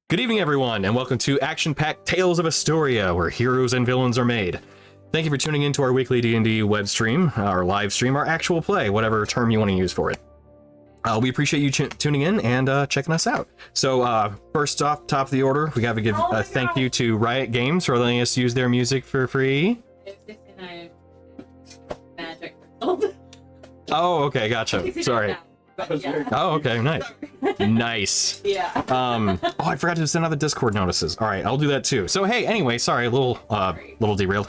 Good evening, everyone, and welcome to Action-Packed Tales of Istoria, where heroes and villains are made. Thank you for tuning in to our weekly D&D web stream, our live stream, our actual play, whatever term you want to use for it. We appreciate you tuning in and checking us out. So, first off, top of the order, we got to give a thank you to Riot Games for letting us use their music for free. Magic. Oh, okay, gotcha. Sorry. Yeah. Oh, okay, nice. Nice. Yeah. Oh, I forgot to send out the Discord notices. All right, I'll do that too. So, hey, anyway, sorry, a little derailed.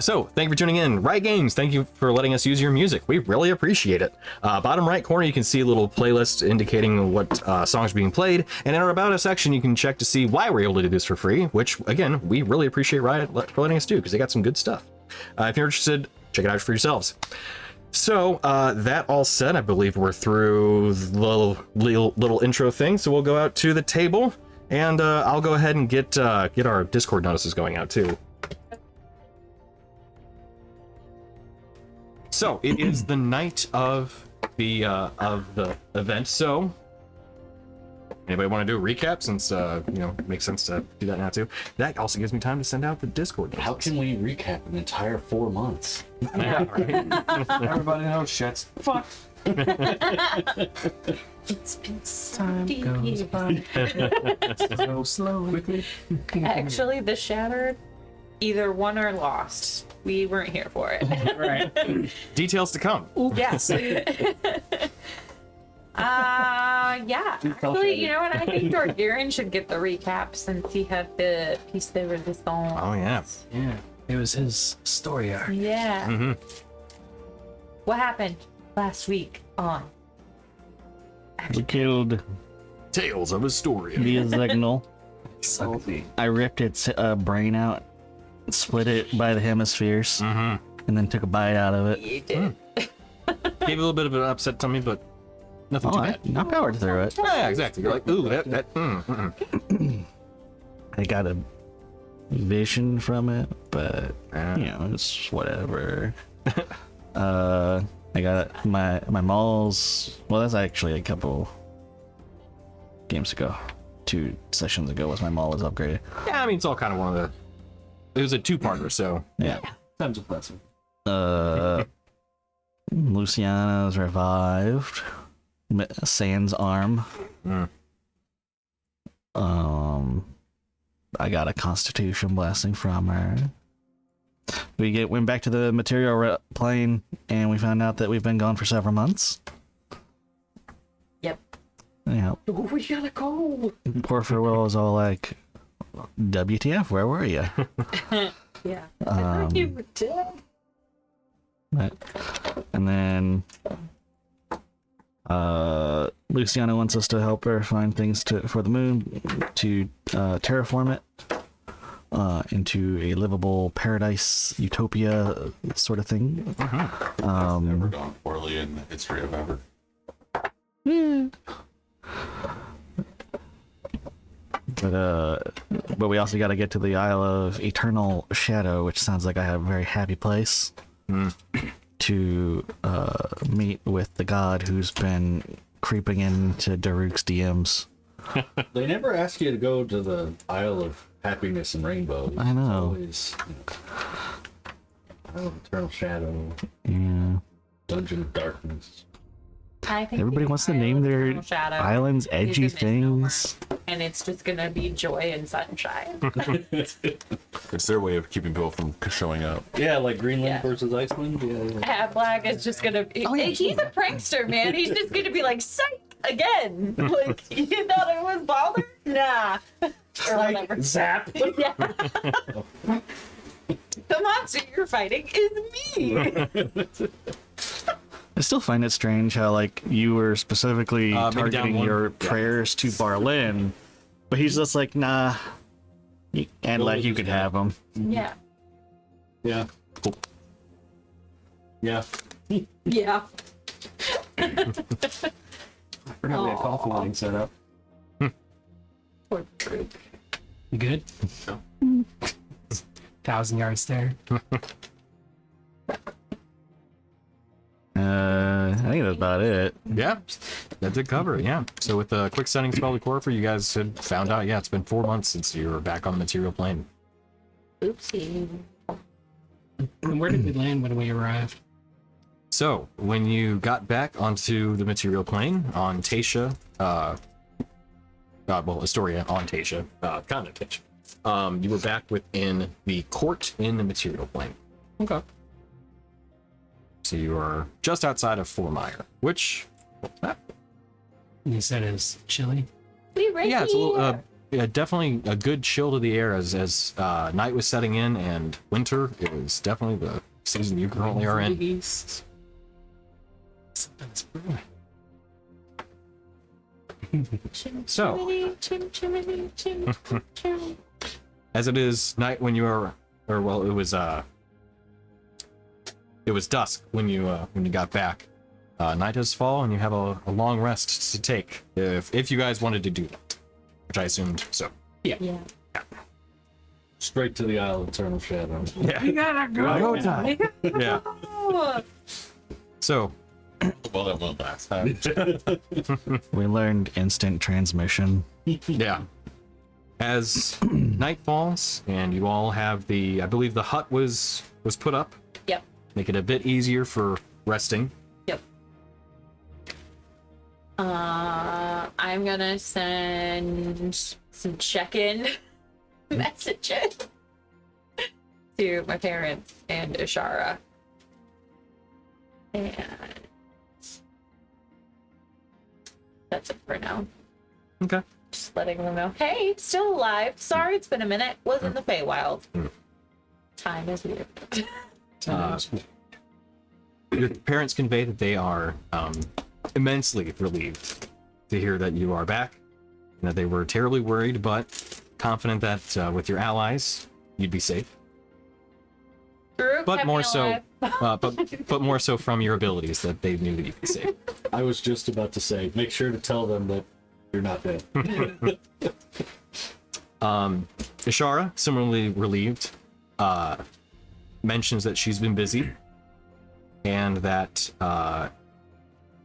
So, thank you for tuning in. Riot Games, thank you for letting us use your music. We really appreciate it. Bottom right corner, you can see a little playlist indicating what songs are being played. And in our About Us section, you can check to see why we're able to do this for free, which, again, we really appreciate Riot for letting us do, because they got some good stuff. If you're interested, check it out for yourselves. So, that all said, I believe we're through the little intro thing, so we'll go out to the table, and I'll go ahead and get our Discord notices going out, too. So, it is the night of the event, so... Anybody want to do a recap, since, it makes sense to do that now, too? That also gives me time to send out the Discord notices. How can we recap an entire 4 months? Yeah, right? Everybody knows shit's fuck. It's been Time goes by. So slow, quickly. Actually, the Shattered either won or lost. We weren't here for it. Right. Details to come. Yes. Yeah. Actually, you know what? I think Dorgirin should get the recap since he had the piece de resistance. Oh, yeah. Yeah, it was his story arc. Yeah. Mm-hmm. What happened last week on We killed Tales of Istoria. the Zegnal. Salty. I ripped its brain out, split it by the hemispheres, Mm-hmm. and then took a bite out of it. You did. Gave a little bit of an upset tummy, but nothing too bad. I powered through it. Yeah, exactly. You're like, ooh, that. I got a vision from it, but Yeah. it's whatever. I got my mauls. Well, that's actually a couple games ago. 2 sessions ago was my maul was upgraded. Yeah, I mean, it's all kind of one of the. It was a 2-parter, so. Yeah. Time's a blessing. Luciana's revived. Sand's arm. Mm. I got a constitution blessing from her. We went back to the material plane, and we found out that we've been gone for several months. Yep. Yeah. We gotta go. Poor Farewell was all like, WTF, where were you? Yeah. I thought you were dead. And then Luciana wants us to help her find things for the moon to terraform it into a livable paradise utopia sort of thing. Never gone poorly in the history of ever. But we also got to get to the Isle of Eternal Shadow, which sounds like a very happy place to meet with the god who's been creeping into Daruk's DMs. They never ask you to go to the Isle of Happiness and Rainbows. I know. It's always, Isle of Eternal Shadow, Yeah. Dungeon of Darkness. I think Everybody the wants to Isle name of their Eternal Shadow islands is edgy a misnomer, things. and it's just gonna be joy and sunshine. It's their way of keeping people from showing up. Yeah, like Greenland Yeah. versus Iceland. Yeah. Black is just gonna be. He's a prankster, man. He's just gonna be like, psych again. Like, you thought it was Balder? Nah. Or whatever. Zap. Yeah. The monster you're fighting is me. I still find it strange how, like, you were specifically maybe down targeting one. your Yeah. prayers to Barlin, but he's just like, nah. And, like, you could have them. Yeah. Yeah. Cool. Yeah. Yeah. I forgot we had coffee line set up. Poor Brooke. You good? 1,000 yard stare. I think that's about it. Yeah, that did cover it. Yeah. So with a quick stunning spell to Corfu, you guys had found out. Yeah, it's been 4 months since you were back on the material plane. Oopsie. And where did we land when we arrived? So when you got back onto the material plane on Taetia, Istoria on Taetia, kind of Taetia, you were back within the court in the material plane. Okay. So you are just outside of Formire, which, You said it was chilly. We right yeah, it's a little, here. yeah, definitely a good chill to the air as night was setting in and winter. It was definitely the season you currently are in. East. Something's brewing. So, Chimney, chim. as it is night when you are, or well, it was dusk when you got back. Night has fallen, and you have a long rest to take if you guys wanted to do that, which I assumed so. Yeah. Straight to the Isle of Eternal Shadow. Yeah. We gotta go. Go time. Yeah. Oh, So, Well, that went last time. We learned instant transmission. yeah. As night falls, and you all have I believe the hut was put up. yep. Make it a bit easier for resting. Yep. I'm gonna send some check-in messages to my parents and Ashara. And that's it for now. Okay. Just letting them know, hey, still alive. Sorry it's been a minute. Was in the Feywild. Time is weird. Your parents convey that they are immensely relieved to hear that you are back, and that they were terribly worried, but confident that with your allies, you'd be safe. Drew But kept more me so, alive. but more so from your abilities that they knew that you'd be safe. I was just about to say, make sure to tell them that you're not dead. Ishara, similarly relieved, mentions that she's been busy, and that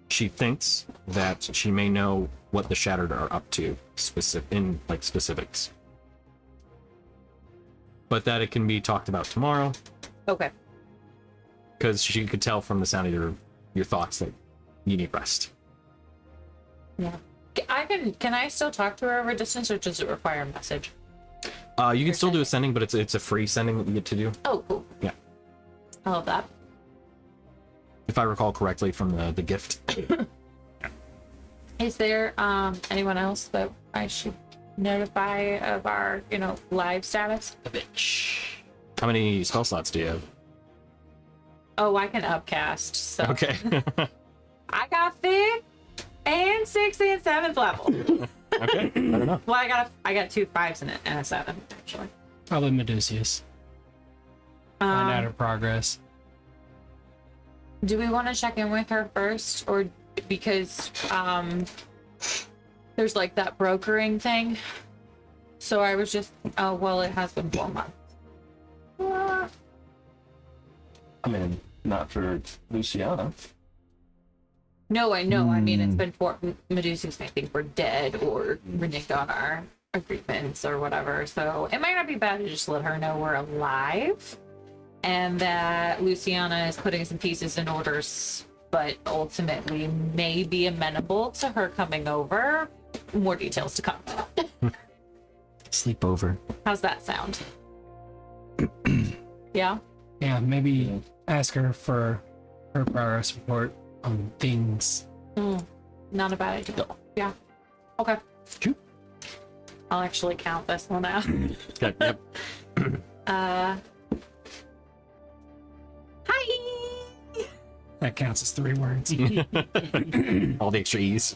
she thinks that she may know what the Shattered are up to, specifics. But that it can be talked about tomorrow, Okay. because she could tell from the sound of your thoughts that you need rest. Yeah. Can I still talk to her over distance, or does it require a message? You can still do a sending, but it's a free sending that you get to do, Oh, cool. Yeah. I love that. if I recall correctly from the gift. Is there anyone else that I should notify of our, live status? How many spell slots do you have? Oh, I can upcast. So Okay. I got 5th and 6th and 7th level. Okay. I don't know. Well, I got 2 5s and a 7 actually. Probably Medusius. Find out her progress. Do we want to check in with her first, or because there's like that brokering thing? So I was just it has been 4 months. I mean, not for Luciana. No, I know. I mean, it's been 4. Medusa's may think we're dead or reneged on our agreements or whatever. So it might not be bad to just let her know we're alive, and that Luciana is putting some pieces in order, but ultimately may be amenable to her coming over. More details to come. Sleepover. How's that sound? Yeah? Yeah, maybe ask her for her progress report on things. Not a bad idea. Yeah. Okay. Shoot. I'll actually count this one out. Yep. Hi! That counts as 3 words. All the extra E's.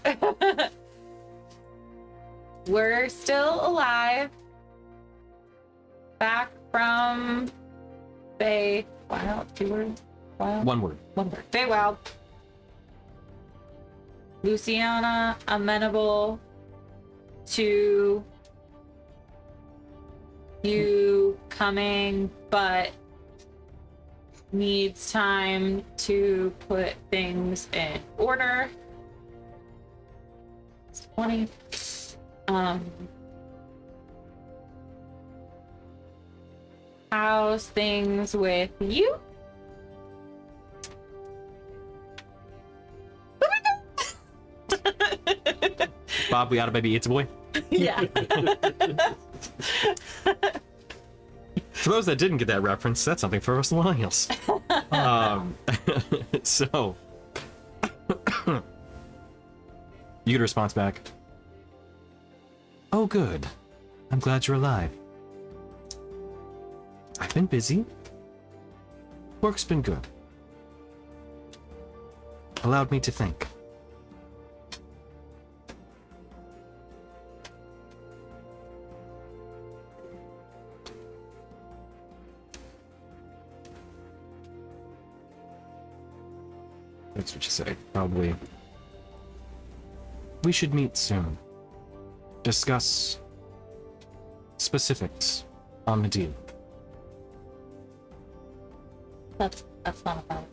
We're still alive. Back from Feywild. 2 words? Wild? 1 word. 1 word. Feywild. Luciana amenable to you coming, but needs time to put things in order. It's 20. How's things with you? Bob, we got a baby. It's a boy. Yeah. For those that didn't get that reference, that's something for us millennials. So, you get a response back. Oh, good. I'm glad you're alive. I've been busy. Work's been good. Allowed me to think. That's what you say. Probably. We should meet soon. Discuss specifics on the deal. That's not about.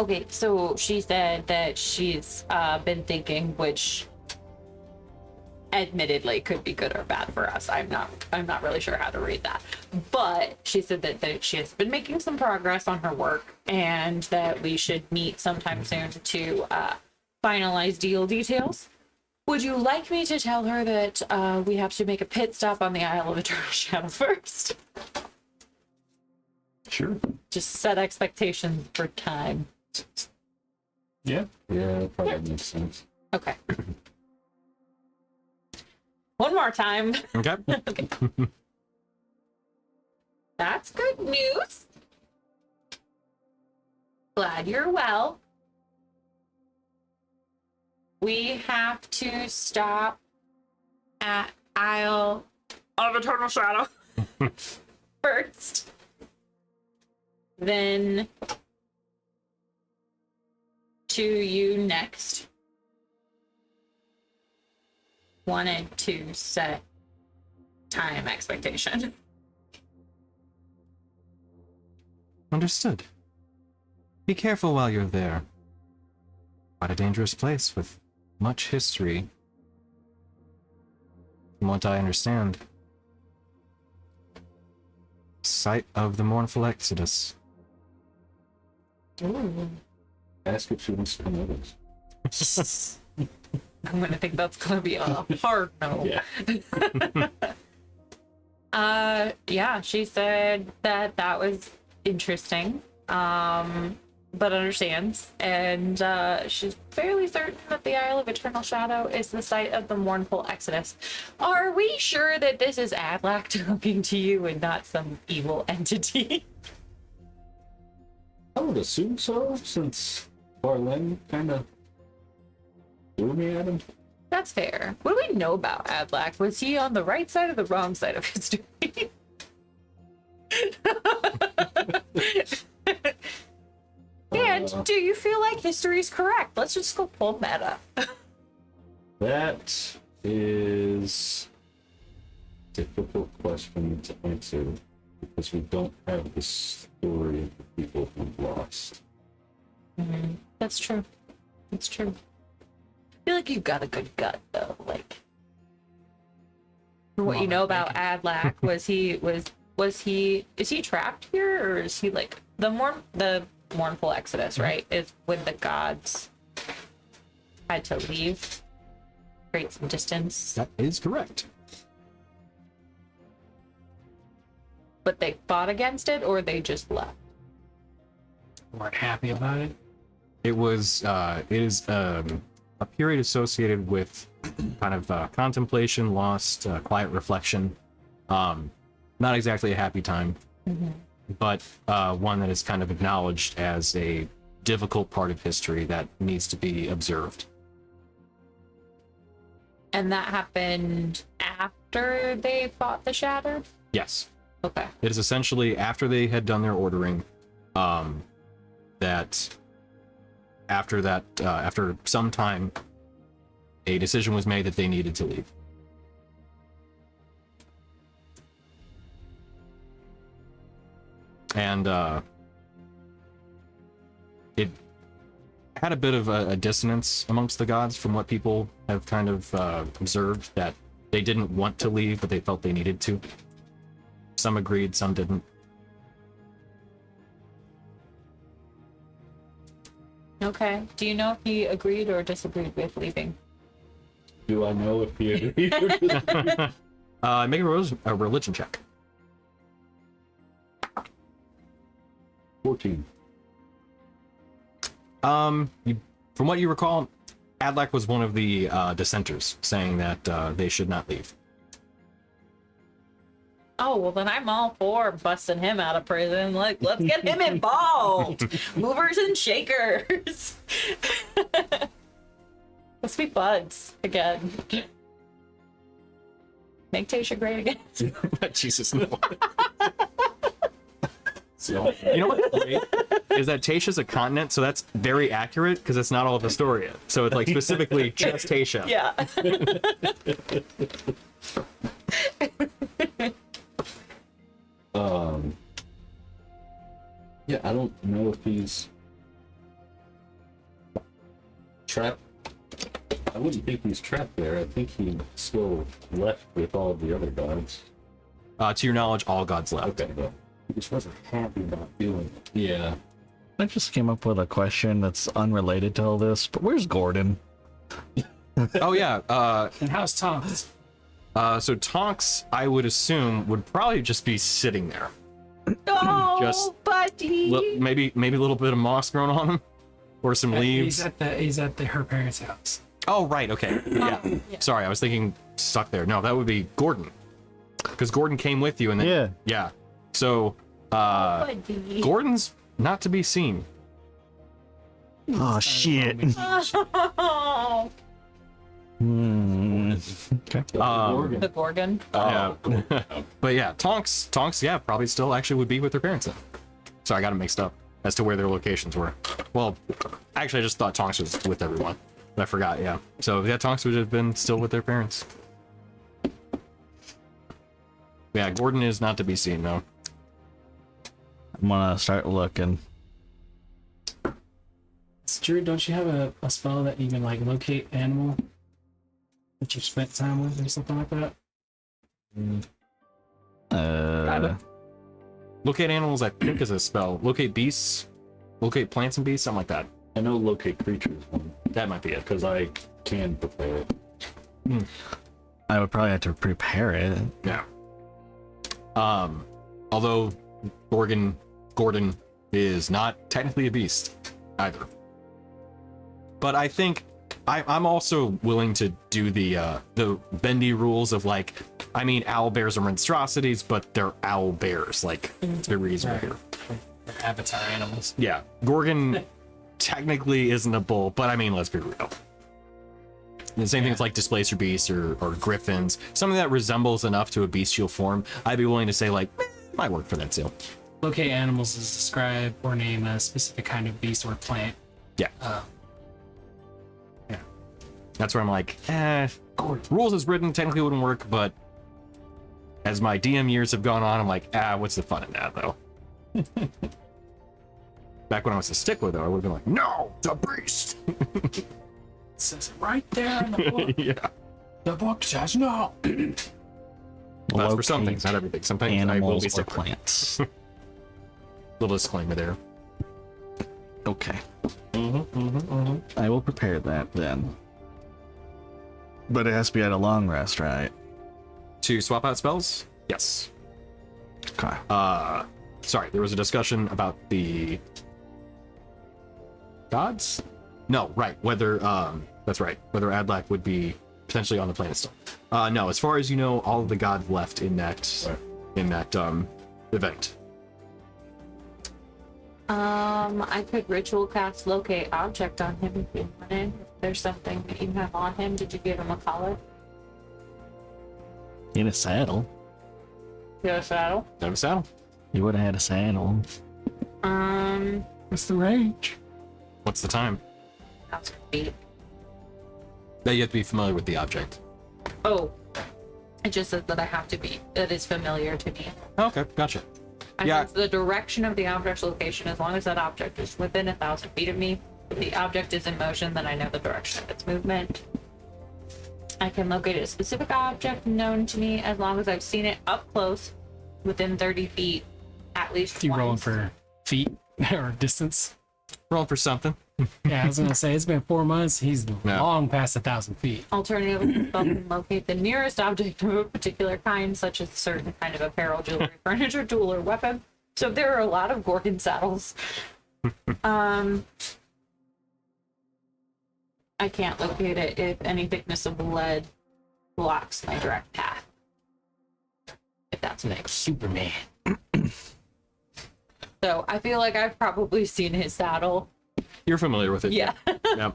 Okay, so she said that she's been thinking, which admittedly could be good or bad for us. I'm not really sure how to read that. But she said that she has been making some progress on her work and that we should meet sometime soon to finalize deal details. Would you like me to tell her that we have to make a pit stop on the Isle of Eternal Shadow first? Sure. Just set expectations for time. Yeah. Yeah, that probably makes sense. Okay. One more time. Okay. Okay. That's good news. Glad you're well. We have to stop at Isle of Eternal Shadow first. Then to you next. Wanted to set time expectation. Understood. Be careful while you're there. Quite a dangerous place with much history. From what I understand, site of the mournful exodus. Ooh. Ask if she wants to come with us. I'm gonna think that's gonna be a hard no. Yeah. Yeah, she said that was interesting, but understands, and she's fairly certain that the Isle of Eternal Shadow is the site of the mournful exodus. Are we sure that this is Adlac talking to you and not some evil entity? I would assume so, since Barlen kind of threw me at him. That's fair. What do we know about Adlac? Was he on the right side or the wrong side of history? And do you feel like history's correct? Let's just go pull meta. That is a difficult question to answer because we don't have the story of the people who lost. That's true. That's true. I feel like you've got a good gut though. Like, from what you know about Adlac, is he trapped here, or is he like the mournful exodus, right? Is when the gods had to leave, create some distance, That is correct. but they fought against it, or they just left. Weren't happy about it. It was, it is a period associated with kind of contemplation, lost, quiet reflection. Not exactly a happy time, but one that is kind of acknowledged as a difficult part of history that needs to be observed. And that happened after they fought the Shattered? Yes. Okay. It is essentially after they had done their ordering, that after some time, a decision was made that they needed to leave. and it had a bit of a dissonance amongst the gods from what people have kind of observed, that they didn't want to leave, but they felt they needed to. Some agreed, some didn't. Okay. Do you know if he agreed or disagreed with leaving? Do I know if he Make a religion check. 14. From what you recall, Adlac was one of the dissenters, saying that they should not leave. Oh, well, then I'm all for busting him out of prison. Like, let's get him involved. Movers and shakers. Let's be buds again. Make Taetia great again. Jesus, no. So, You know what's great is that Taetia's a continent, so that's very accurate because it's not all of Istoria. So it's like specifically just Taetia. Yeah. yeah, I don't know if he's trapped. I wouldn't think he's trapped there. I think he still left with all the other gods. To your knowledge, all gods left. Okay, but he just wasn't happy about doing it. Yeah. I just came up with a question that's unrelated to all this, but where's Gordon? Oh yeah. And how's Tonks? So Tonks, I would assume, would probably just be sitting there. Oh, Just buddy. Maybe a little bit of moss growing on him, or some leaves. He's at her parents' house. Oh right, okay. Yeah. Yeah. Sorry, I was thinking stuck there. No, that would be Gordon, because Gordon came with you, and then yeah. So Buddy. Gordon's not to be seen. Oh shit. Oh, Okay. the Gorgon. Yeah. But yeah, Tonks, yeah, probably still actually would be with their parents then. Sorry, I got it mixed up as to where their locations were. Well, actually, I just thought Tonks was with everyone, but I forgot. Yeah. So yeah, Tonks would have been still with their parents. Yeah, Gordon is not to be seen though. I'm gonna start looking. Drew, don't you have a spell that you can like locate animal that you've spent time with or something like that? Locate animals, I think, is a spell. Locate beasts, locate plants and beasts, something like that. I know locate creatures That might be it. because I can prepare it. I would probably have to prepare it. Yeah. Although Gordon is not technically a beast either. But I think I'm also willing to do the bendy rules of like, I mean, owl bears are monstrosities, but they're owl bears. Like, it's very reasonable here. Avatar animals. Yeah, Gorgon technically isn't a bull, but I mean, let's be real. The same thing with like displacer beasts or griffins. Something that resembles enough to a bestial form, I'd be willing to say like, might work for that too. Locate animals is describe or name a specific kind of beast or plant. Yeah. Yeah. That's where I'm like, rules as written technically wouldn't work, but as my DM years have gone on, I'm like, what's the fun in that though? Back when I was a stickler though, I would have been like, no, the beast. It says it right there in the book. Yeah. The book says no. Well, that's for some things, not everything. Sometimes I will Animals be or stickler. plants. Little disclaimer there. Okay. I will prepare that then. But it has to be at a long rest, right? To swap out spells? Yes. Okay. Sorry, there was a discussion about the gods? No, right. Whether that's right. Whether Adlac would be potentially on the planet still. No, as far as you know, all of the gods left in that event. I could ritual cast locate object on him if you wanted. If there's something that you have on him, did you give him a collar? In a saddle. You have a saddle? Have a saddle. You would have had a saddle. What's the range? What's the time? 1,000 feet. That you have to be familiar with the object. Oh, it just says that I have to be. That is familiar to me. Okay, gotcha. I Yeah. sense the direction of the object's location as long as that object is within 1,000 feet of me. If the object is in motion, then I know the direction of its movement. I can locate a specific object known to me as long as I've seen it up close, within 30 feet, at least You once. rolling for feet or distance? Rolling for something. Yeah, I was gonna say it's been 4 months. He's Yeah. long past 1,000 feet. Alternatively, the spell can locate the nearest object of a particular kind, such as a certain kind of apparel, jewelry, furniture, tool, or weapon. So there are a lot of Gorgon saddles. I can't locate it if any thickness of lead blocks my direct path. If that's what Superman. So I feel like I've probably seen his saddle. You're familiar with it. Yeah. Yeah.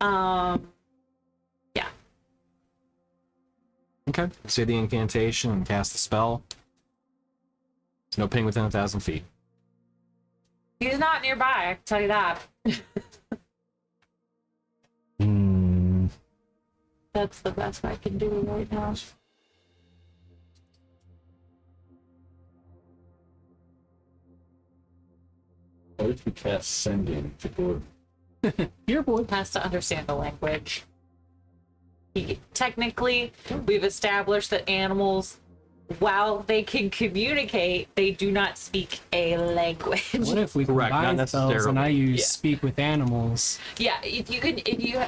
Yeah. Okay. Say the incantation and cast the spell. There's no ping within 1,000 feet. He's not nearby, I can tell you that. That's the best I can do right now. What if we cast sending to Gordon? Your boy has to understand the language. Technically, we've established that animals, while they can communicate, they do not speak a language. What if we Correct, not combine spells and I use Yeah. speak with animals? Yeah, if you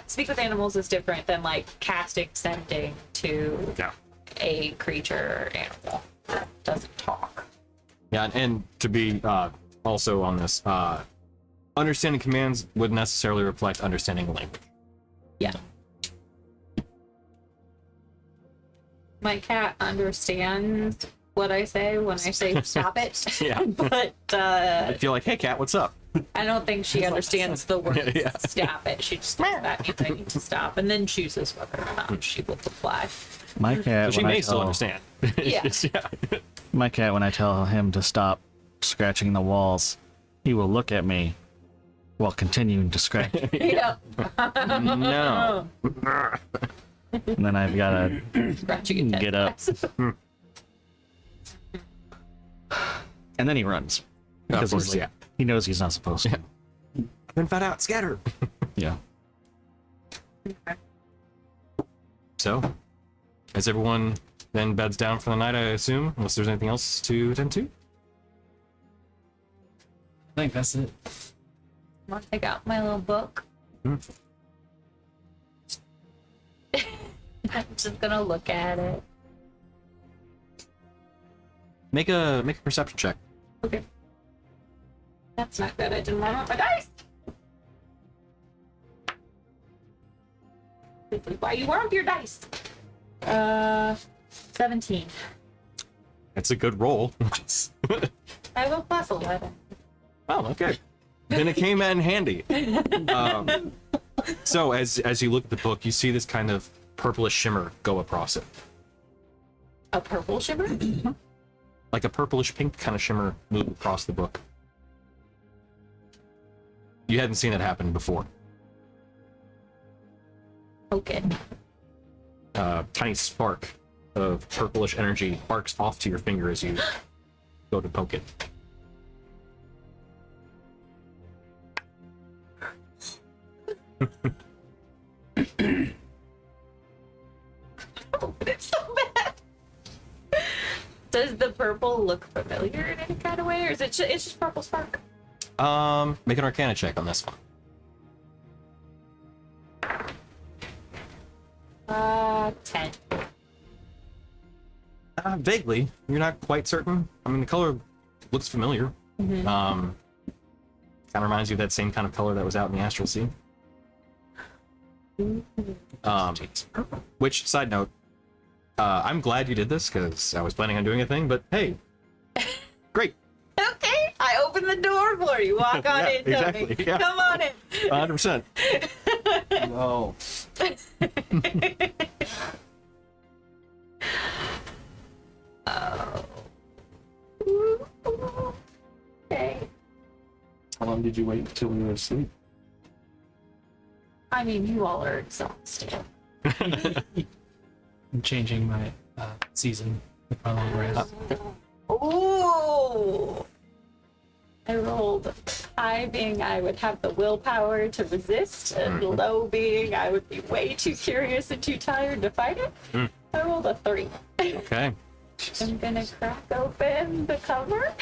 speak with animals is different than like casting sending to Yeah. a creature or animal that doesn't talk. Yeah, and to be also on this, understanding commands would necessarily reflect understanding language. Yeah. My cat understands what I say when I say stop it. Yeah. But I feel like, hey, cat, what's up? I don't think she understands the word Yeah. stop it. She just thinks that means I need to stop and then chooses whether or not she will comply. My cat, So she when I may still tell- understand. Yeah. Yeah. My cat, when I tell him to stop scratching the walls, he will look at me while continuing to scratch. Yeah. No. And then I've got to Scratching a get up. And then he runs. Of Because course, he's like, he knows he's not supposed to. Been fat out, scatter. Yeah. So, as everyone then beds down for the night, I assume, unless there's anything else to attend to. I think that's it. I'm gonna take out my little book. Hmm. I'm just gonna look at it. Make a perception check. Okay. That's not good. I didn't line up my dice. This is why you warm up your dice. 17. It's a good roll. I have a plus 11. Oh, okay. Then it came in handy. So as you look at the book, you see this kind of purplish shimmer go across it, A purple shimmer? like a purplish pink kind of shimmer move across the book. You hadn't seen it happen before. Okay. Tiny spark of purplish energy sparks off to your finger as you go to poke it. It's so bad. Does the purple look familiar in any kind of way, or is it it's just purple spark? Make an Arcana check on this one. 10. Vaguely, you're not quite certain. I mean, the color looks familiar. Kind of reminds you of that same kind of color that was out in the Astral Sea. Which, side note, I'm glad you did this because I was planning on doing a thing, but hey, great. Okay, I open the door for you. Walk on Yeah, in, Tony. exactly, yeah. Come on in. 100%. No. Okay. How long did you wait until we were asleep? I mean, you all are exhausted. I'm changing my season with my long rest. Ooh, Oh. I rolled high being I would have the willpower to resist, and low being I would be way too curious and too tired to fight it. I rolled a 3. Okay. I'm gonna crack open the cover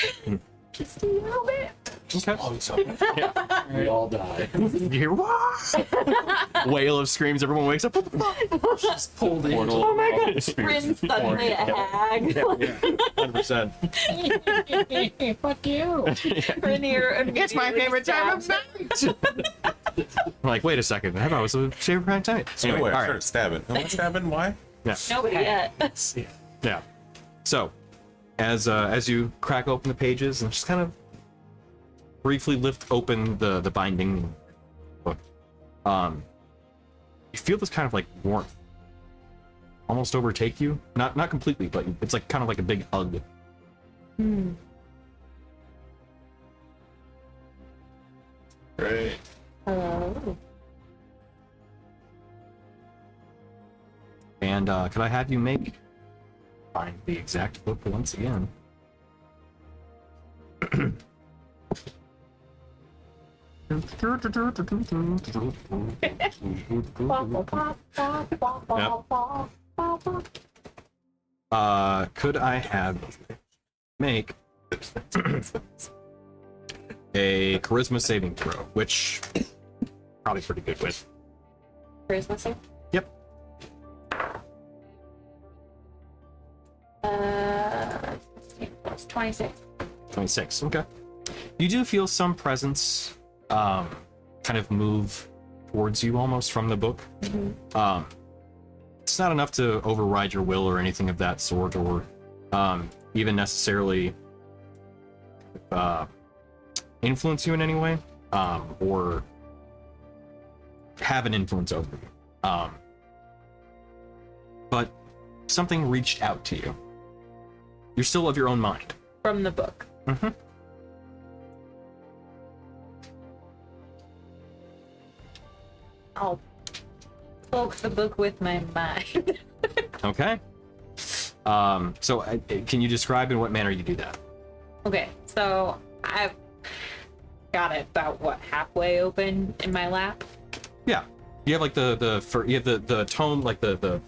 just a little bit. Okay. We all die. You hear wah! Wail of screams. Everyone wakes up. What the fuck? Just pulled in. Oh my god, Rin's suddenly a hag. 100%. Fuck you. Rin here It's my favorite time of night. I'm like, wait a second. I thought it was a favorite prime time. Anyway, Anyway, all I right. started stabbing. No one stabbing? Why? Nobody yet. Yeah. So, as you crack open the pages and just kind of briefly lift open the binding book, you feel this kind of like warmth almost overtake you. Not completely, but it's like kind of like a big hug. Great. Hello. And could I have you find the exact book once again? Could I have make a charisma saving throw, which probably pretty good with. Charisma save? Yep. Plus 26. 26. Okay. You do feel some presence kind of move towards you almost from the book. It's not enough to override your will or anything of that sort, or even necessarily influence you in any way, or have an influence over you. But something reached out to you. You're still of your own mind. From the book. Mm-hmm. I'll poke the book with my mind. Okay. So can you describe in what manner you do that? Okay, so I've got it about halfway open in my lap. Yeah. You have like you have the tome, like the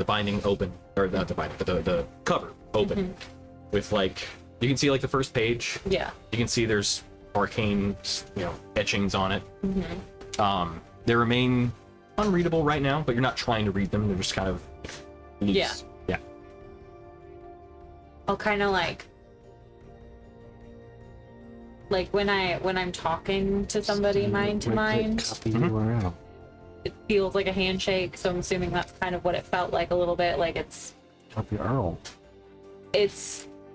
binding open, or not the binding, but the cover open, with like, you can see like the first page. Yeah. You can see there's arcane, etchings on it. They remain unreadable right now, but you're not trying to read them. They're just kind of loose. Yeah. Yeah. I'll kind of like when I'm talking to somebody mind to mind, Copy URL. it feels like a handshake. So I'm assuming that's kind of what it felt like a little bit. Like Copy URL.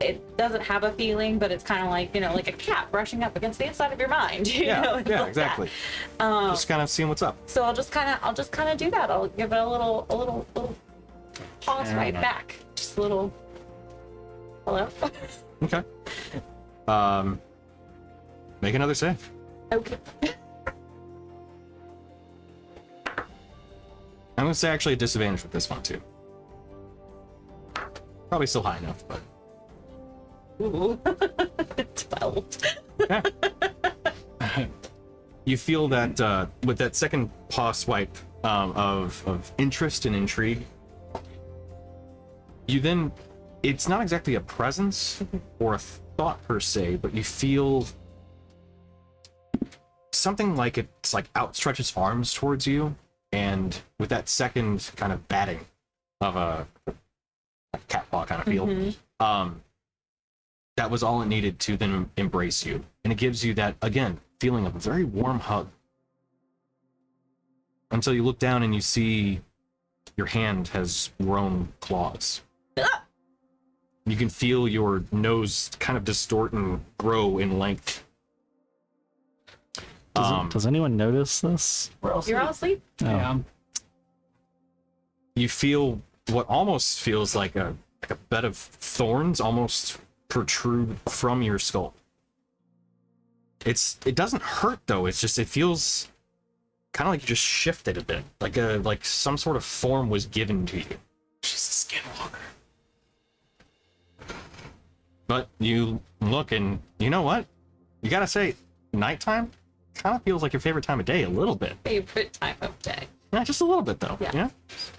it doesn't have a feeling, but it's kind of like, like a cat brushing up against the inside of your mind. Yeah. It's Yeah. like Exactly. that. Just kind of seeing what's up. So I'll just kind of do that. I'll give it a little pause right back. Just a little hello. Okay. Make another save. Okay. I'm gonna say actually a disadvantage with this one too. Probably still high enough, but Ooh. 12. yeah. You feel that with that second paw swipe of interest and intrigue, you then, it's not exactly a presence or a thought per se, but you feel something like it's like outstretches arms towards you, and with that second kind of batting of a cat paw kind of feel, that was all it needed to then embrace you, and it gives you that, again, feeling of a very warm hug, until you look down and you see your hand has grown claws. You can feel your nose kind of distort and grow in length. Does anyone notice this? You're all asleep? Oh. Yeah. You feel what almost feels like a bed of thorns almost protrude from your skull. It doesn't hurt though. It feels kind of like you just shifted a bit, like some sort of form was given to you. She's a skinwalker. But you look, and you know what? You gotta say, nighttime kind of feels like your favorite time of day a little bit. Favorite time of day. Yeah, just a little bit though. Yeah. Yeah.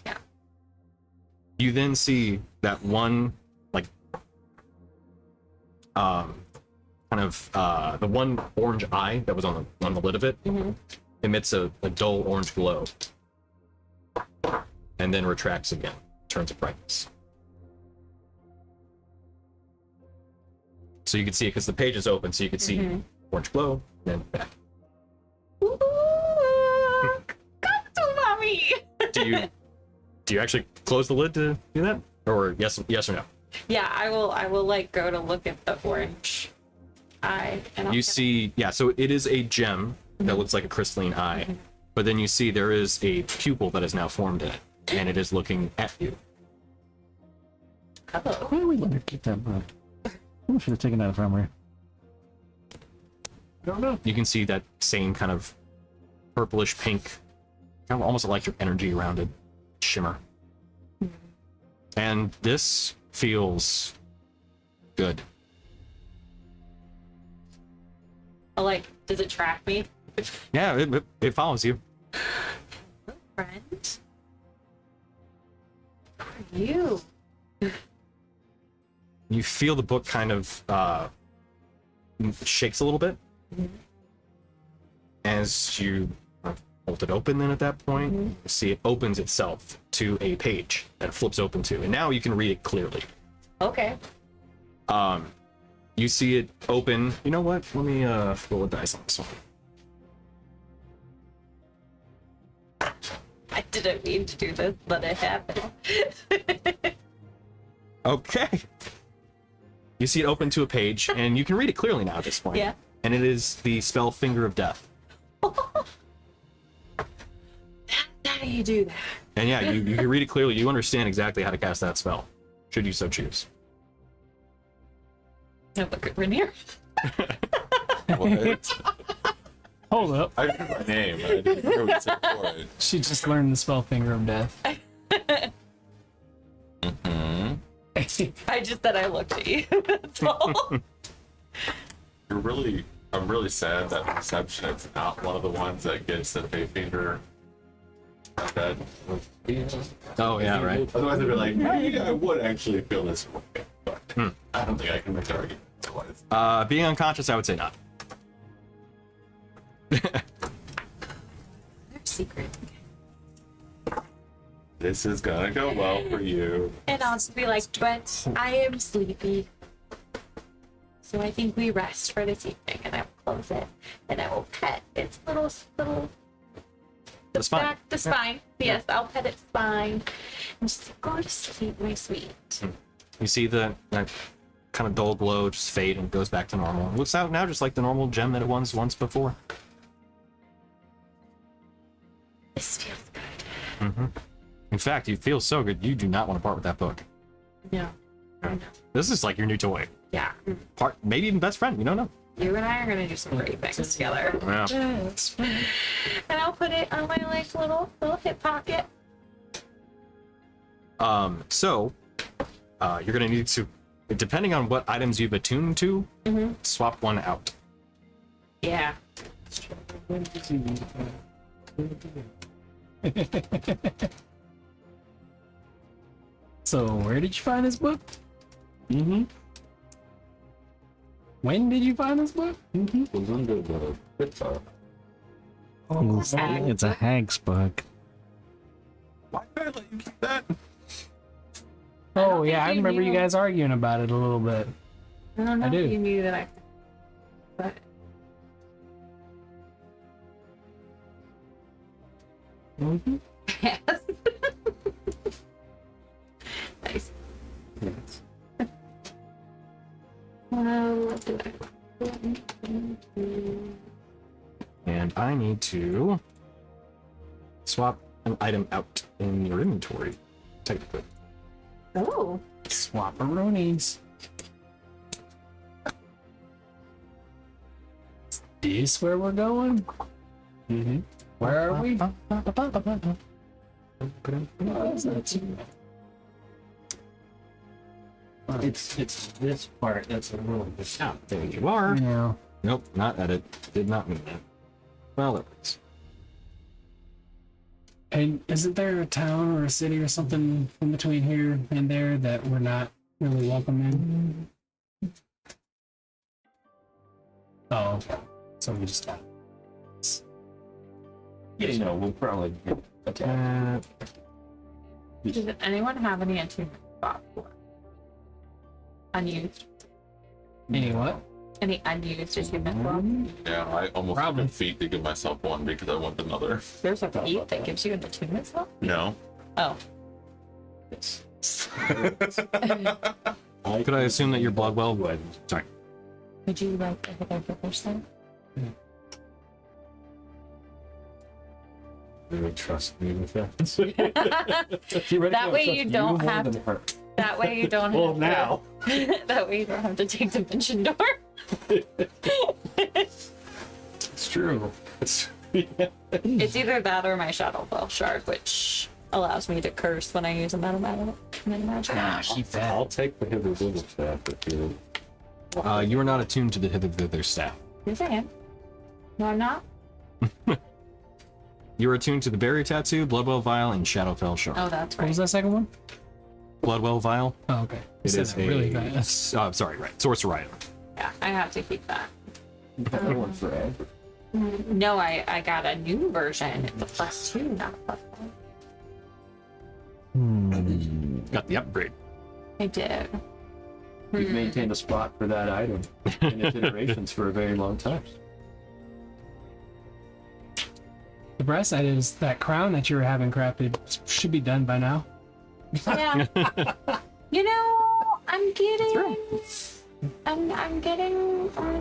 Yeah. You then see that one, like, kind of the one orange eye that was on the lid of it Mhm. emits a dull orange glow, and then retracts again, turns to brightness. So you can see it because the page is open, so you can see Mhm. orange glow, then back. Ooh, come to mommy. Do you actually close the lid to do that, or yes or no? Yeah, I will like go to look at the orange eye, and I'll You see, yeah. So it is a gem that looks like a crystalline eye, but then you see there is a pupil that is now formed in it, and it is looking at you. Hello. Why did we let her keep that book? We should have taken that from her. I don't know. You can see that same kind of purplish pink, kind of almost electric energy around it, shimmer. And this feels good. Like, does it track me, Yeah, it follows you. friend? Who are you? You feel the book kind of shakes a little bit as you hold it open. Then at that point, you see it opens itself to a page that it flips open to, and now you can read it clearly. Okay. You see it open. You know what? Let me roll a dice on this one. I didn't mean to do this, but it happened. Okay. You see it open to a page, and you can read it clearly now at this point. Yeah. And it is the spell Finger of Death. How do you do that? And yeah, you can read it clearly. You understand exactly how to cast that spell, should you so choose. I look at Rainier. What? Hold up. I knew my name. I didn't know what it for it. She just learned the spell Finger of Death. Mm-hmm. I just said I looked at you. That's all. I'm really sad that Perception is not one of the ones that gets the pay finger. That Oh yeah, right. Otherwise, I'd be like, maybe I would actually feel this way, but I don't think I can make the argument otherwise. Being unconscious, I would say not. They're secret. This is gonna go well for you. And I'll just be like, but I am sleepy. So I think we rest for this evening, and I will close it, and I will pet its little The spine. back, the spine. Yes, I'll pet its spine. And just go to sleep, my sweet. You see that kind of dull glow just fade and goes back to normal. It looks out now just like the normal gem that it was once before. This feels good. In fact, you feel so good, you do not want to part with that book. No. I know. This is like your new toy. Yeah. Part, maybe even best friend. You don't know. You and I are gonna do some great things together. Yeah. And I'll put it on my like little hip pocket. So you're gonna need to, depending on what items you've attuned to, swap one out. Yeah. So, where did you find this book? Mm-hmm. When did you find this book? It was under the picture. It's a hag's book. Why did I let you keep that? Oh, think yeah, I you remember you knew. guys arguing about it a little bit. I don't know I do. if you knew that but yes. Nice. What do And I need to swap an item out in your inventory, technically. Oh. Swapperoonies. Is this where we're going? Mm-hmm. Where are we? It's this part that's a little bit out. There you are. Yeah. Nope, not edit. Did not mean that. Well, it was. And isn't there a town or a city or something in between here and there that we're not really welcome in? Oh, okay. So we just got. Yeah, we'll probably get attacked. Does anyone have any attunement spots for unused? Any what? Any unused attunement spots? Yeah, I almost Probably. took a feat to give myself one because I want another. There's a feat that gives you an attunement spot? No. Oh. Could I assume that your Bloodwell would? Sorry. Would you like to hit over first then? Really trust me with that. That way you don't have to. That way you don't Well, have now. to. That way you don't have to take Dimension Door. It's true. It's It's either that or my Shadowfell Shard, which allows me to curse when I use a metal magic. Keep that. I'll take the hither little staff if you. You are not attuned to the hither staff. Yes, I am. No, I'm not. You are attuned to the Barrier Tattoo, Bloodwell Vial, and Shadowfell Shard. Oh, that's What was right. that second one? Bloodwell Vial. Oh, okay. It is a really fast. sorry, right. Sorcerer item. Yeah, I have to keep that. That one forever. No, I got a new version. It's a +2, not a +1. Got the upgrade. I did. You've maintained a spot for that item in its iterations for a very long time. The bright side is that crown that you were having crafted should be done by now. Yeah. You know, I'm gonna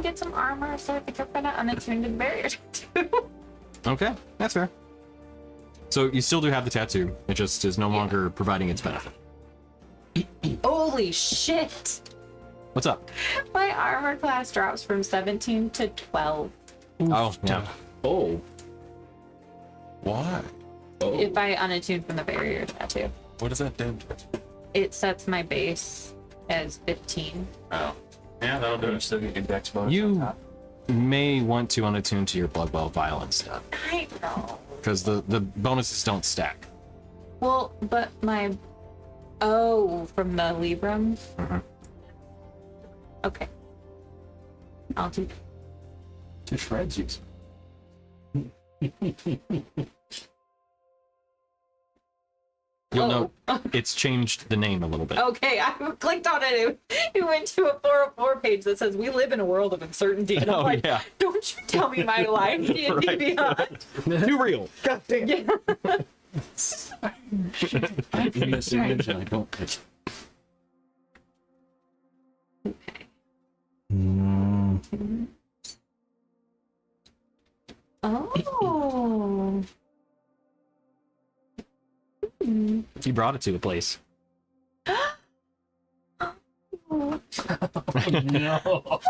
get some armor so I think I'm gonna unattune to the barrier too. Okay, that's fair. So you still do have the tattoo. It just is no longer providing its benefit. Holy shit! What's up? My armor class drops from 17 to 12 Oh, yeah. Oh. Why? if I unattune from the barrier tattoo. What does that do? It sets my base as 15. Oh. Yeah, that'll do it. Still get your dex bonus on You top. may want to unattune to your Bloodwell Vial instead, I know. because the bonuses don't stack. Well, but my... Oh, from the Libram? Mhm. Okay. I'll do... To shreds you. You'll Oh. note it's changed the name a little bit. Okay, I clicked on it. It went to a 404 page that says, "We live in a world of uncertainty." And I'm Oh, like, yeah. don't you tell me my life, D&D Right. Beyond. Too real. God damn. Yeah. I give me a image and I don't pitch. Oh. Hmm. You brought it to the place. No.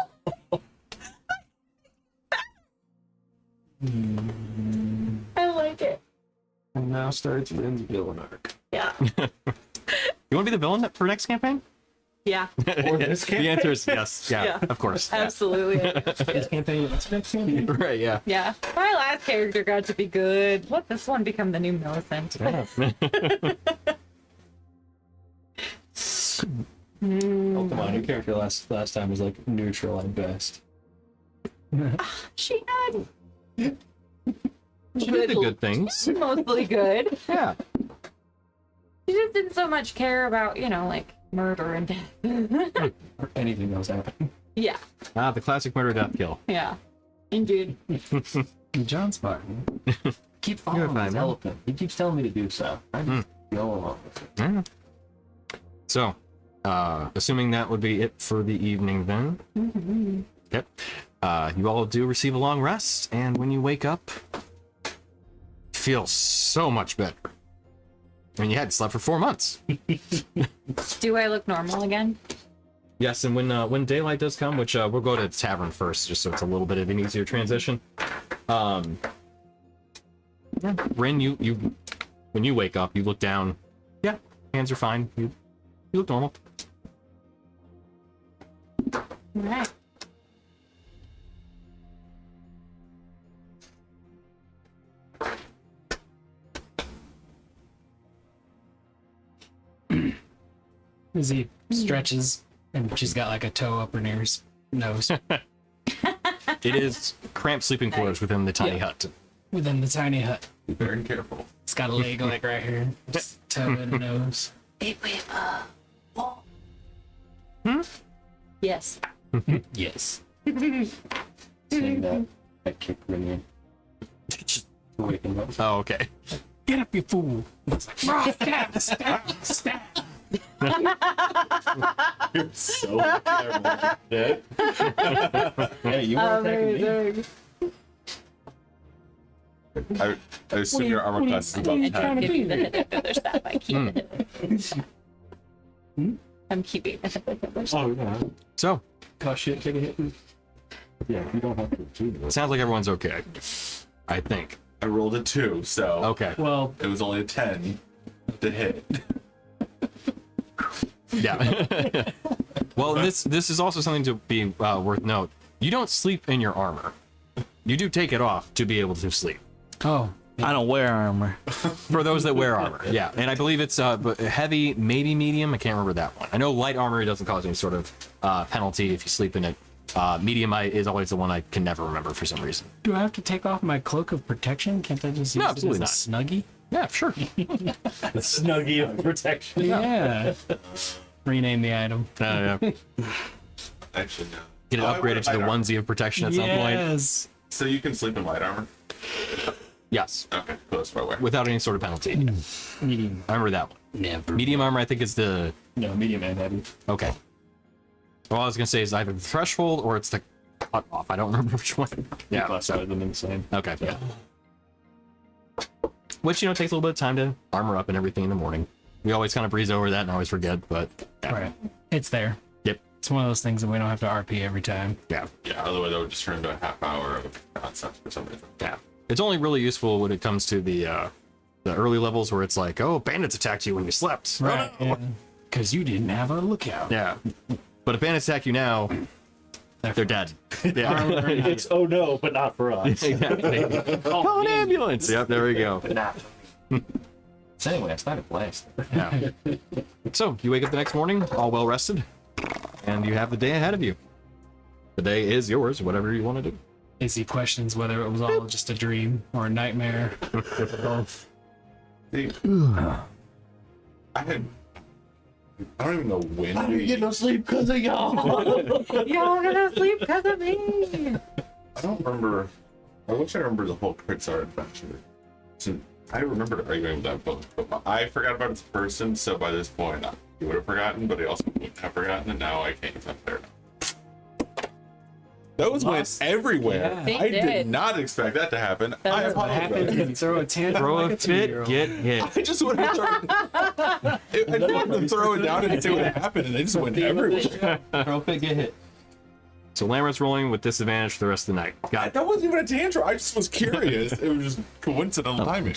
I like it. And now starts Lynn's villain arc. Yeah. You want to be the villain for next campaign? Yeah. Or this The answer is yes. Yeah, Yeah. of course. Absolutely. This campaign, what's next campaign? Right, yeah. Yeah. My last character got to be good. Let this one become the new Millicent. Oh, come on, your character last time was like neutral at best. She had She did the good things. mostly good. Yeah. She just didn't so much care about, like murder and death. Or anything else happening. Yeah. Ah, the classic murder death kill. Yeah. Indeed. John Spartan. Keep following fine, this man. elephant. He keeps telling me to do so. I just go along with it. Yeah. So, assuming that would be it for the evening then. Mm-hmm. Yep. You all do receive a long rest, and when you wake up, you feel so much better. I mean, you hadn't slept for 4 months. Do I look normal again? Yes, and when daylight does come, which we'll go to the tavern first, just so it's a little bit of an easier transition. Yeah, Rin, you when you wake up, you look down. Yeah, hands are fine. You look normal. All right. As he stretches, and she's got like a toe up her nose. It is cramped sleeping quarters within the tiny Yeah. hut. Within the tiny hut. Be very careful. It's got a leg like right here. Just toe and a nose. Yes. Yes. Saying that, I kick Renee to wake him up. Oh, okay. Get up, you fool! It's like, stab, stab, stab. You're so dead. Hey, you want to attack me? I assume your armor class is about 10. Give you the hit another stab. I keep the hit. I'm keeping the hit another stab. Oh, yeah. So, Oh shit, take a hit. Yeah, you don't have to do this. sounds like everyone's okay. I think. I rolled a 2, so Okay. Well, it was only a 10 to hit. Yeah. Well, this is also something to be worth note. You don't sleep in your armor. You do take it off to be able to sleep. oh, I don't wear armor. For those that wear armor, yeah. And I believe it's heavy, maybe medium. I can't remember that one. I know light armor doesn't cause any sort of penalty if you sleep in it. Medium is always the one I can never remember for some reason. do I have to take off my cloak of protection? Can't I just use No, it absolutely as a snuggie? Yeah, sure. The snuggie of protection. Yeah. Rename the item. Yeah. Actually, no. Get it Oh, I upgraded wear to the light armor. onesie of protection at some point. Yes. So you can sleep in light armor? Yes, Okay, close by way. without any sort of penalty. Medium. I remember that one. Never. Medium armor, I think, is the No, medium and heavy. okay. All I was gonna say is either the threshold or it's the cut off. I don't remember which one. Yeah. Classify them in the same. Okay. Yeah. Which, takes a little bit of time to armor up and everything in the morning. We always kind of breeze over that and always forget, but yeah. Right. It's there. Yep. It's one of those things that we don't have to RP every time. Yeah. Yeah, otherwise that would just turn into a half hour of nonsense for some reason. Yeah. It's only really useful when it comes to the early levels where it's like, oh, bandits attacked you when you slept. Right. Oh, no. Because you didn't have a lookout. Yeah. But if bandits attack you now, they're dead. Yeah. It's oh no, but not for us. Exactly. Call an ambulance. Yep, there we go. So anyway, I started blasting. Yeah. So you wake up the next morning, all well rested, and you have the day ahead of you. The day is yours, whatever you want to do. Izzy questions whether it was all just a dream or a nightmare. Both. See, I don't even know when I didn't get no sleep because of y'all. Y'all gonna sleep because of me. I don't remember. I wish I remember the whole Pixar adventure. So I remember arguing with that book, but I forgot about its person. So by this point, he would have forgotten, but he also wouldn't have forgotten, and now I can't even there. Those went Lost. everywhere. Yeah. They I did. did not expect that to happen. That I was what What happens apologize. if you throw a tantrum Throw like a a fit, 2-year-old? get hit. I just wanted to I just wanted to throw it down and see what happened, and they just went everywhere. Throw a fit, get hit. So Lambert's rolling with disadvantage for the rest of the night. Got it. That wasn't even a tantrum. I just was curious. It was just coincidental timing.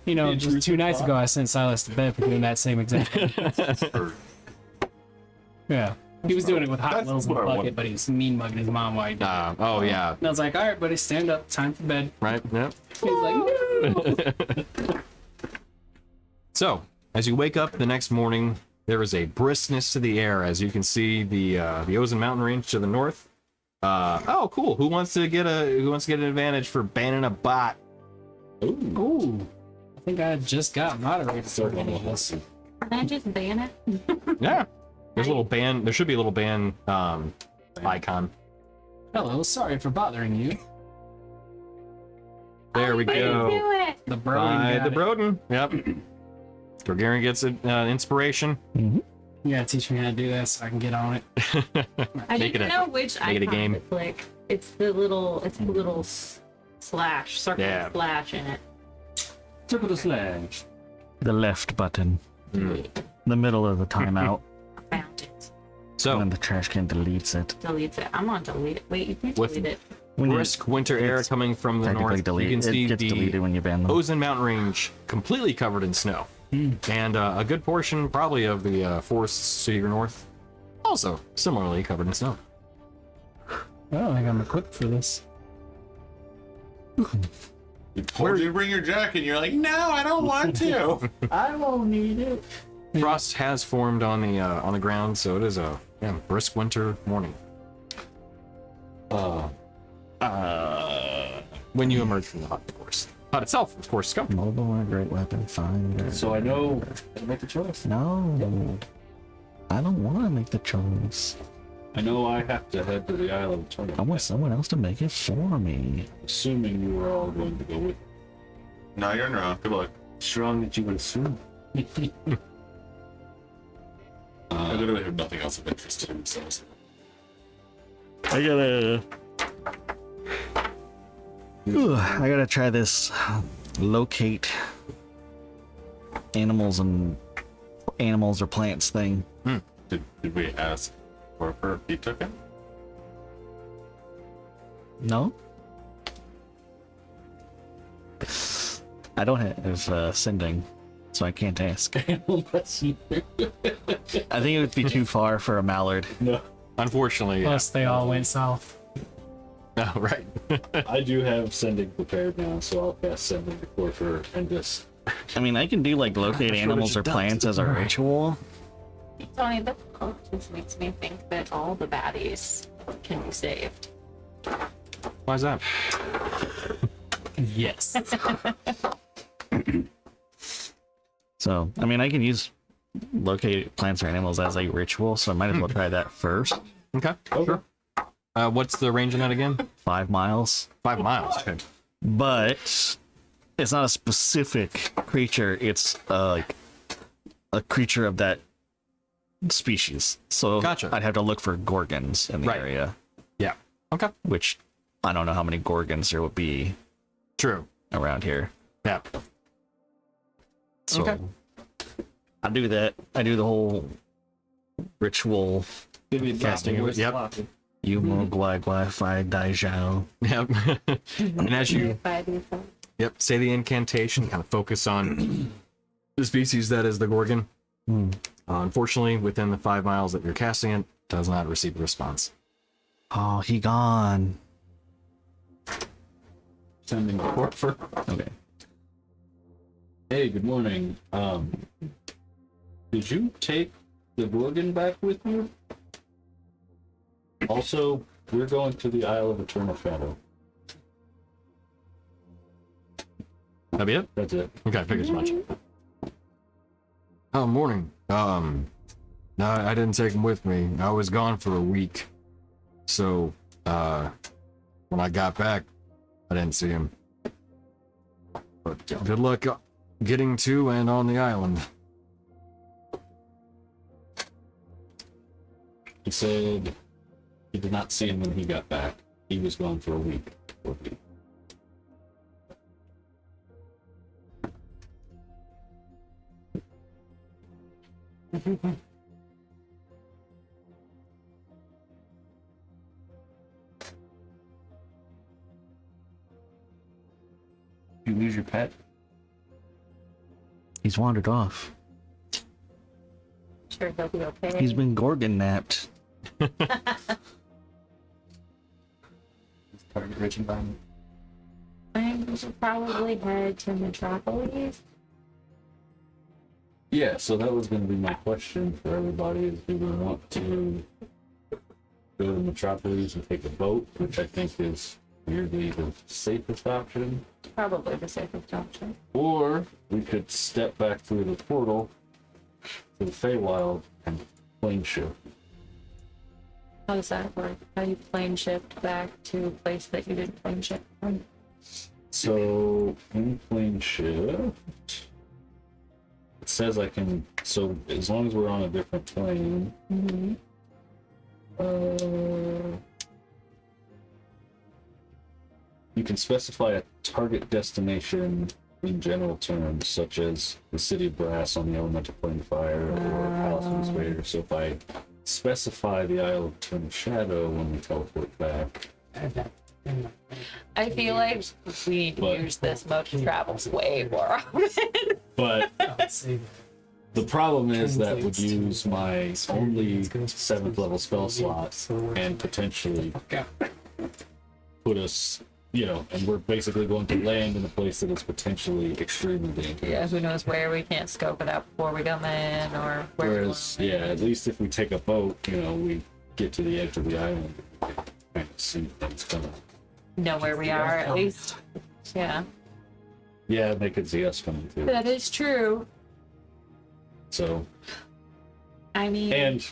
You know, just 2 nights ago, I sent Silas to bed for doing that same exact thing. Yeah. He was doing it with hot That's littles in what the I bucket, wanted. but he was mean mugging his mom while he did it. Oh yeah, And I was like, all right, buddy, stand up. Time for bed. right. Yep. He's like, no. So as you wake up the next morning, there is a briskness to the air as you can see the Ozen Mountain Range to the north. Oh, cool. Who wants to get an advantage for banning a bot? Ooh. I think I just got moderated for one of this. Can I just ban it? Yeah. There's a little ban. There should be a little ban icon. Hello, sorry for bothering you. There we go. Do it. The bro. By the Broden. Yep. Targaryen gets an inspiration. You gotta teach me how to do that so I can get on it. I Make it didn't a- know which make it a icon game. to click. It's the little slash, circle Yeah. slash in it. Circle the slash. The left button. Mm. The middle of the timeout. Found it. So when the trash can deletes it. Deletes it. I'm on delete it. Wait, you can With- delete it. When you brisk winter air it's coming from the technically north. delete, You can see it gets deleted the when you ban them. Ozen Mountain Range completely covered in snow. And a good portion probably of the forests to your north. also similarly covered in snow. I don't think I'm equipped for this. You told you to bring your jacket, and you're like, no, I don't want to. I won't need it. Frost has formed on the ground, so it is a brisk winter morning. When you emerge from the hut, of course. Hut itself, of course, is covered. Mobile, great weapon finder. So I know how to make the choice. No, I don't want to make the choice. I know I have to head to the Isle of Istoria. I want someone else to make it for me. Assuming you were all going to go with me. No, you're wrong. Good luck. Strong that you would assume. I literally have nothing else of interest to him, so. I gotta try this locate animals or plants thing. Did we ask Corper if he took it? No? I don't have sending, so I can't ask. Unless you... I think it would be too far for a mallard. No. Unfortunately, yeah. Plus, they all went south. Oh, right. I do have sending prepared now, so I'll cast sending to Corper and just... I mean, I can do like locate animals or plants as a ritual. Tony, the book just makes me think that all the baddies can be saved. Why is that? Yes. So, I mean, I can use locate plants or animals as a ritual, so I might as well try that first. Okay, sure. What's the range on that again? 5 miles. 5 miles. Okay. But it's not a specific creature, it's like a creature of that species. So Gotcha. I'd have to look for gorgons in the Right. area, Yeah. Okay. which I don't know how many gorgons there would be True. around here. Yeah. So Okay. I do that. I do the whole ritual. Casting of it. Yep. You mo guai guai fi dai zhao. Yep. And as you By default. say the incantation, kind of focus on the species that is the Gorgon. Unfortunately, within the 5 miles that you're casting it, does not receive a response. Oh, he gone. Sending to Corper. Okay. Hey, good morning. Did you take the Gorgon back with you? Also, we're going to the Isle of Eternal Shadow. That be it? That's it. Okay, I figured as much. Oh, morning. No, I didn't take him with me. I was gone for a week. So, when I got back, I didn't see him. But good luck getting to and on the island. He said he did not see him when he got back. He was gone for a week. You lose your pet? He's wandered off. Sure, he'll be okay. He's been gorgon napped. Target rich environment. We should probably head to Metropolis. Yeah, so that was going to be my question for everybody: is do we want to go to Metropolis and take a boat, which I think is weirdly the safest option, Probably the safest option. or we could step back through the portal to the Feywild and plane shift. How does that work? How do you plane shift back to a place that you didn't plane shift from? So in plane shift, it says I can. So as long as we're on a different plane. Mm-hmm. You can specify a target destination in general terms, such as the City of Brass on the Elemental Plane of Fire or Palace of Despair. So if I specify the Isle of Eternal Shadow when we teleport back, I feel like we need to But- use this mode to travel way more often. but Let's see. The problem is that would use my only 7th level spell slot and potentially put us, and we're basically going to land in a place that is potentially extremely dangerous. Yeah, who knows where we can't scope it out before we come in, or where. Whereas, at least if we take a boat, we get to the edge of the island, kind of see things coming. Know where we are at least. Yeah. Yeah, they could see us coming too. That is true. So. I mean. And,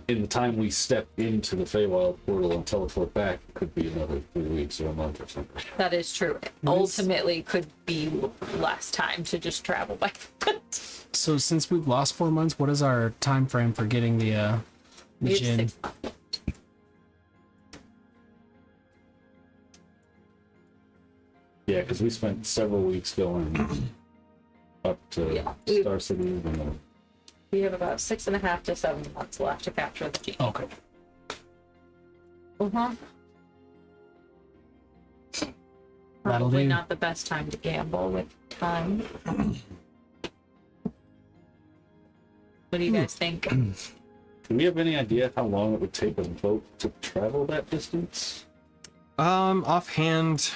in the time we step into the Feywild portal and teleport back, it could be another 3 weeks or a month or something. That is true. Ultimately, could be less time to just travel by foot. So since we've lost 4 months, what is our time frame for getting the We have gin? 6 months. Yeah, because we spent several weeks going up to Star City and then. We have about 6.5 to 7 months left to capture the gene. Okay. Uh-huh. That'll Probably do. not the best time to gamble with time. What do you guys think? Do we have any idea how long it would take a boat to travel that distance? Offhand,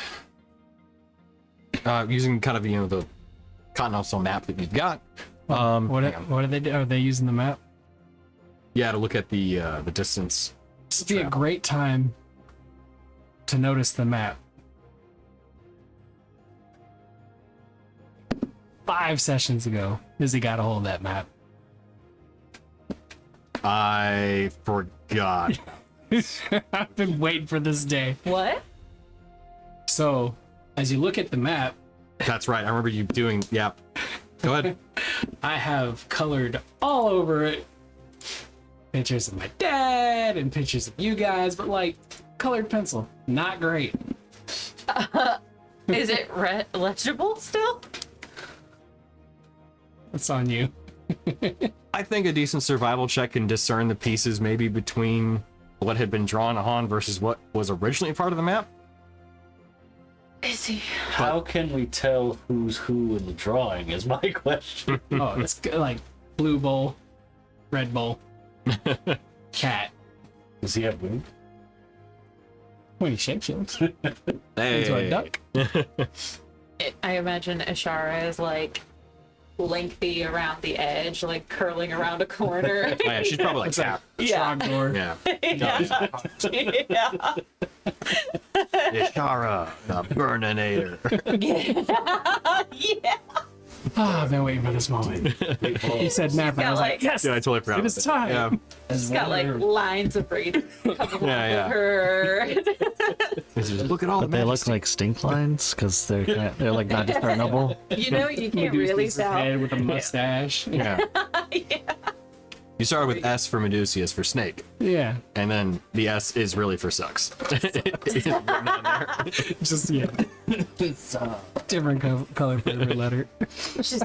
using kind of the continental map that you've got. What hang on. do they do? Are they using the map? Yeah, to look at the distance. This would be a great time to notice the map. 5 sessions ago, Izzy got a hold of that map. I forgot. I've been waiting for this day. What? So, as you look at the map, That's right. I remember you doing. Yeah. Go ahead. I have colored all over it pictures of my dad and pictures of you guys, but like colored pencil. Not great. Is it legible still? It's on you. I think a decent survival check can discern the pieces maybe between what had been drawn on versus what was originally part of the map. Is he? How can we tell who's who in the drawing is my question. Oh, it's like blue bowl, red bowl, cat. Does he have wings? When he shapeshifts Hey. into a duck. I imagine Ashara is like lengthy around the edge, like curling around a corner. Oh, yeah, she's probably like that. Yeah. Trogdor. Yeah. Yeah. Yeah. Ishara, the Burninator. Yeah. Ah, I've been waiting for this moment. He said map, and I was like, yes, Yeah, I totally forgot. it is time. Yeah. She's got like lines of breathing coming off Yeah. of her. It's just, look at all the But they look majesty. like stink lines because they're like not discernible. You know, you can't really Medusa's tell. head with a mustache. Yeah. Yeah. You started with S for Medusius for snake, Yeah. and then the S is really for sucks. It's written on there. Just, yeah. It's different color for every letter. She's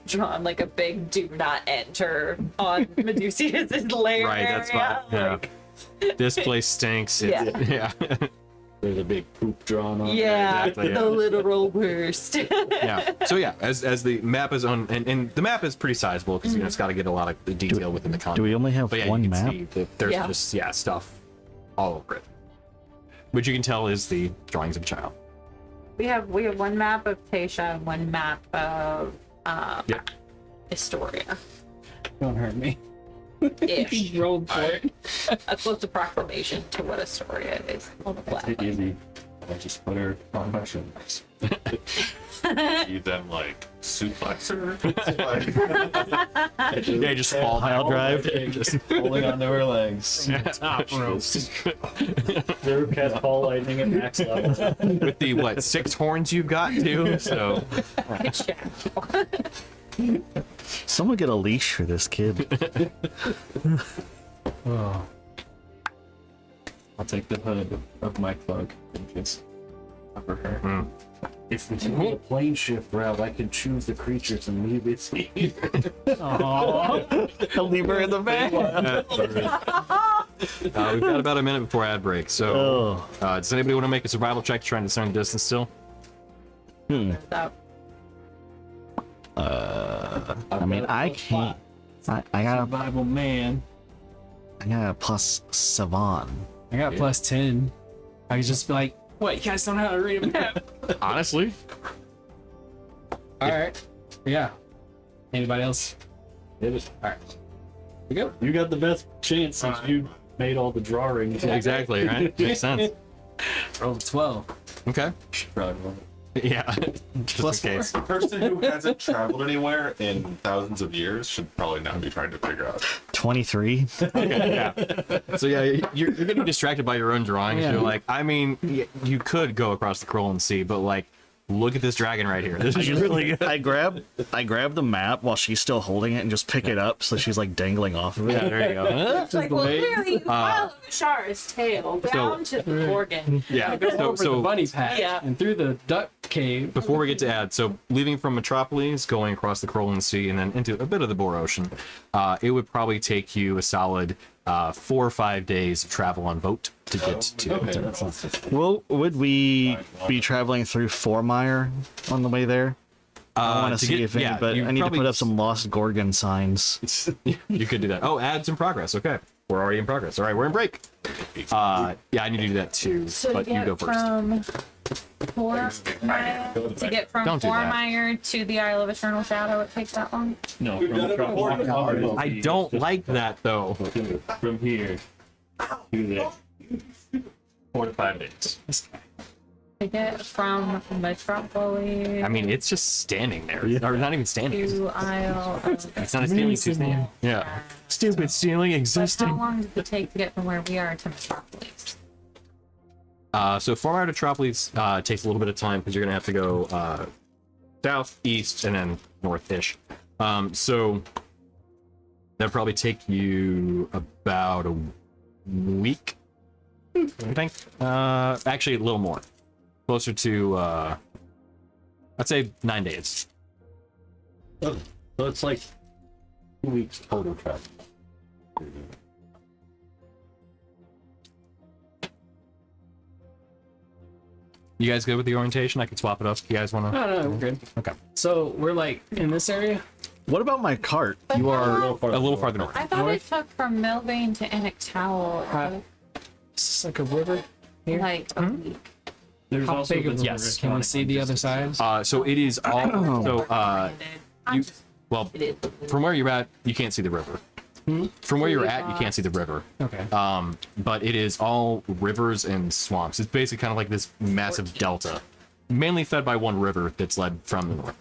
drawn like a big "do not enter" on Medusa's layer. Right, that's fine. Yeah. This place stinks. Yeah. Yeah. There's a big poop drawn on there. Yeah, Exactly, yeah. the literal worst. Yeah. So yeah, as the map is on, and the map is pretty sizable because it's got to get a lot of the detail within the content. Do we only have But yeah, one you can map? see that there's Yeah. just stuff all over it, which you can tell is the drawings of a child. we have one map of Taetia and one map of Yeah. Istoria. Don't hurt me. Ish. He rolled for it. A close approximation to what Astoria is on the Take it flat. easy. I just put her on my shoulders. You then like suplex her. Like, Yeah, just fall Pile drive. Just, Holding onto her legs. Top rope. They're cast ball lightning at max level. with the what 6 horns you've got too. So It's Jack. Someone get a leash for this kid. Oh. I'll take the hood of my cloak and just cover her. Hmm. If we do the plane shift route, I can choose the creatures and leave it here. I'll leave her in the back. we've got about a minute before ad break. So Oh. does anybody want to make a survival check to try and discern distance still? Without I mean, I can't. I got Survival man. a plus Savan. I got plus 10. I could just be like, what? You guys don't know how to read a map? Honestly, All right. Yeah. Anybody else? It is. All right. We go. You got the best chance since you made all the drawings. exactly, right? Makes sense. Roll 12. Okay. Probably wrong. Yeah. Plus Just in case. A person who hasn't traveled anywhere in thousands of years should probably not be trying to figure out. 23. Okay, yeah. So yeah, you're getting distracted by your own drawings. Yeah. You're like, I mean, you could go across the Kroll and Sea, but like, look at this dragon right here. This is really good. I grab the map while she's still holding it and just pick it up so she's like dangling off of it. Yeah, there you go. It's like, well, clearly you follow Shar's tail down to the organ. Yeah. Over the bunny patch Yeah. and through the duck cave. Before we get to add, so leaving from Metropolis, going across the Krolan Sea, and then into a bit of the Boar Ocean, it would probably take you a solid 4 or 5 days of travel on boat to get to. Okay, that sounds just Well, would we be traveling through Formire on the way there? I want to see if any, but I need to put up some Lost Gorgon signs. You could do that. Oh, ads in progress. Okay, we're already in progress. All right, we're in break. Yeah, I need to do that too. So But to you go get first. from Don't do that. Formire to the Isle of Eternal Shadow, it takes that long. no. I don't like that though. From here to there. 4 to 5 days. To get from Metropolis I mean, it's just standing there, or not even standing. to Isle of It's not a stealing. It's standing. Yeah. Stupid stealing But how existing. long does it take to get from where we are to Metropolis? So Formire to Metropolis takes a little bit of time because you're gonna have to go south, east, and then north-ish. So that'd probably take you about a week, I think. Actually, a little more, closer to I'd say 9 days. So it's like 2 weeks total travel. You guys good with the orientation? I can swap it up if you guys want to. No, we're good. Okay. So we're like in this area? What about my cart? You are I a little farther north. I thought it took from Milvain to Enochtowel Is this like a river here? like a week. There's How also big of been a Yes. river? Can we see the other side? So it is all. So I'm you just- well it is. from where you're at, you can't see the river. From where you're at, you can't see the river. Okay. But it is all rivers and swamps. It's basically kind of like this massive delta, mainly fed by one river that's led from the north.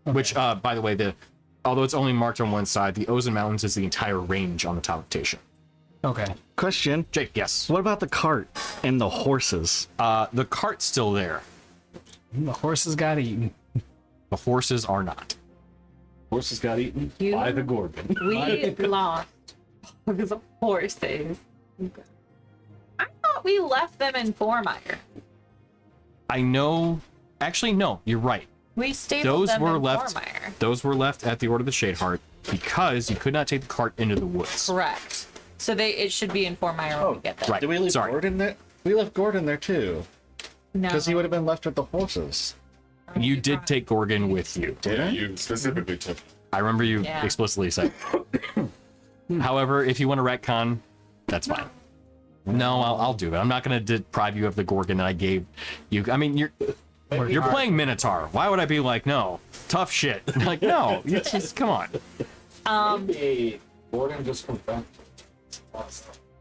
Which, by the way, although it's only marked on one side, the Ozen Mountains is the entire range on the top of Taetia. Okay. Question. Jake, yes. What about the cart and the horses? The cart's still there. The horses got eaten. The horses are not. horses got eaten You- by the Gorgon. We lost the horses. I thought we left them in Formire. I know. Actually, no, you're right. We stabled Those them were in left. Formire. Those were left at the Order of the Shadeheart because you could not take the cart into the woods. Correct. So it should be in Formire when we get there. Right. Did we leave Sorry. Gordon there? We left Gordon there too, No. because he would have been left with the horses. You did take Gorgon with you. Yeah, you specifically took. I remember you Yeah. explicitly said. However, if you want to retcon, that's fine. No, I'll do it. I'm not going to deprive you of the Gorgon that I gave you. I mean, you're playing Minotaur. Why would I be like, no, tough shit? Like, no, you just come on. Maybe Gorgon just comes back.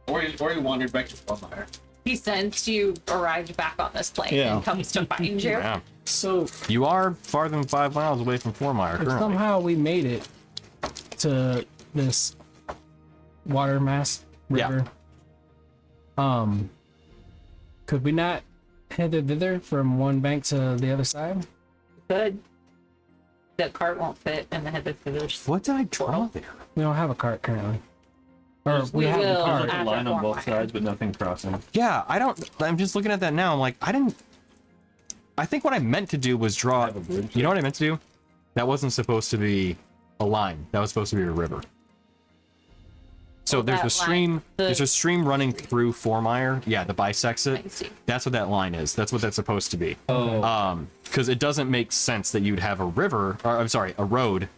Or he wandered back to Formire. He sensed you arrived back on this plane Yeah. and comes to find you. Yeah, So you are farther than 5 miles away from Formire if currently. somehow we made it to this water mass Yeah. river. Could we not head thither from one bank to the other side? Good. The cart won't fit in the head of the What did I draw there? We don't have a cart currently. Or we have the will. cart. Like a At line the on both Formire. sides, but nothing crossing. Yeah, I'm just looking at that now. I'm like, I think what I meant to do was draw. You know what I meant to do? That wasn't supposed to be a line. That was supposed to be a river. So there's that a stream. line, the- There's a stream running through Formire. Yeah, that bisects I it. see. That's what that line is. That's what that's supposed to be. Oh. Because it doesn't make sense that you'd have a river, or I'm sorry, a road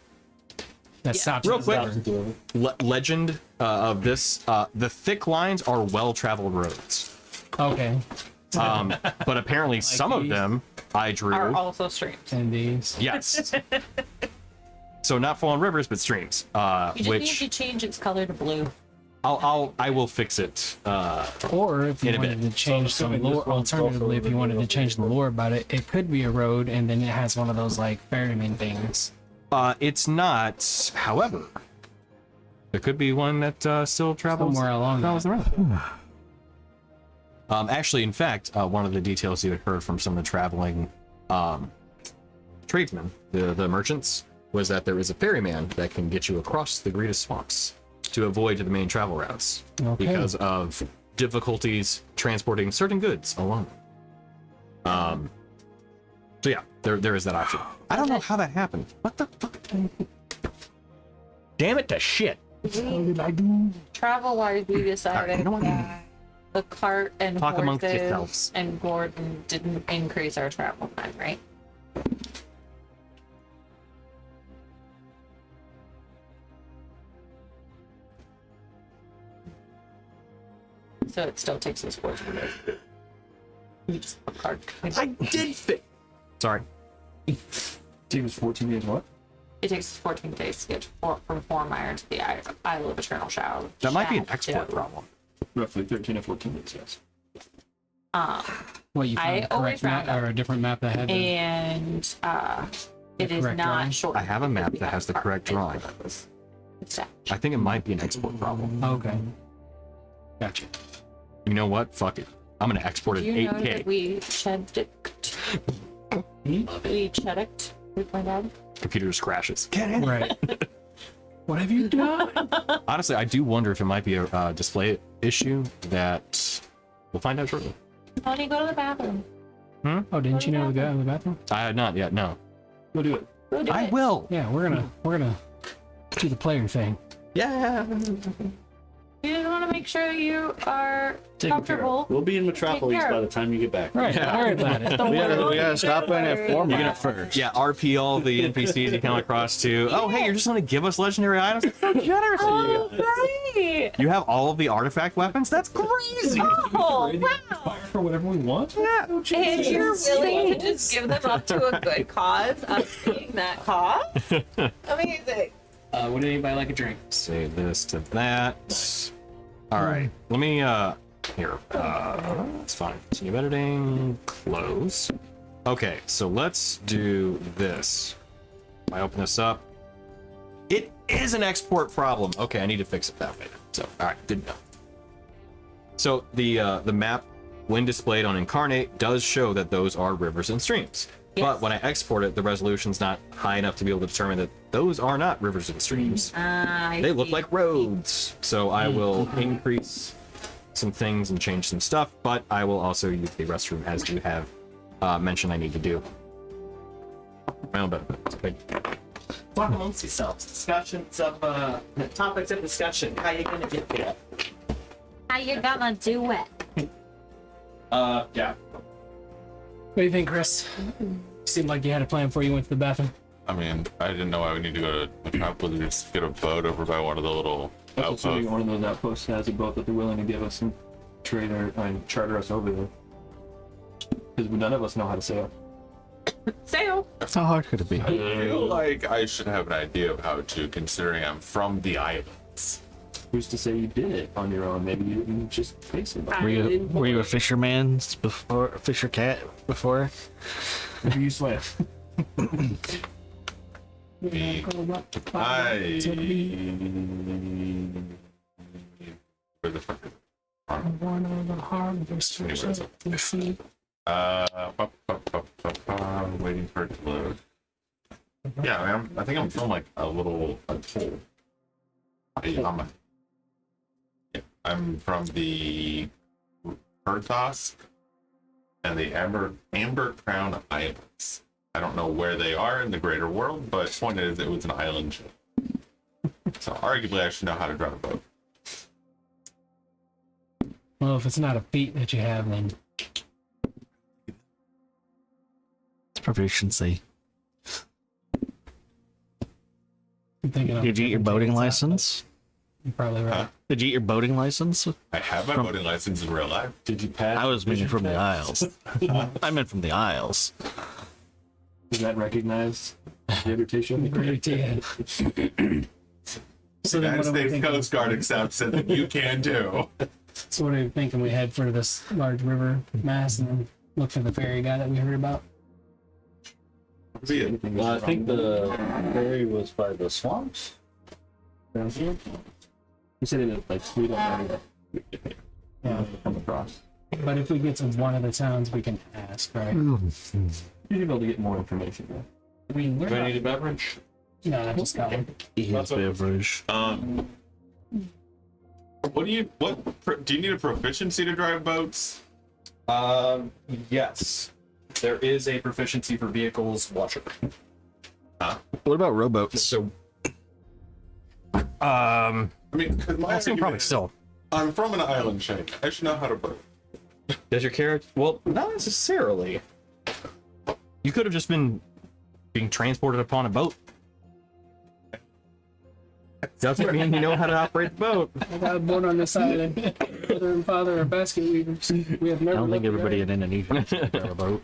That Yeah. stops Real us quick. there. Legend of this: the thick lines are well-traveled roads. Okay. But apparently some of these? them I drew. Are also streams. And these. Yes. So not full-on rivers, but streams. You just Which need to change its color to blue. I will fix it. Or if you In a wanted bit. to change So I'm some assuming lore, this one's alternatively, also if you wanted to revealed change the lore about it, it could be a road, and then it has one of those like ferryman things. It's not. However, there could be one that still travels Somewhere along travels that. around. Actually, in fact, one of the details you had heard from some of the traveling tradesmen, the merchants, was that there is a ferryman that can get you across the Greta swamps to avoid the main travel routes Okay. because of difficulties transporting certain goods along. So yeah, there is that option. I don't know how that happened. What the fuck? Damn it to shit. Travel wise, we decided you know what? that the cart and Talk amongst horses yourselves. and Gordon didn't increase our travel time, right? So it still takes us 14 days. You just put cart. I did fit. Sorry. It was 14 days. What? It takes us 14 days to get from Formire to the Isle of Eternal Shadow. That might be an Shadow. export problem. Roughly 13 or 14 days. Yes. What you I found a always correct map round up. or a different map that had the, And it is correct not drawing? short. I have a map that has the correct drawing. I think it might be an export problem. Okay. Gotcha. You know what? Fuck it. I'm gonna export it You know that 8K. we checked. We checked with my dad. Computer just crashes. Get in. Right. What have you done? Honestly, I do wonder if it might be a display issue that we'll find out shortly. How do you go to the bathroom? Oh, didn't you know the guy in the bathroom? I had not yet. No. Go do it. Go do I it. will. Yeah, we're gonna do the player thing. Yeah. You just want to make sure you are comfortable. We'll be in Metropolis care of by the time you get back. Right. Don't worry about it. Don't We worry. gotta stop in at Formire. You're gonna first. Yeah, RP all the NPCs you come across to. Oh, hey, you're just gonna give us legendary items? That's so generous of you Oh, guys. right. You have all of the artifact weapons? That's crazy. Oh, wow. Fire for whatever we want. Yeah. And you're willing to just give them up to a good cause of being that cause? Amazing. Would anybody like a drink? Save this to that. All right. Let me, here. It's fine. Continue editing. Close. Okay, so let's do this. If I open this up, it is an export problem. Okay, I need to fix it that way. So, all right, good enough. So the map, when displayed on Incarnate, does show that those are rivers and streams. Yes. But when I export it, the resolution's not high enough to be able to determine that those are not rivers and streams. They look like roads. So I will increase some things and change some stuff, but I will also use the restroom as you have mentioned I need to do. My own benefit. Okay. Talk amongst yourselves. Discussions of topics of discussion. How you gonna get there? How you gonna do it? Yeah. What do you think, Chris? Seemed like you had a plan before you went to the bathroom. I mean, I didn't know I would need to go to Metropolis to get a boat over by one of the little That's assuming outposts. one of those outposts has a boat that they're willing to give us and trade and charter us over there. Because none of us know how to sail. Sail. How hard could it be? I feel like I should have an idea of how to, considering I'm from the islands. Who's to say you did it on your own? Maybe you didn't just face it. Were you a fisherman before? Fisher cat before? Maybe you swam. Where the fuck is One of the harvesters of the sea. waiting for it to load. Yeah, I think I'm from like a little atoll. I'm from the Kurthos and the Amber Crown Islands. I don't know where they are in the greater world, but the point is it was an island ship. So arguably I should know how to drive a boat. Well, if it's not a feat that you have, then It's proficiency. I'm thinking Did you get your boating license? You're probably right. Did you get your boating license? I have my boating license in real life. Did you pass? I was meaning from the vision Isles. I meant from the Isles. test? Is that recognized? The invitation? Taetia. So The then United what are we States thinking? Coast Guard accepts it. You can too. So what are you thinking? We head for this large river mass and then look for the ferry guy that we heard about? See it. Well, I think the ferry was by the swamps. Down here. You said it like sweet on Yeah. come across. But if we get to one of the towns, we can ask, right? You'd be able to get more information. Yeah. I mean, we're Do I not... need a beverage? No, I just got one. His beverage. What do you do you need a proficiency to drive boats? Yes. There is a proficiency for vehicles watcher. What about rowboats? So, I mean, because my also argument probably is, still. I'm from an island chain. I should know how to boat. Does your character? Well, not necessarily. You could have just been being transported upon a boat. Doesn't mean you know how to operate the boat. I got a boat on this island. Mother and father are basket weavers. We have I never don't think left everybody the in Indonesia has a boat.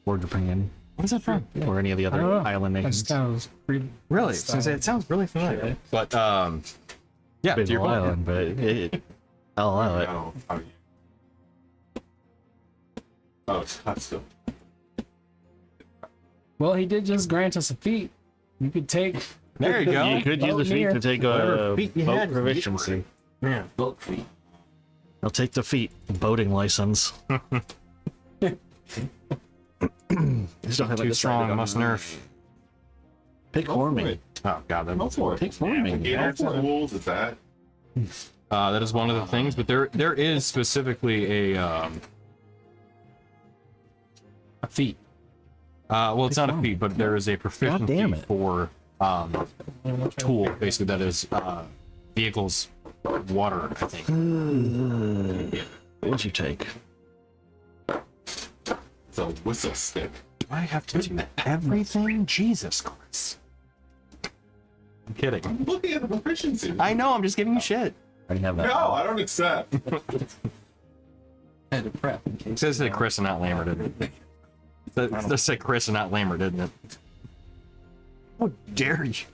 Or Japan. Where's that from? Or any of the I other don't know. island I nations. just kind of read. Really? I was gonna say, it sounds really familiar. But yeah, to Big your ol' point. island, but I'll allow it. No, how you? Oh, it's hot still. Well, He did just grant us a feat. You could take. there you go. You could use the feat Here. to take Whatever a feat you boat had, proficiency. Yeah. Boat feet. I'll take the feat. Boating license. Still haven't Too decided strong, on must that. nerf. Pick forming. Oh god, Go for it. Pick forming. Gator tools, is that? that is one of the things. But there is specifically a feat. Well, it's not a feat, but there is a proficiency damn it. for tool, basically that is vehicles water. I think. What'd you take? It's a whistle stick. Do I have to do everything? Jesus Christ! I'm kidding. I'm looking at the proficiency. I know. I'm just giving you shit. I already have that. No, I don't accept. And a prep. In It case says that Chris and not Lammer, didn't it? It does say Chris and not Lammer, didn't it? How dare you?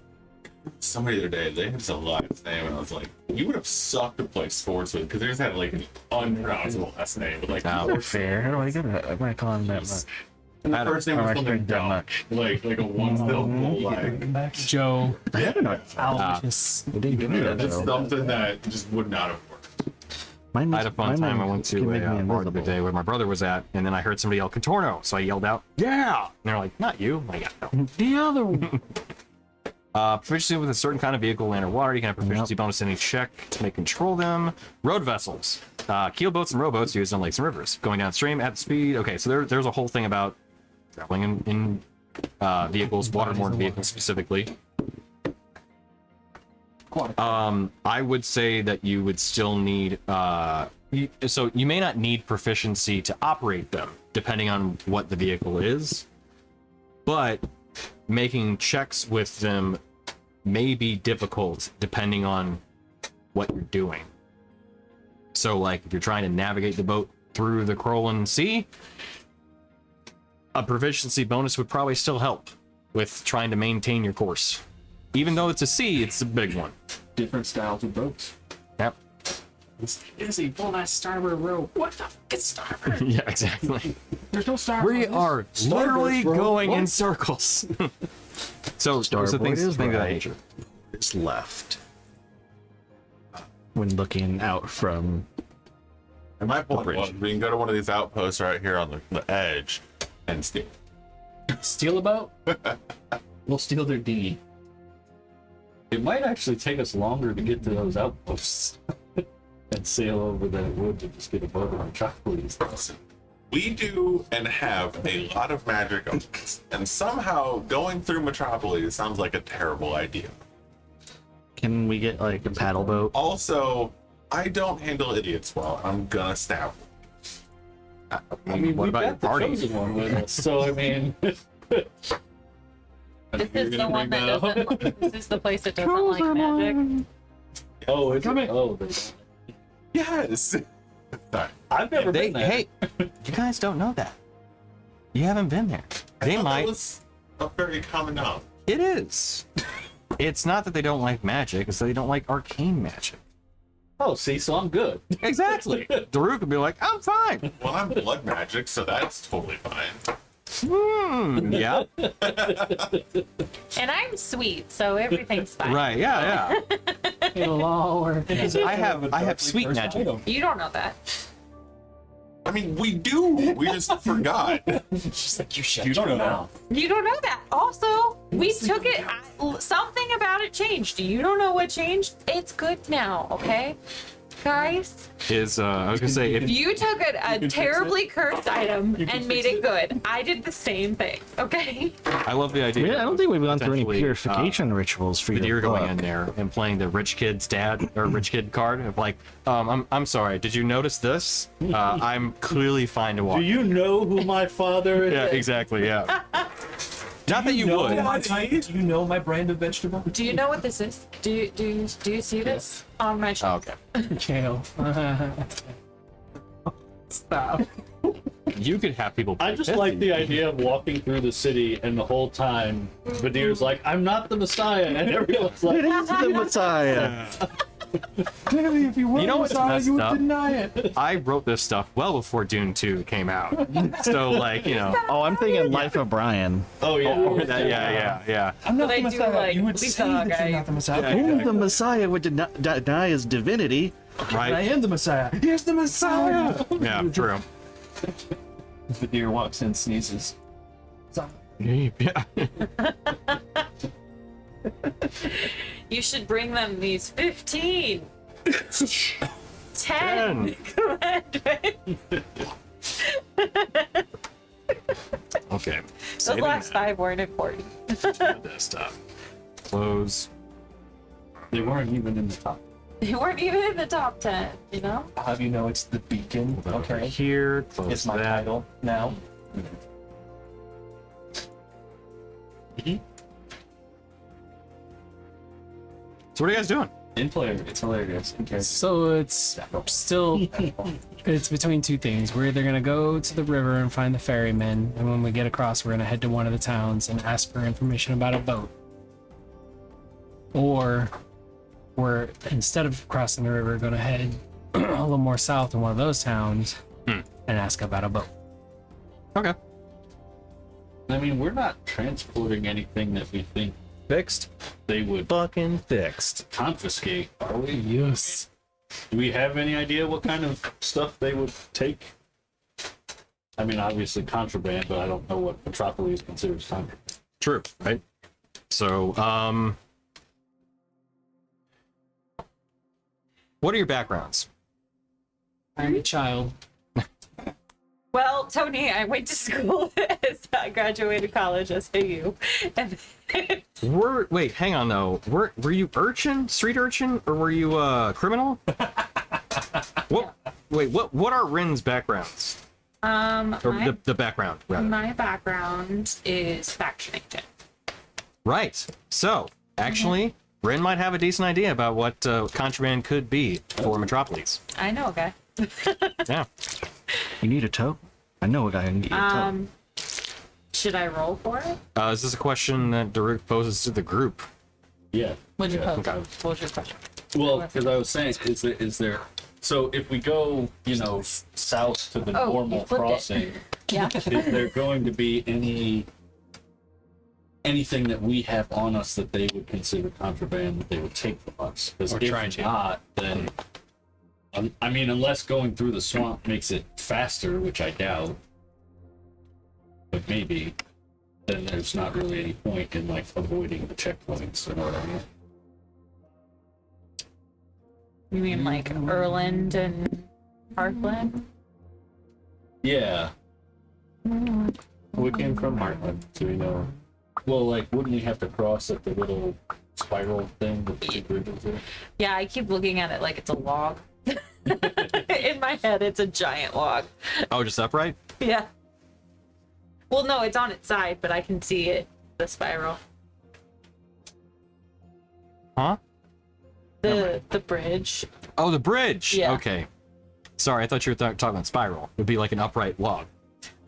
Somebody the other day, they had just a last name, and I was like, you would have sucked to play sports with, because they just had like an unpronounceable last name. But like, No. Fair. How do I get it? I'm not calling that much. and the I don't- first name I was don't something drink that dumb, much. like a one syllable, like Joe. Aloysius. We didn't give me that it's though. something that just would not have worked. Mine I had a fun mine time. I can went to make me a bar the other invisible. day where my brother was at, and then I heard somebody yell "Contorno," so I yelled out, "Yeah!" And they're like, "Not you!" I'm like, "Yeah, no." The other one. Proficiency with a certain kind of vehicle, land, or water. You can have proficiency bonus in each check to make control them. Road vessels, keel boats and rowboats used on lakes and rivers, going downstream at speed. Okay, so there's a whole thing about traveling in vehicles, waterborne vehicles specifically. I would say that you would still need. So you may not need proficiency to operate them, depending on what the vehicle is, but making checks with them may be difficult depending on what you're doing. So, like, if you're trying to navigate the boat through the Crowland Sea, a proficiency bonus would probably still help with trying to maintain your course. Even though it's a sea, it's a big one. Different styles of boats. Yep. Izzy, pull that starboard rope. What the fuck is starboard? Yeah, exactly. There's no starboard. We are literally bro. going in What? circles. So, there's the Starboard things is of that right. nature. It's left. When looking out from And my point bridge. was, we can go to one of these outposts right here on the edge and steal. Steal a boat? We'll steal their dinghy. It might actually take us longer to get to those outposts and sail over than it would to just get above the metropolis. We do and have a lot of magic on us, and somehow going through Metropolis sounds like a terrible idea. Can we get like a paddle boat? Also, I don't handle idiots well. I'm gonna stab them. What about your party? chosen one with us, so I mean, This You're is the gonna one bring that that up? doesn't. This is the place that doesn't like magic. Oh, is Come it? in. Oh, they don't. Yes. Sorry. I've never They, been there. hey, you guys don't know that. You haven't been there. I They thought might. That was a very common knowledge. It is. It's not that they don't like magic, it's that they don't like arcane magic. Oh, see, so I'm good. Exactly. Daruk would be like, I'm fine. Well, I'm blood magic, so that's totally fine. Yeah. And I'm sweet, so everything's fine. Right. Yeah. It'll all work. Yeah. I have sweet magic. You don't know that. I mean, we do. We just forgot. She's like, You don't know. You don't know that. Also, we took it. Something about it changed. You don't know what changed. It's good now. Okay, guys. Is I was gonna say if You took a terribly cursed item and made it good. I did the same thing. Okay. I love the idea. I don't think we've gone through any Potentially, purification rituals for The deer your going book. in there and playing the rich kid's dad or rich kid card of like, I'm sorry, did you notice this? I'm clearly fine to walk. Do you know who my father is? Yeah, exactly. Yeah. Not that you would. Do you know my brand of vegetable? Do you know what this is? Do you see this on my Oh, shelf? okay. Kale. Stop. You could have people. I play just 50. like the idea of walking through the city and the whole time Vadir's like, I'm not the Messiah, and everyone's like, It is the Messiah. Clearly, if you were You know what's Messiah, messed you would up? deny it. I wrote this stuff well before Dune 2 came out. So like, you know. Oh, I'm thinking Life of Brian. oh yeah. Yeah. I'm not But the I do Messiah. like You would Lisa say that guy. you're not the Messiah. Yeah, Only exactly. the Messiah would deny his divinity. I Right. am the Messiah. Here's the Messiah. Yeah. True. The deer walks in, sneezes. Yeah. You should bring them these 15. 10 commandments. Okay. Those last 5 weren't important. This stuff. Close. They weren't even in the top. They weren't even in the top 10, you know? I'll have you know it's the beacon. Okay. Okay. Here. Close It's my that. title now. So what are you guys doing? In player, it's hilarious. Okay. So it's still it's between two things. We're either gonna go to the river and find the ferrymen, and when we get across, we're gonna head to one of the towns and ask for information about a boat. Or we're instead of crossing the river, gonna head a little more south in one of those towns and ask about a boat. Okay. I mean, we're not transporting anything that we think Fixed. they would Fucking fixed. confiscate, are we? Yes. Do we have any idea what kind of stuff they would take? I mean, obviously contraband, but I don't know what Metropolis considers contraband. True. Right. So, what are your backgrounds? I'm a child. Well, Tony, I went to school as I graduated college as you. And Wait, hang on though. Were you urchin, street urchin, or were you criminal? What? Wait, what are Rin's backgrounds? Or my, the background rather? my background is faction agent. Right. So actually, Rin might have a decent idea about what contraband could be for Metropolis. I know a guy. Yeah. You need a toe? I know a guy who can get you a toe. Should I roll for it? Is this a question that Daruk poses to the group? Yeah. What'd you Yeah. pose? What was your question? Well, because I was saying, is there? So if we go, south to the Oh, you normal flipped it. crossing, Yeah. is there going to be anything that we have on us that they would consider contraband that they would take from us? Because Or if try to. not, then I mean, unless going through the swamp makes it faster, which I doubt, but maybe, then there's not really any point in avoiding the checkpoints. You know what I mean? You mean like Erland and Parkland? Yeah. We came from Heartland, so we know. Well, wouldn't we have to cross at the little spiral thing with the two bridges there? Yeah, I keep looking at it like it's a log. In my head, it's a giant log. Oh, just upright? Yeah. Well, no, it's on its side, but I can see it, the spiral. Huh? The bridge. Oh, the bridge. Yeah. Okay. Sorry, I thought you were talking about spiral. It would be like an upright log.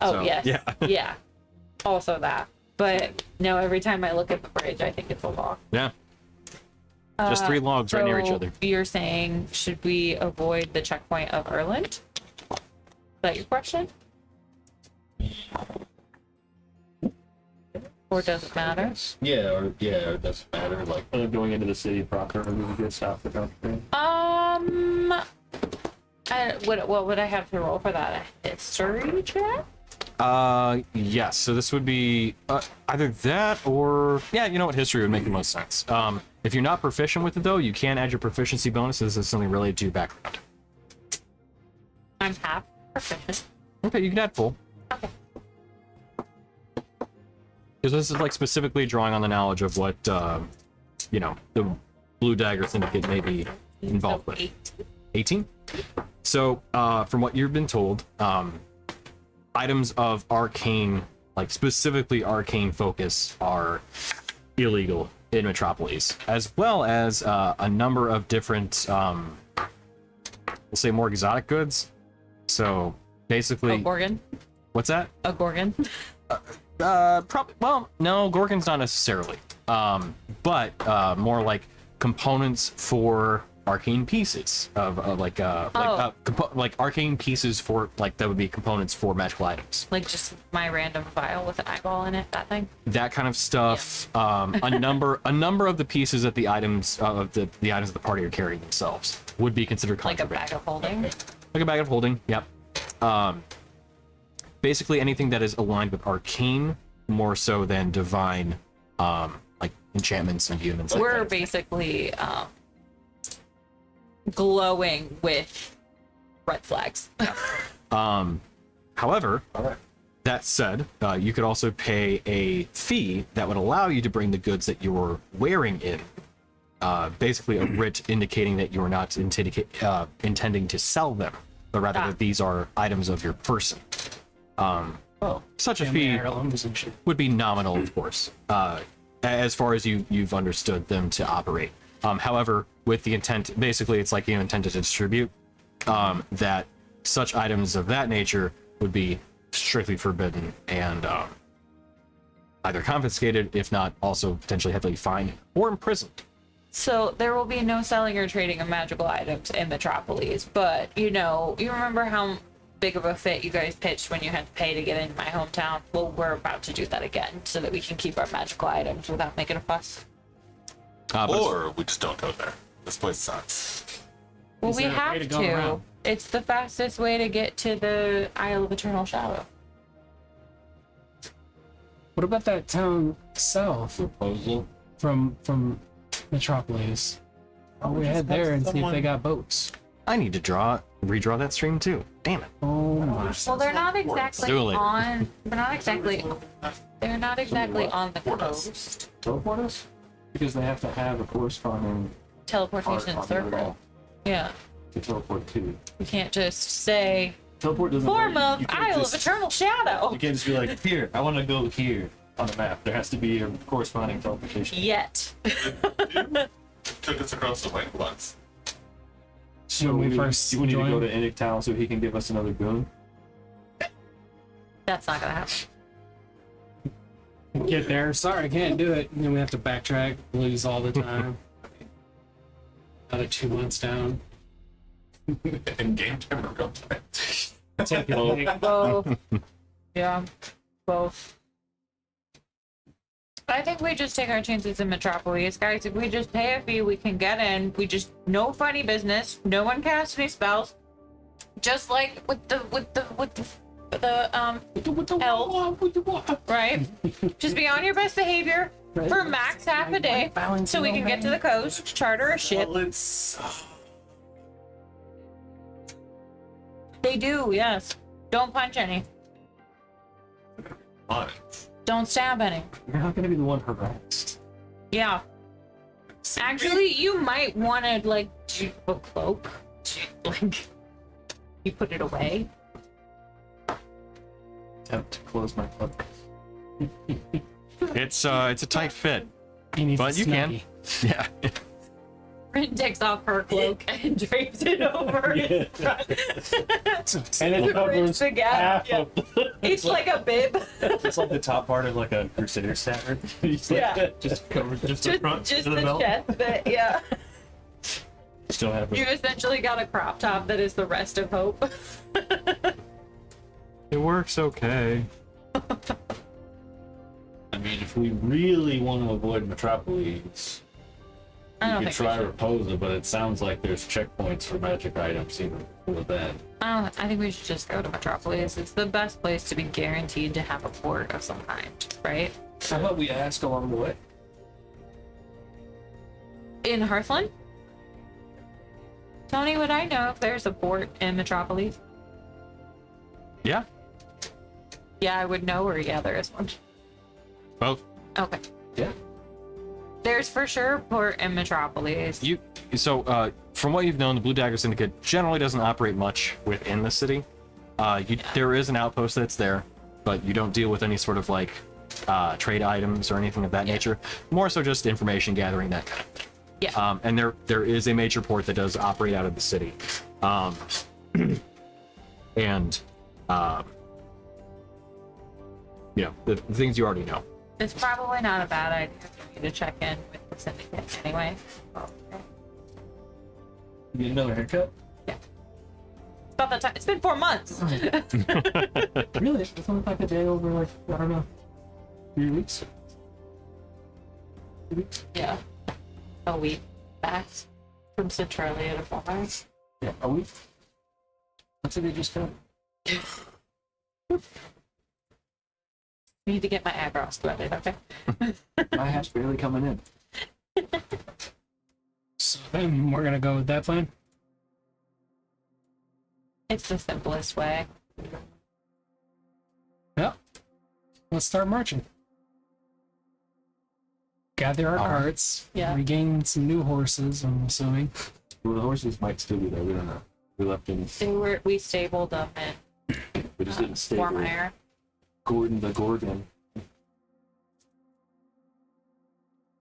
Oh So, yes. yeah. Yeah. Also that. But no, every time I look at the bridge, I think it's a log. Yeah. Just 3 logs right near each So other. You're saying, should we avoid the checkpoint of Erland? Is that your question? Or does it matter? It doesn't matter. Like going into the city proper, we would get stopped for something. What would I have to roll for that? A history check? Yes. So this would be either that or yeah. You know what? History would make the most sense. If you're not proficient with it though, you can add your proficiency bonuses as something related to your background. I'm half proficient. Okay, you can add full. Okay. Because this is like specifically drawing on the knowledge of what you know, the Blue Dagger Syndicate may be involved So with. 18. So from what you've been told, items of arcane, like specifically arcane focus, are illegal in Metropolis, as well as a number of different, we'll say more exotic goods. So basically, A Gorgon? what's that? A Gorgon? Probably. Well, no, Gorgons not necessarily. But more like components for arcane pieces of like arcane pieces for like that would be components for magical items. Like just my random vial with an eyeball in it, that thing? That kind of stuff. A number of the pieces that the items of the items of the party are carrying themselves would be considered Like a contraband. bag of holding? Like a bag of holding. Yep. Basically anything that is aligned with arcane more so than divine, like enchantments and humans. We're basically glowing with red flags. However, that said, you could also pay a fee that would allow you to bring the goods that you're wearing in. Basically, a writ indicating that you're not intending to sell them, but rather that these are items of your person. Such a Family fee heirlooms and shit. would be nominal, of course, as far as you've understood them to operate. However, with the intent, basically, it's like you intended to distribute, that such items of that nature would be strictly forbidden and either confiscated, if not also potentially heavily fined or imprisoned. So there will be no selling or trading of magical items in Metropolis, but you remember how big of a fit you guys pitched when you had to pay to get into my hometown? Well, we're about to do that again so that we can keep our magical items without making a fuss. Or we just don't go there. This place sucks. Well, Is we there a way have to go to. around? It's the fastest way to get to the Isle of Eternal Shadow. What about that town south Proposal. from Metropolis? We head there and see if they got boats. I need to redraw that stream too. Damn it. Oh my. Well, they're not exactly Do it later. on. They're not exactly on the coast. Teleport us? Because they have to have a corresponding Teleportation on the circle. map Yeah, to teleport to. you can't just say Teleport doesn't form work. of You can't Isle of just- Eternal Shadow. You can't just be like, here, I want to go here on the map. There has to be a corresponding teleportation. Yet. Took us across the way once. So When we we first need to go joined- to Enoch Town so he can give us another boon. That's not gonna happen. Get there. Sorry, I can't do it. And then we have to backtrack, lose all the time. Another 2 months down. And game timer go. Take it. Both. Yeah, both. I think we just take our chances in Metropolis, guys. If we just pay a fee, we can get in. We just no funny business. No one casts any spells. Just like with the elf, right? Just be on your best behavior for max half a day, so we can get to the coast, charter a ship. They do, yes. Don't punch any. Fine. Don't stab any. You're not going to be the one harassed. Yeah. Actually, you might want to like do a cloak. Like, you put it away. Attempt to close my cloak. It's a tight fit, He needs but a you can. snuggie. Yeah. Rin takes off her cloak and drapes it over his front. And it Bridge covers the gap. half Yeah. of It's like a bib. It's like the top part of like a Crusader standard. Yeah. Just covers just the front Just of the the belt. chest bit, yeah. Still have You it. essentially got a crop top that is the rest of Hope. It works okay. I mean, if we really want to avoid Metropolis, I we don't could think try we should. Raposa, but it sounds like there's checkpoints for magic items even before then. I think we should just go to Metropolis. It's the best place to be guaranteed to have a port of some kind, right? How about we ask along the way? In Hearthland? Tony, would I know if there's a port in Metropolis? Yeah, Yeah, I would know, or yeah, there is one. both. Okay. Yeah. There's for sure a port in Metropolis. From what you've known, the Blue Dagger Syndicate generally doesn't operate much within the city. There is an outpost that's there, but you don't deal with any sort of like trade items or anything of that nature. More so just information gathering, that kind of thing. Yeah. And there is a major port that does operate out of the city. The things you already know. It's probably not a bad idea for me to check in with the syndicate anyway. You get another haircut? It's about that time. It's been 4 months. Really? It's only like a day over, like, I don't know, 3 weeks? 2 weeks? Yeah. A week back from Centralia to Florence. Yeah, a week. That's what they just got. Need to get my eyebrows threaded, okay? My hat's barely coming in. So then we're gonna go with that plan. It's the simplest way. Yep. Let's start marching. Gather our carts. Yeah. Regain some new horses, I'm assuming. Well, the horses might still be there. We don't know. We left them. We stabled them in We just didn't stay there. Formire. Gordon the Gorgon.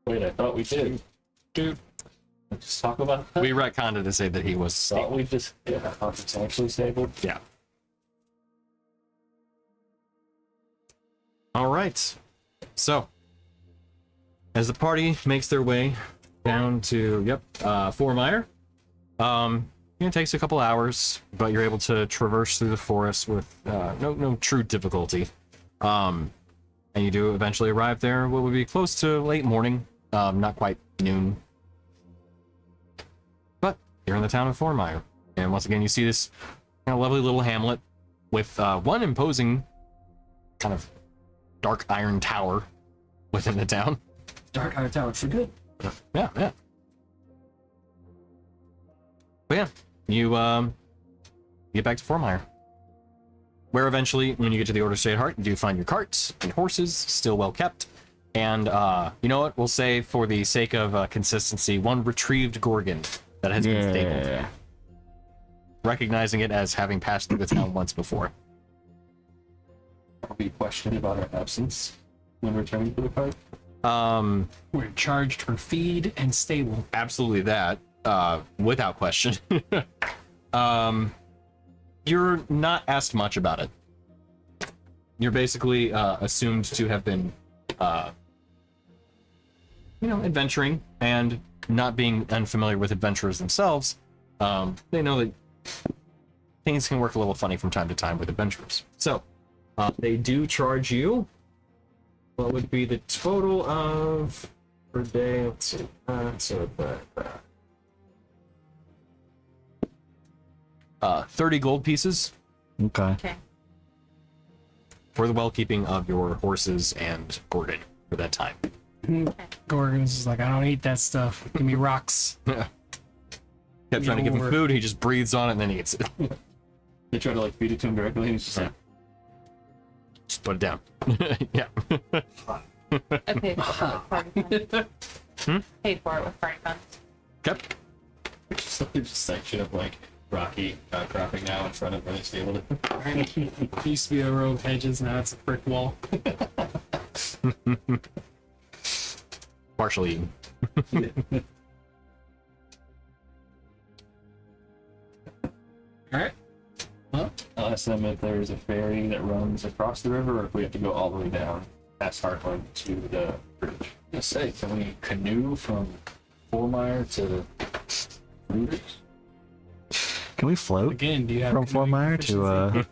Wait, I thought we did. Dude, Let's just talk about that. We retconned it to say that he was thought we just, yeah, I thought it's actually stabled. Yeah. All right. So, as the party makes their way down to Formire, it takes a couple hours, but you're able to traverse through the forest with no true difficulty. And you do eventually arrive there. What would be close to late morning, not quite noon. But you're in the town of Formire, and once again you see this kind of lovely little hamlet with one imposing kind of dark iron tower within the town. Dark Iron Tower for good. Yeah. But yeah, you get back to Formire, where eventually, when you get to the Order of State Heart, you do find your carts and horses still well kept. And you know what? We'll say, for the sake of consistency, one retrieved Gorgon that has been stabled, recognizing it as having passed through the town once before. I'll be questioned about our absence when returning to the park. we're charged for feed and stable. Absolutely that, without question. You're not asked much about it. You're basically assumed to have been, adventuring, and not being unfamiliar with adventurers themselves. They know that things can work a little funny from time to time with adventurers. So, they do charge you. What would be the total of per day? Let's see. 30 gold pieces Okay. Okay. for the well-keeping of your horses and Gordon for that time. Gorgon's is like, I don't eat that stuff. Give me rocks. Kept trying to give him Lord. food, he just breathes on it and then he eats it. They try to like feed it to him directly, and he's just like, Just put it down. Yeah. I paid for it with party funds. Paid for it with party funds. Okay. just like there's a section of like rocky outcropping now in front of where they stabled it. Used to be a row of hedges, now it's a brick wall. Partially eaten. All right. Well, I'll ask them if there's a ferry that runs across the river, or if we have to go all the way down past Heartland to the bridge. Just say, can we canoe from Formire to Rooters? Can we float again, do you have from Fort Mire to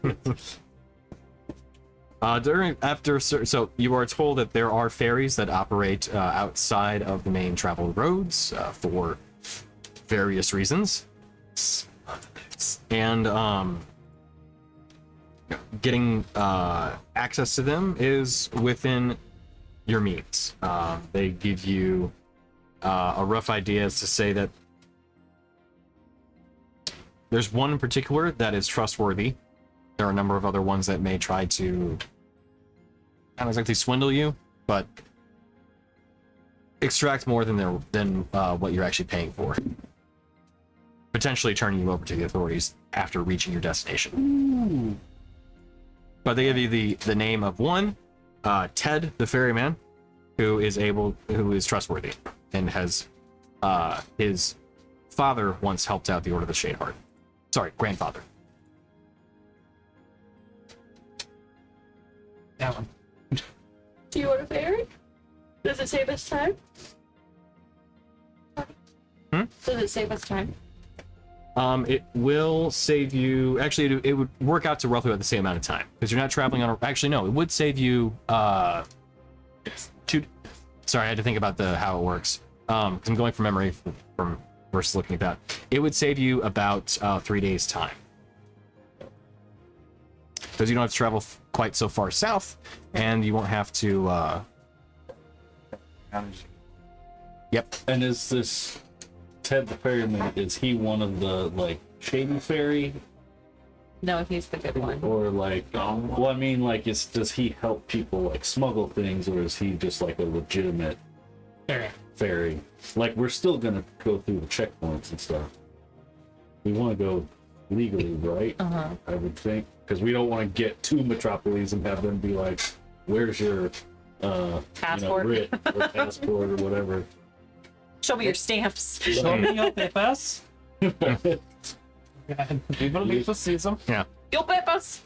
So you are told that there are ferries that operate outside of the main travel roads for various reasons, and getting access to them is within your means. They give you a rough idea as to say that there's one in particular that is trustworthy. There are a number of other ones that may try to not exactly swindle you, but extract more than what you're actually paying for. Potentially turning you over to the authorities after reaching your destination. Ooh. But they give you the name of one, Ted the ferryman, who is trustworthy and has his father once helped out the Order of the Shadeheart. Sorry, grandfather. That one. Do you want a ferry? Does it save us time? Does it save us time? It will save you. Actually, it would work out to roughly about the same amount of time because you're not traveling on. Actually, no, it would save you. Two. Sorry, I had to think about how it works. Because I'm going from memory from versus looking at that. It would save you about 3 days' time because you don't have to travel quite so far south, and you won't have to. Yep. And is this Ted the ferryman? Is he one of the like shady ferry, No, he's the good one. or like? Well, I mean, like, does he help people like smuggle things, or is he just like a legitimate ferry? Like, we're still gonna go through the checkpoints and stuff. We want to go legally, right? I would think, because we don't want to get to Metropolis and have them be like, "Where's your Passport. writ or passport or whatever?" Show me your stamps. Show me your papers. We will be to see them. Your papers.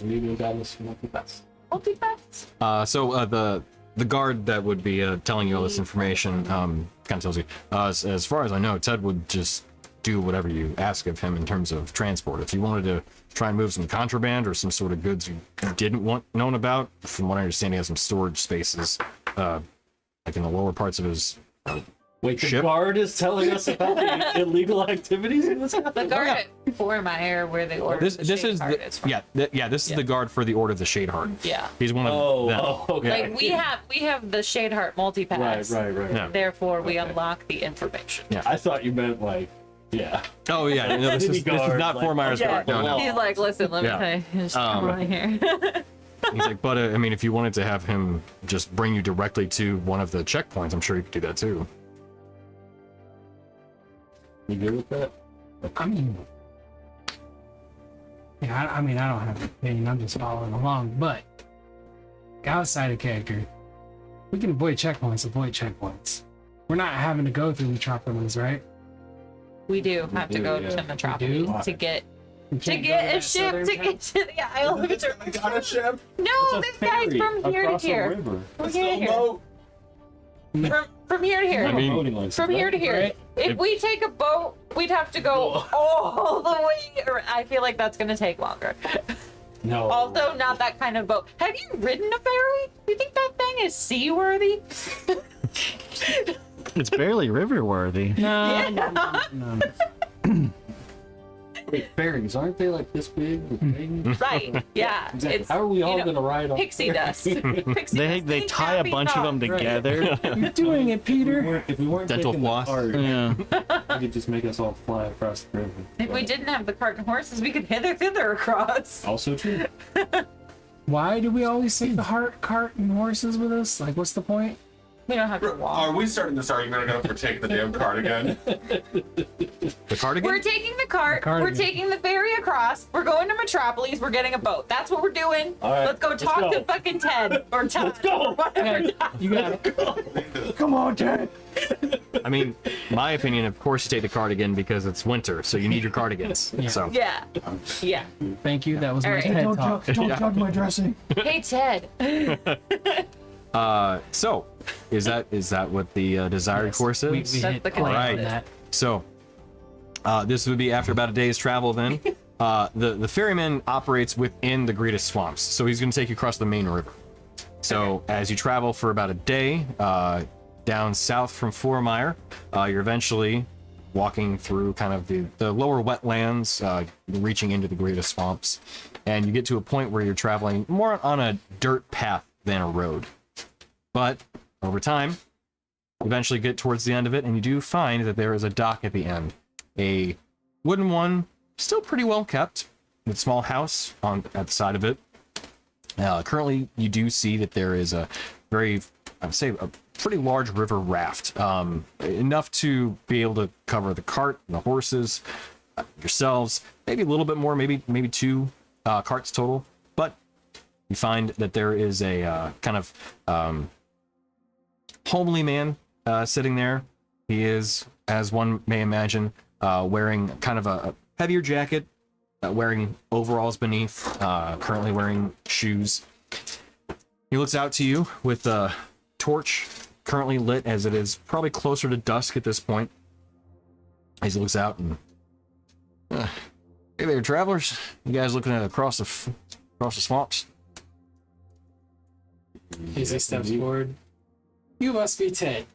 Legal guidance, multi-pass. Multi-pass. So the guard that would be telling you all this information kind of tells you, as far as I know, Ted would just do whatever you ask of him in terms of transport. If you wanted to try and move some contraband or some sort of goods you didn't want known about, from what I understand, he has some storage spaces, like in the lower parts of his. Wait, the Ship? guard is telling us about the illegal activities in this The guard at Formire, where the order. This is this is the guard for the Order of the Shadeheart. Yeah. He's one of them. Okay. Like we have the Shadeheart multi-pass. Right. Yeah. Therefore, we unlock the information. I thought you meant like, yeah. Oh yeah, no, this is Guard, not like, Formire's yeah. guard. No. He's like, listen, let me Yeah. tell you, just come on here. He's like, but I mean, if you wanted to have him just bring you directly to one of the checkpoints, I'm sure you could do that too. You good with that? I mean, yeah, I mean, I don't have an opinion. I'm just following along. But outside of character, we can avoid checkpoints. We're not having to go through Metropolis, right? We do have to go yeah. to Metropolis do? to get We to can't go get to a that ship southern to town? get to the Isle of Eternity. Got a ship. No, this guy's from here to across a here. river. From Still here to here. boat. From here to here. I mean, Voting license, From here right? to here. Right. If we take a boat, we'd have to go all the way. I feel like that's gonna take longer. No. Also, not that kind of boat. Have you ridden a ferry? You think that thing is seaworthy? It's barely river worthy. No. Wait, ferries, aren't they like this big? Right. Yeah. Exactly. It's, How are we all you know, gonna ride on pixie dust. Pixie They dust. they Think tie a happy bunch of them thoughts. together. You're doing it, Peter. If we weren't Dental taking the floss. cart, Yeah. you could just make us all fly across the river. If we didn't have the cart and horses, we could hither across. Also true. Why do we always take the cart and horses with us? Like, what's the point? We don't have to Are walk. we starting this argument again for taking the damn card again? The cardigan? We're taking the cart. cardigan. We're taking the ferry across. We're going to Metropolis. We're getting a boat. That's what we're doing. All right, Let's go let's talk go. to fucking Ted or Todd. Let's go. Okay, you got it. Come on, Ted. I mean, my opinion, of course, you take the cardigan because it's winter, so you need your cardigans. Yeah. So, Yeah. Yeah. Thank you. That was All my right. TED talk. judge my dressing. Hey, Ted. so is that what the desired course is? We That's hit the play on Right. that. So, this would be after about a day's travel then. The ferryman operates within the Greta swamps, so he's going to take you across the main river. So, as you travel for about a day down south from Formire, you're eventually walking through kind of the lower wetlands, reaching into the Greta swamps, and you get to a point where you're traveling more on a dirt path than a road. But over time, you eventually get towards the end of it, and you do find that there is a dock at the end. A wooden one, still pretty well kept, with a small house at the side of it. Currently, you do see that there is a very, I would say, a pretty large river raft, enough to be able to cover the cart, the horses, yourselves, maybe a little bit more, maybe 2 carts total. But you find that there is a kind of homely man sitting there. He is, as one may imagine, wearing kind of a heavier jacket, wearing overalls beneath, currently wearing shoes. He looks out to you with a torch currently lit, as it is probably closer to dusk at this point. As he looks out and, hey there, travelers. You guys looking at across the swamps? As he steps forward, you must be Ted.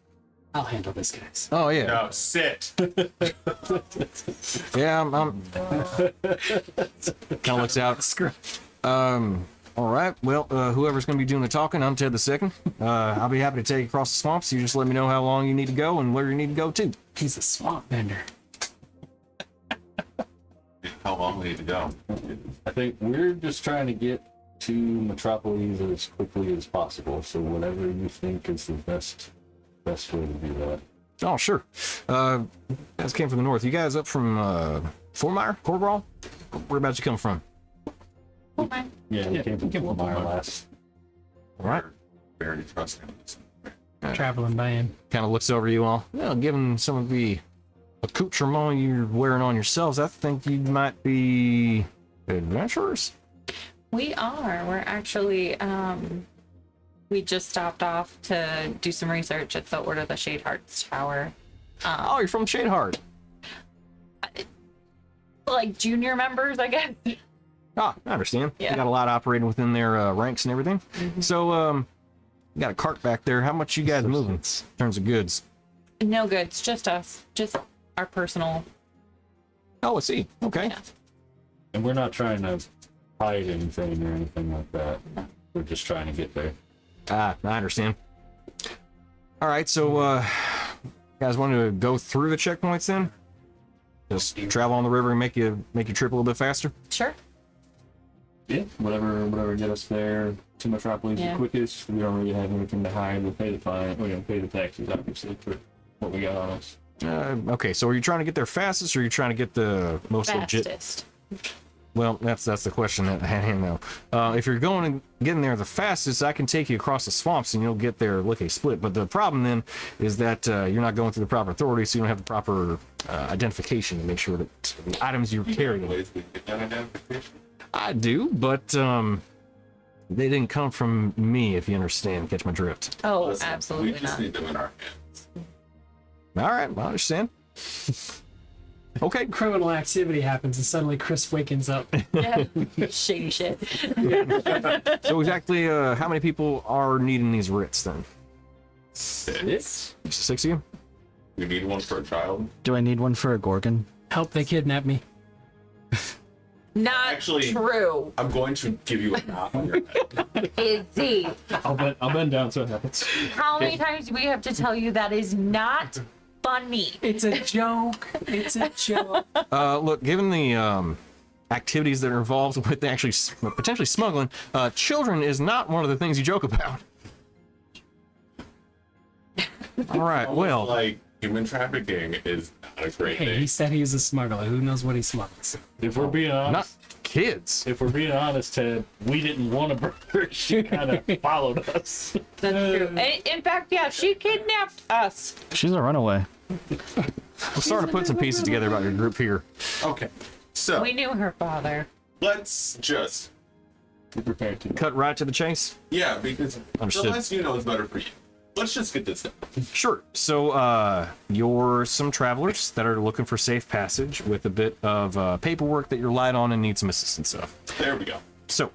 I'll handle this, guys. Oh yeah, No, sit. yeah. I'm kind of looks out. All right. Well, whoever's going to be doing the talking, I'm Ted the Second. I'll be happy to take you across the swamps. You just let me know how long you need to go and where you need to go to. He's a swamp bender. How long we need to go? I think we're just trying to get to Metropolis as quickly as possible. So whatever you think is the best way to do that. Oh, sure. You guys came from the north. You guys up from Formire, Corbrawl? Whereabouts you come from? Okay. Yeah, we came from Fort Mire Myers. last. All right. Very trusting. Traveling band. Kind of looks over you all. Well, given some of the accoutrement you're wearing on yourselves, I think you might be adventurers. We are. We're actually, we just stopped off to do some research at the Order of the Shadeheart's Tower. Oh, you're from Shadeheart. Like junior members, I guess. Ah, I understand. Yeah. You got a lot operating within their ranks and everything. So, you got a cart back there. How much you guys moving in terms of goods? No goods, just us. Just our personal. Oh, I see. Okay. Yeah. And we're not trying to hide anything or anything like that. We're just trying to get there. Ah, I understand. All right, so you guys want to go through the checkpoints then? Just travel on the river and make your trip a little bit faster. Sure. Yeah, whatever get us there to Metropolis Yeah. the quickest. We don't really have anything to hide. We'll pay the fine. We're gonna pay the taxes, obviously, for what we got on us. Okay, so are you trying to get there fastest, or are you trying to get the most legit? Fastest. Well, that's the question at hand now. If you're going and getting there the fastest, I can take you across the swamps and you'll get there lickety split. But the problem then is that you're not going through the proper authority, so you don't have the proper identification to make sure that the items you're carrying. Ways we get that identification. I do, but they didn't come from me, if you understand. Catch my drift. Oh, Listen, absolutely we just not. need them in our hands. All right, I understand. Okay, Criminal activity happens and suddenly Chris wakens up. Yeah. Shady shit. so exactly how many people are needing these writs then? 6. 6 of you? We need one for a child. Do I need one for a Gorgon? Help, they kidnapped me. Not Actually- true. I'm going to give you a knock on your head. Izzy, I'll bend down so it happens. how many times do we have to tell you that is not funny? It's a joke. It's a joke. Look, given the activities that are involved with actually potentially smuggling, children is not one of the things you joke about. All right, well, like human trafficking is not a great Hey, he thing. said he was a smuggler. Who knows what he smuggles? If we're being honest, not kids. if we're being honest, Ted, we didn't want to burn her. She kind of followed us. That's true. In fact, yeah, she kidnapped us. She's a runaway. I'm starting to put some pieces together about your group here. Okay, so We knew her father. let's just Be prepared to. Cut right to the chase. because Understood. the less you know is better for you. Let's just get this done. Sure. So, you're some travelers that are looking for safe passage with a bit of paperwork that you're light on and need some assistance of. There we go. So,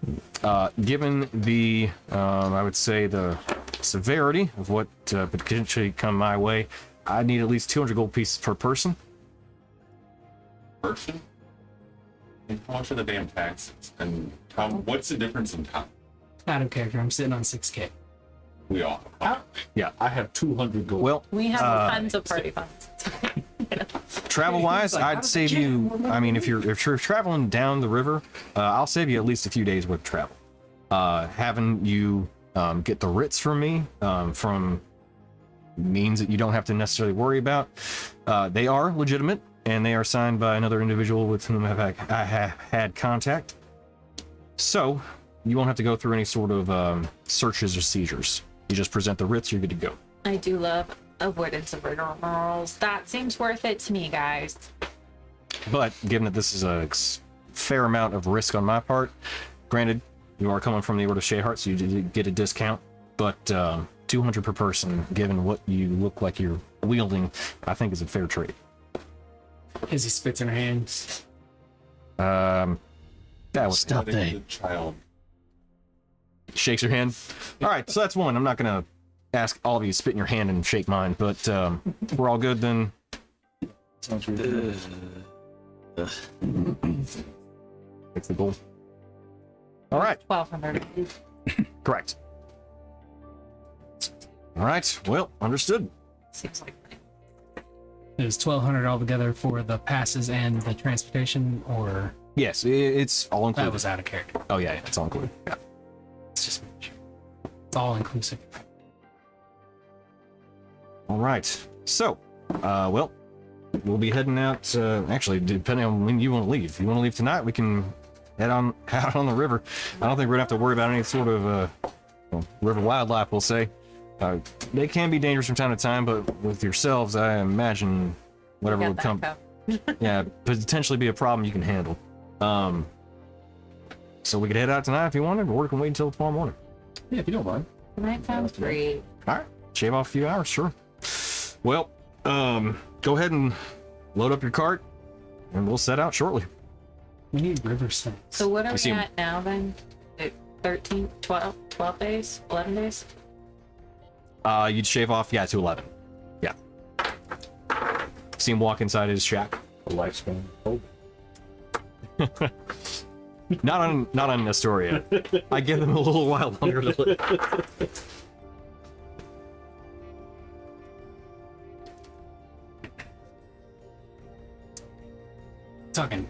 given the, I would say the severity of what potentially come my way, I need at least 200 gold pieces per person. Person, and how much are the damn taxes? And what's the difference in time? Out of character. I'm sitting on 6K. We all. I have 200 gold. Well, We have tons of party funds. travel-wise, Like, how I'd does save it you. I mean, if you're traveling down the river, I'll save you at least a few days worth of travel. Having you get the writs from me from means that you don't have to necessarily worry about. They are legitimate, and they are signed by another individual with whom I have had contact. So you won't have to go through any sort of searches or seizures. You just present the writs, you're good to go. I do love avoidance of rigmaroles. That seems worth it to me, guys. But given that this is a fair amount of risk on my part, granted, you are coming from the Order of Shadeheart, so you did get a discount, but 200 per person, given what you look like you're wielding, I think is a fair trade. As he spits in her hands. That was Stop I think it. the child. shakes your hand. All right, so that's one. I'm not gonna ask all of you to spit in your hand and shake mine, but we're all good then. Sounds really good. That's the goal. All right, 1,200. correct. All right, well, understood. Seems like It was 1,200 altogether for the passes and the transportation, or Yes, it's all included. that was out of character. Oh yeah, it's all included. Yeah. It's just it's all inclusive. All right. So, well, we'll be heading out. Actually, depending on when you want to leave. If you want to leave tonight, we can head on out on the river. I don't think we're gonna have to worry about any sort of river wildlife. We'll say they can be dangerous from time to time, but with yourselves, I imagine whatever got would come, backup. yeah, potentially be a problem you can handle. So we could head out tonight if you wanted, or we can wait until tomorrow morning. Yeah, if you don't mind. That sounds great. All right, shave off a few hours, sure. Well, go ahead and load up your cart, and we'll set out shortly. We need river snakes. So what are we see- at now then? 13, 12 days? 11 days? You'd shave off, yeah, to 11. Yeah. See him walk inside his shack. A lifespan. Oh, Not on Istoria. I give them a little while longer to live. Talking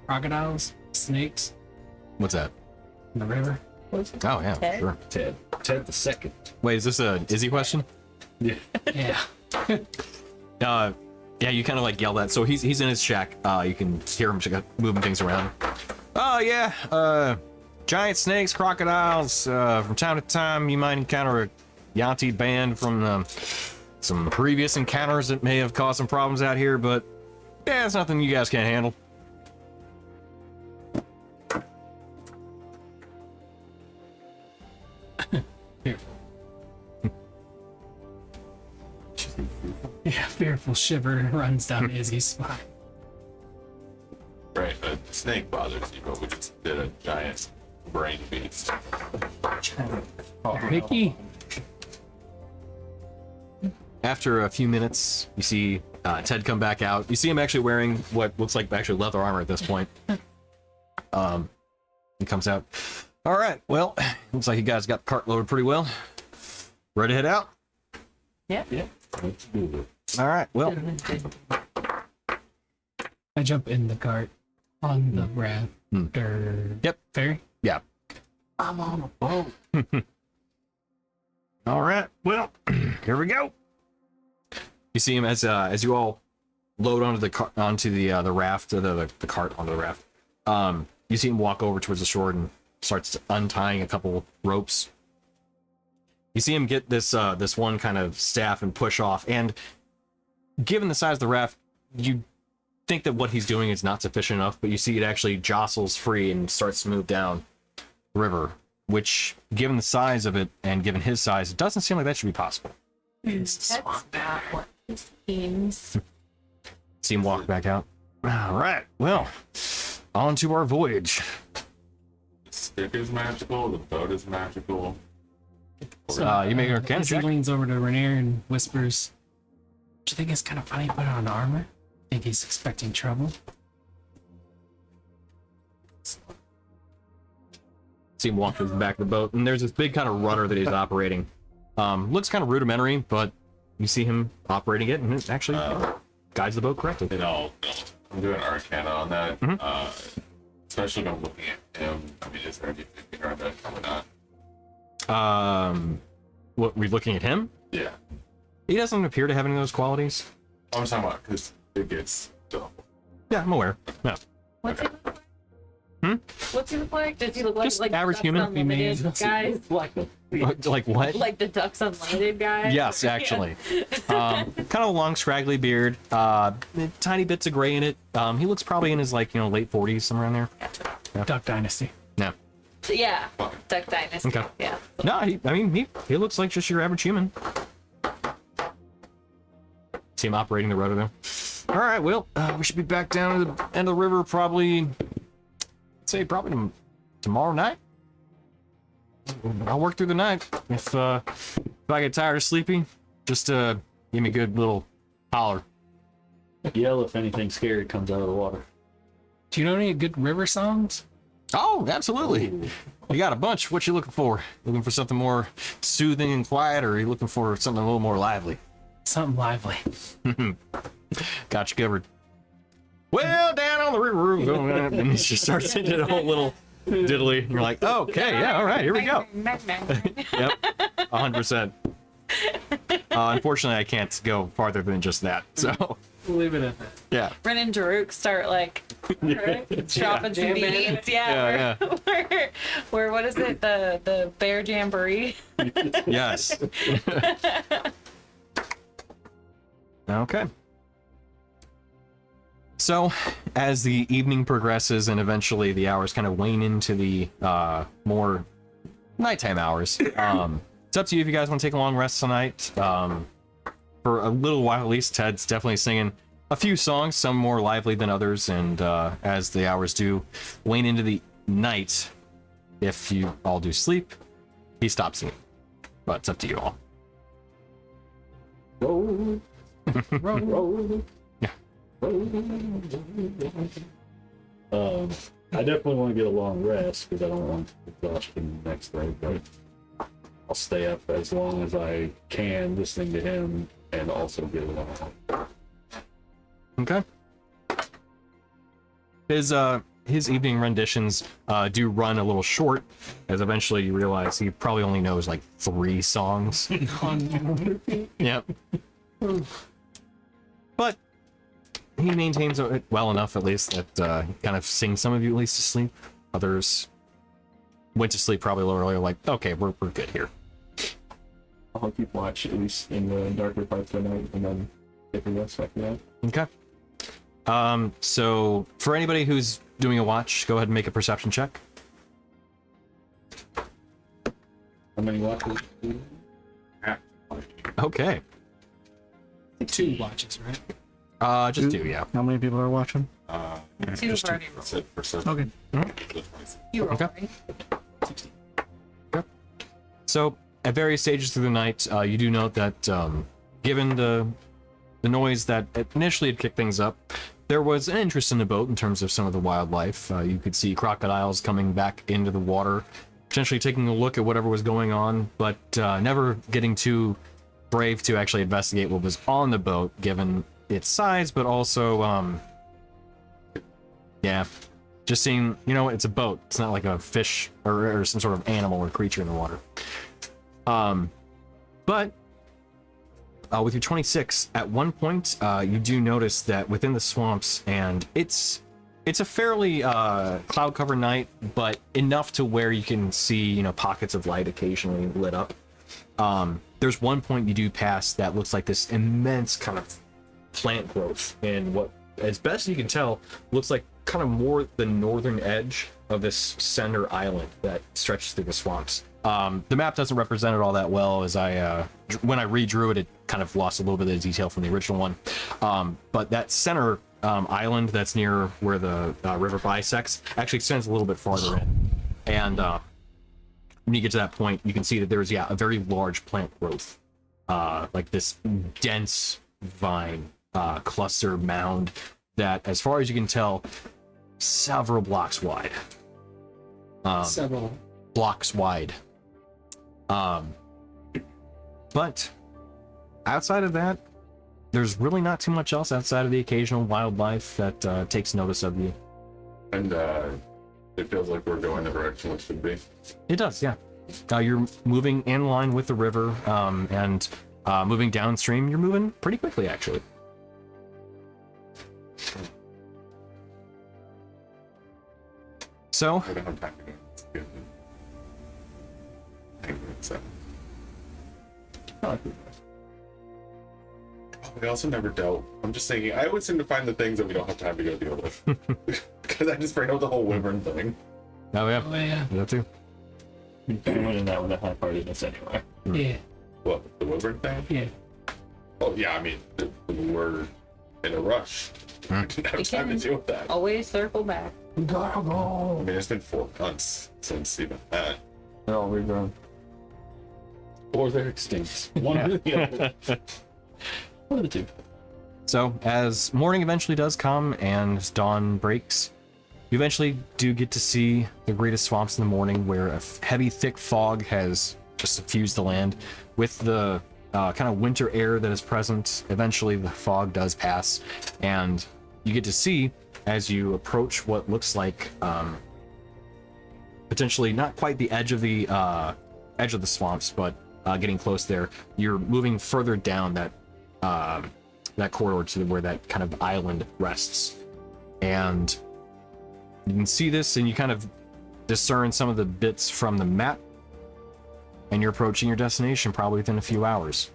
crocodiles, snakes What's that? in the river. Oh yeah, Ted? sure. Ted the second. Wait, is this a Izzy question? Yeah. Yeah, you kind of like yell that. So he's in his shack. You can hear him moving things around. Oh yeah, giant snakes, crocodiles. From time to time, you might encounter a Yanti band from some previous encounters that may have caused some problems out here, but yeah, it's nothing you guys can't handle. Yeah, fearful shiver runs down Izzy's spine. Right, a snake bothers you, but we just did a giant brain beast. Mickey? After a few minutes, you see Ted come back out. You see him actually wearing what looks like actually leather armor at this point. He comes out. All right, well, looks like you guys got the cart loaded pretty well. Ready to head out? Yeah. Let's do it. All right, well, I jump in the cart on the raft. Yep. Ferry? yeah. I'm on a boat. All right, well, here we go. You see him as you all load onto the raft, the cart onto the raft. You see him walk over towards the shore and starts untying a couple ropes. You see him get this one kind of staff and push off, and given the size of the raft, you think that what he's doing is not sufficient enough, but you see it actually jostles free and starts to move down the river, which, given the size of it and given his size, it doesn't seem like that should be possible. That's not what this means. See him walk back out. All right, well, on to our voyage. The stick is magical. The boat is magical. So You make a arcana Izzy check. leans over to Rainier and whispers, "Do you think it's kind of funny putting on armor? Think he's expecting trouble?" See him walk to the back of the boat, and there's this big kind of rudder that he's operating. Looks kind of rudimentary, but you see him operating it, and it actually guides the boat correctly. I'm doing Arcana on that. Especially when I'm looking at him. I mean, is there anything around that? Probably not. What, we're looking at him? Yeah. He doesn't appear to have any of those qualities. I'm talking about because it gets double. Yeah, I'm aware. No. What's he look like? What's he look like? Does he look Just like average Ducks human. Unlimited guys? Like what? Like the Ducks Unlimited guys? Yes, actually. Kind of a long, scraggly beard. Tiny bits of gray in it. He looks probably in his late 40s, somewhere in there. Duck Dynasty. No. Yeah. Duck Dynasty. Okay. Yeah. No, he looks like just your average human. See him operating the rudder there. All right, well, we should be back down to the end of the river probably tomorrow night. I'll work through the night. If I get tired or sleepy, just give me a good little holler. Yell if anything scary comes out of the water. Do you know any good river songs? Oh, absolutely. You got a bunch. What you looking for? Looking for something more soothing and quiet, or are you looking for something a little more lively? Something lively. Got you covered. Well, down on the river, and it just starts into a whole little diddly. And you're like, okay, yeah, all right, here we go. Yep, 100%. Unfortunately, I can't go farther than just that. So, We'll leave it at that. yeah. Ren and Daruk start dropping some beats. Yeah, Where what is it? The bear jamboree. Yes. Okay. So, as the evening progresses and eventually the hours kind of wane into the more nighttime hours, it's up to you if you guys want to take a long rest tonight. For a little while at least, Ted's definitely singing a few songs, some more lively than others, and as the hours do wane into the night, if you all do sleep, he stops singing. But it's up to you all. Roll. Roll. Yeah. I definitely want to get a long rest because I don't want exhaustion next day, but I'll stay up as long as I can listening to him and also get a long rest. Okay. His evening renditions do run a little short, as eventually you realize he probably only knows like 3 songs. Yep. But he maintains it well enough, at least, that he kind of sings some of you at least to sleep. Others went to sleep probably a little earlier, like, okay, we're good here. I'll keep watch at least in the darker parts of the night and then get the rest after that. Okay. So for anybody who's doing a watch, go ahead and make a perception check. How many watches? Okay. 2 watches, right? Just 2, yeah. How many people are watching? Two Just party that's it for so. Okay. You roll, Okay. right? So at various stages through the night, you do note that given the noise that initially had kicked things up, there was an interest in the boat in terms of some of the wildlife. You could see crocodiles coming back into the water, potentially taking a look at whatever was going on, but never getting too brave to actually investigate what was on the boat, given its size, but also, yeah, just seeing, it's a boat. It's not like a fish or some sort of animal or creature in the water. But with your 26, at one point, you do notice that within the swamps, and it's a fairly cloud-covered night, but enough to where you can see, pockets of light occasionally lit up. There's one point you do pass that looks like this immense kind of plant growth in what, as best you can tell, looks like kind of more the northern edge of this center island that stretches through the swamps. The map doesn't represent it all that well, as when I redrew it, it kind of lost a little bit of the detail from the original one. But that center island that's near where the river bisects actually extends a little bit farther in. And when you get to that point, you can see that there's, a very large plant growth, like this dense vine cluster mound that, as far as you can tell, several blocks wide. Several blocks wide. But outside of that, there's really not too much else outside of the occasional wildlife that takes notice of you. And it feels like we're going the direction we should be. It does, yeah. You're moving in line with the river, and moving downstream, you're moving pretty quickly, actually. So, I don't have time to go. So. We also never dealt. I'm just thinking, I always seem to find the things that we don't have time to go deal with. Because I just bring up the whole wyvern thing. oh yeah, yeah. that too. You can win in that with a high partiness anyway. Yeah. What, the wyvern thing? Yeah. Oh, yeah, I mean, we're in a rush. I didn't have time to deal with that. Always circle back. We gotta go. I mean, it's been 4 months since even that. They're all regrown. Or they're extinct. One or the other. One of the two. So, as morning eventually does come and dawn breaks, you eventually do get to see the greatest swamps in the morning, where a heavy, thick fog has just suffused the land. With the kind of winter air that is present, eventually the fog does pass, and you get to see, as you approach what looks like potentially not quite the edge of the swamps, but getting close there, you're moving further down that corridor to where that kind of island rests. And you can see this, and you kind of discern some of the bits from the map, and you're approaching your destination probably within a few hours.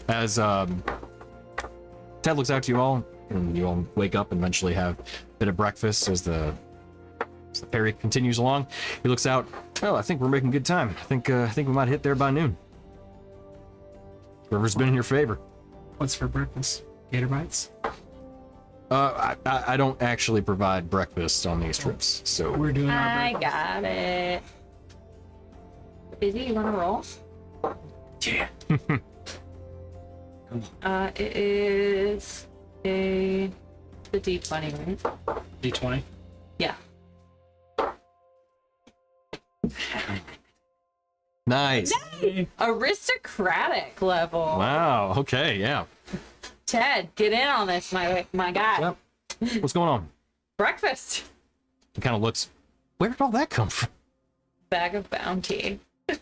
As Ted looks out to you all, and you all wake up and eventually have a bit of breakfast as the ferry continues along. He looks out. Oh, I think we're making good time. I think we might hit there by noon. River's been in your favor. What's for breakfast? Gator bites? I don't actually provide breakfast on these trips, so We're doing our I breakfast. got it. Busy, you want to roll? Yeah. It is the D20, right? D20. Yeah. nice. Aristocratic level. Wow. Okay. Yeah. Ted, get in on this, my guy. Yep. What's going on? Breakfast. He kind of looks. Where did all that come from? Bag of bounty. The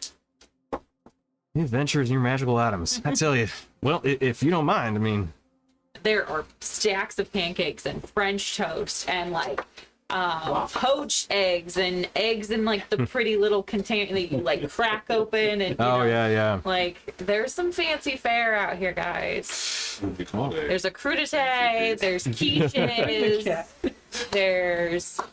adventures in your magical atoms. I tell you. Well, if you don't mind, I mean. There are stacks of pancakes and French toast and like poached eggs and eggs in like the pretty little container that you like crack open and you know, Yeah. like there's some fancy fare out here, guys. There's a crudité, there's quiches,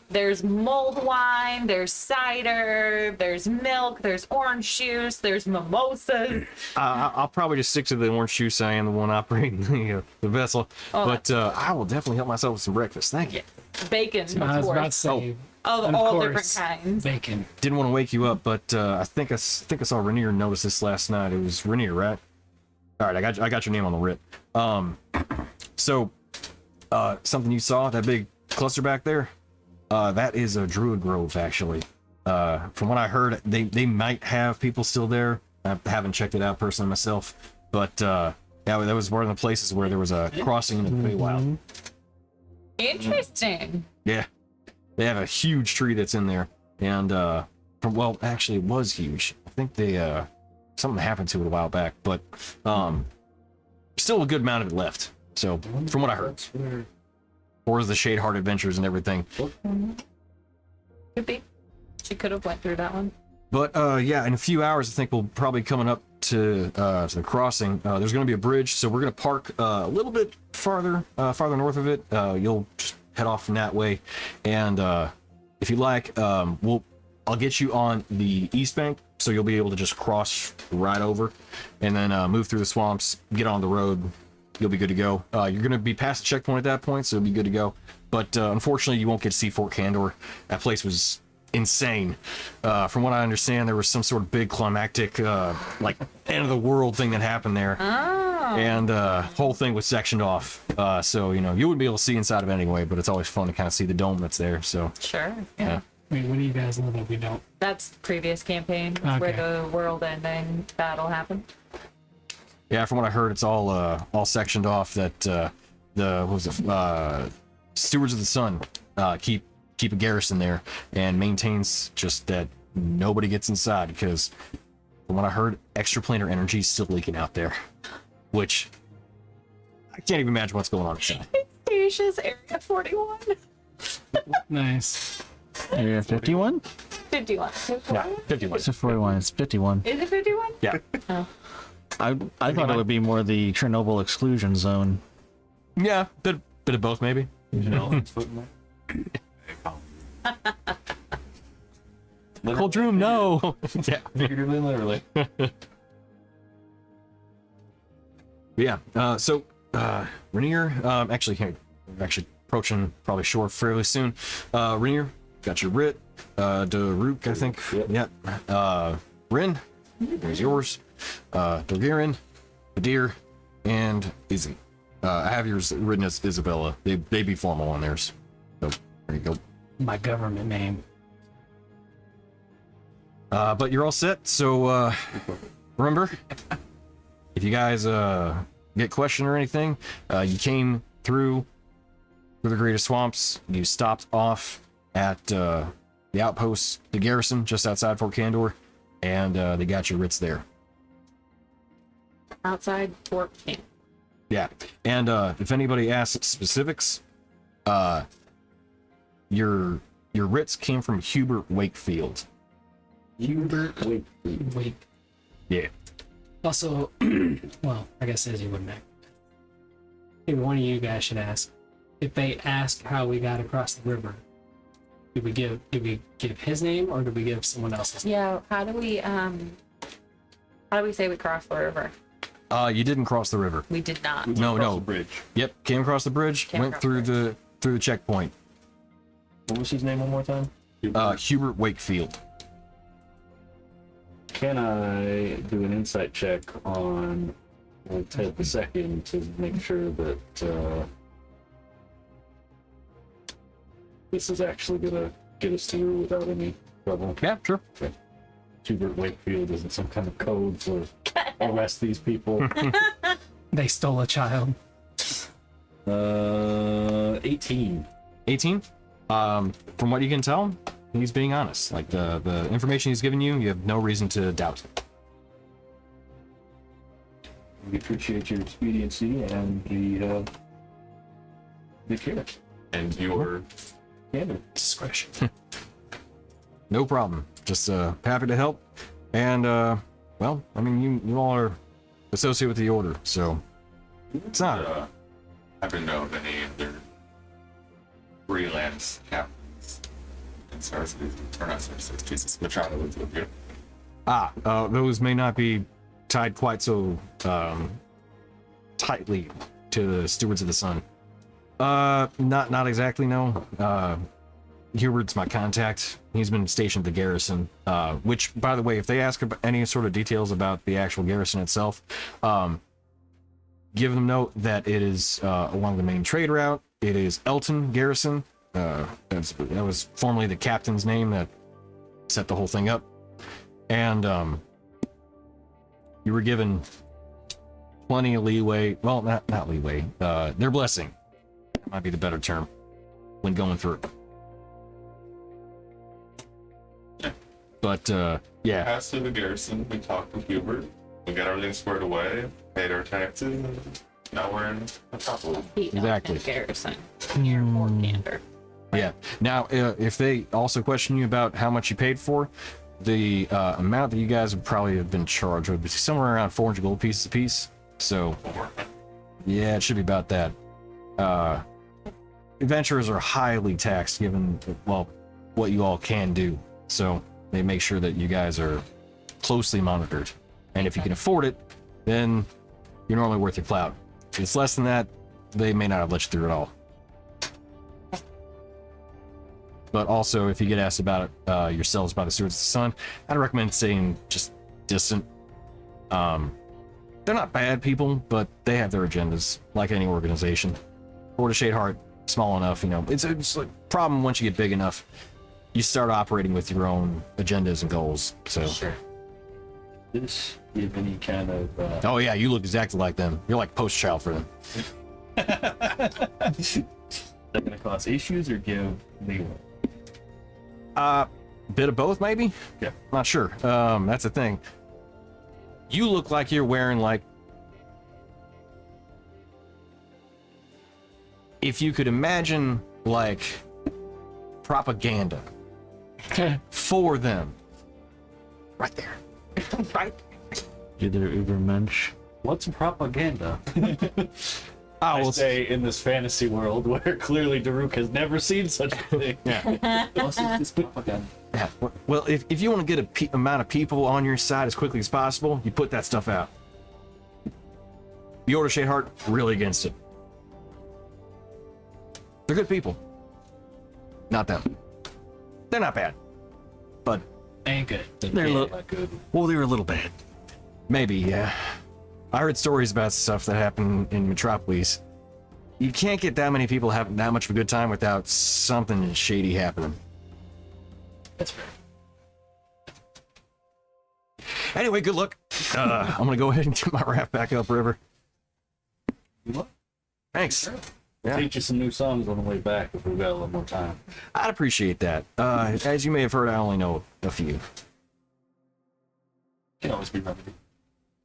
there's mulled wine, there's cider, there's milk, there's orange juice, there's mimosas. I'll probably just stick to the orange juice. I am the one operating the vessel, but I will definitely help myself with some breakfast. Thank you. Bacon, I of was about to course. say, Of and all course, different kinds. bacon. Didn't want to wake you up, but I think I saw Rainier notice this last night. It was Rainier, right? All right, I got your name on the writ. So something you saw, that big cluster back there, that is a druid grove, actually. From what I heard, they might have people still there. I haven't checked it out personally myself, but yeah, that was one of the places where there was a crossing into the Feywild. Interesting. Yeah, they have a huge tree that's in there, and actually, it was huge. I think they something happened to it a while back, but still a good amount of it left. So from what I heard, or the Shade Heart Adventures and everything. Could be. She could have went through that one. But yeah, in a few hours, I think we'll probably coming up to the crossing. There's going to be a bridge, so we're going to park a little bit farther north of it. You'll just head off from that way, and if you like, I'll get you on the east bank, so you'll be able to just cross right over, and then move through the swamps, get on the road. You'll be good to go. You're going to be past the checkpoint at that point, so you'll be good to go. But unfortunately, you won't get to see Fort Candor. That place was insane. From what I understand, there was some sort of big climactic, like end of the world thing that happened there, and whole thing was sectioned off. So you wouldn't be able to see inside of it anyway. But it's always fun to kind of see the dome that's there. So Sure. yeah. Wait, what do you guys know that we don't? That's previous campaign where the world-ending battle happened. Yeah, from what I heard, it's all sectioned off. That Stewards of the Sun keep a garrison there and maintains just that nobody gets inside, because from what I heard, extraplanar energy is still leaking out there, which I can't even imagine what's going on inside. Stasia's Area 41. Nice. Area 51? 51. Yeah, 51. It's 41. It's 51. Is it 51? Yeah. Oh. I thought it would be more the Chernobyl exclusion zone. Yeah, bit of both maybe. Cold room, no. Yeah. Figuratively and literally. Yeah. So Rainier, actually approaching probably shore fairly soon. Rainier, got your Rit. Daruk, I think. Yep. Rin, there's yours. Dorgirin, Badir, and Izzy. I have yours written as Isabella. They be formal on theirs. So there you go. My government name. But you're all set. So remember, if you guys get questioned or anything, you came through the greatest swamps. You stopped off at the outpost, the garrison, just outside Fort Candor, and they got your writs there. Outside Fort Camp. Yeah, and if anybody asks specifics, your writs came from Hubert Wakefield. Hubert Wakefield. Wait. Yeah. Also, well, I guess Izzy wouldn't act. Maybe one of you guys should ask. If they ask how we got across the river, did we give his name or did we give someone else's name? Yeah, how do we say we crossed the river? You didn't cross the river. We did not. No. The bridge. Yep, came across the bridge, Came went across through the the checkpoint. What was his name one more time? Hubert Wakefield. Can I do an insight check on Ted the Second to make sure that this is actually gonna get us through without any trouble? Yeah, sure. Hubert Wakefield isn't some kind of code for arrest these people. They stole a child. 18. 18. From what you can tell, he's being honest. Like the information he's given you, you have no reason to doubt. We appreciate your expediency and the care. And your Yeah, Discretion. No problem. Just happy to help. And well, I mean, you all are associated with the order, so it's not. haven't known any other freelance captains in Star Cities, or not Star Cities, Jesus, Machado was with you. Those may not be tied quite so tightly to the Stewards of the Sun. Not exactly, no. Hubert's my contact. He's been stationed at the garrison, which, by the way, if they ask about any sort of details about the actual garrison itself, give them note that it is along the main trade route. It is Elton Garrison. That was formerly the captain's name that set the whole thing up. And you were given plenty of leeway. Well, not leeway. Their blessing might be the better term when going through. But yeah, Passed through the garrison, we talked with Hubert, we got everything squared away, paid our taxes, and now we're in Metropolis. Exactly. Garrison. Near more candor. yeah. Now, if they also question you about how much you paid for, the amount that you guys would probably have been charged would be somewhere around 400 gold pieces a piece. So, yeah, it should be about that. Adventurers are highly taxed given, well, what you all can do. So they make sure that you guys are closely monitored. And if you can afford it, then you're normally worth your clout. If it's less than that, they may not have let you through at all. But also, if you get asked about it yourselves by the Stewards of the Sun, I'd recommend staying just distant. They're not bad people, but they have their agendas, like any organization. Board of Shadeheart, small enough, you know. It's a problem once you get big enough. You start operating with your own agendas and goals. So. Sure. This give any kind of Oh yeah, you look exactly like them. You're like post child for them. is that gonna cause issues or give leeway? Bit of both, maybe. Yeah. Not sure. That's the thing. You look like you're wearing like. If you could imagine like propaganda for them, right there. Right. Either Ubermensch. What's propaganda? I I will say in this fantasy world where clearly Daruk has never seen such a thing. Yeah. What's this propaganda? Yeah. Well, if you want to get a amount of people on your side as quickly as possible, you put that stuff out. The Order Shadeheart really against it. They're good people. Not them. They're not bad. But Ain't good. They're a little, Not good. well, they were a little bad. maybe, yeah. I heard stories about stuff that happened in Metropolis. You can't get that many people having that much of a good time without something shady happening. That's fair. Anyway, good luck. I'm gonna go ahead and get my raft back up river. What? Thanks. Yeah. Teach you some new songs on the way back if we've got a little more time. I'd appreciate that. As you may have heard, I only know a few. Can always be remedied.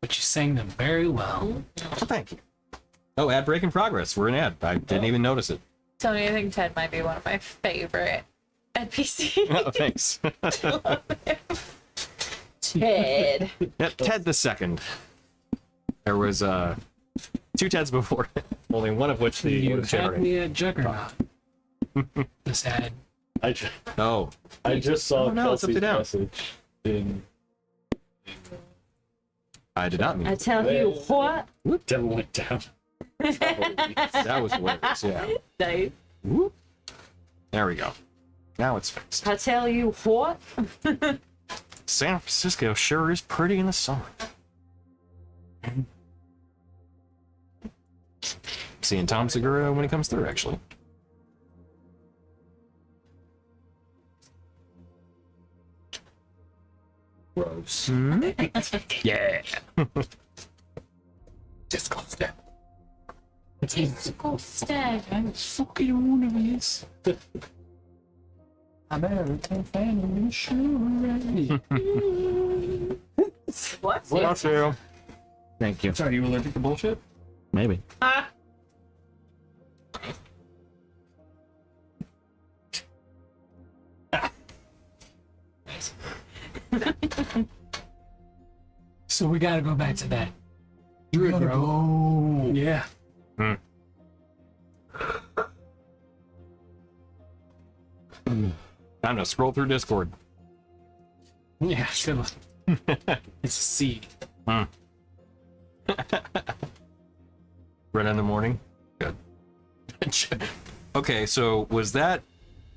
But you sang them very well. Well, thank you. Oh, ad break in progress. We're in ad. I didn't even notice it. Tony, I think Ted might be one of my favorite NPCs. Oh, thanks. Ted. Yeah, Ted the second. There was two Teds before, only one of which the You Order had generated. me at Juggernaut. This ad. I just saw no, it's upside Kelsey's down. message in I did not mean I it. tell you what. Devil Went Down. That was hilarious, yeah. Dave. Whoop. There we go. Now it's fixed. I tell you what. San Francisco sure is pretty in the summer. Seeing Tom Segura when he comes through, actually. Gross. Yeah. Just go step. Go stag. I'm fucking one of these. American Family Insurance. What? Thank you. Thank you. Sorry, you allergic to bullshit? Maybe. Ah. So we gotta go back to that. Druid bro. Yeah. Time to scroll through Discord. Yeah, good one. It's a seed. Right in the morning. Good. Okay, so was that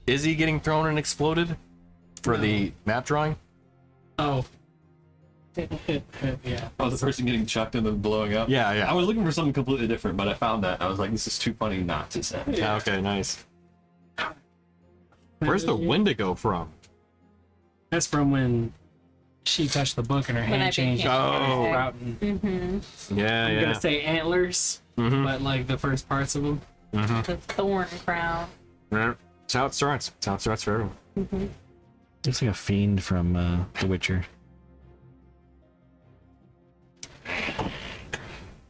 Izzy getting thrown and exploded for the map drawing? Oh. Yeah. Oh, the person getting chucked and then blowing up? Yeah, I yeah. was looking for something completely different, but I found that. I was like, this is too funny not to say. Yeah, okay, nice. Where's the Wendigo from? That's from when she touched the book and her When I hand changed. became- Oh. Out and Mm-hmm. Yeah, I'm yeah. gonna say antlers, Mm-hmm. but like the first parts of them. Mm-hmm. The thorn crown. That's how it starts. That's how it starts for everyone. Mm-hmm. It's like a fiend from The Witcher.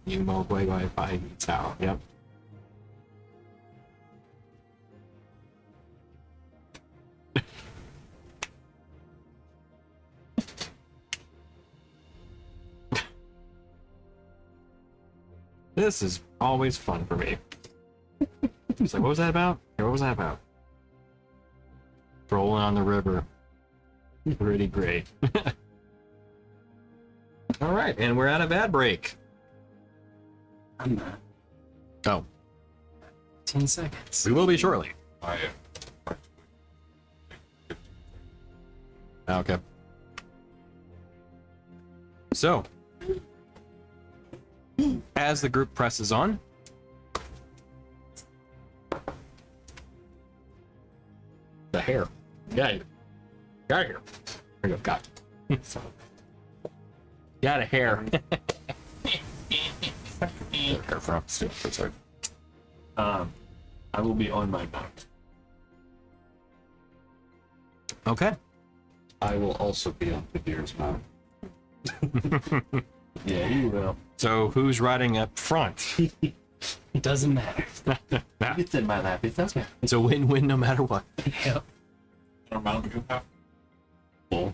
You mo guai guai bai cao. Yep. This is always fun for me. It's like, what was that about? Here, what was that about? Rolling on the river. Pretty great. All right, and we're at a bad break. I'm not. Oh, 10 seconds. we will be shortly. Okay. So, as the group presses on, the hair. Got it. Got here. There you go. Got it. Got a hair. Hair from. Sorry. I will be on my mount. Okay. I will also be on Kadir's mount. Yeah, you will. So who's riding up front? It doesn't matter. It's in my lap. It's okay. It's a win-win no matter what. Yep. Our mount you have? Bull.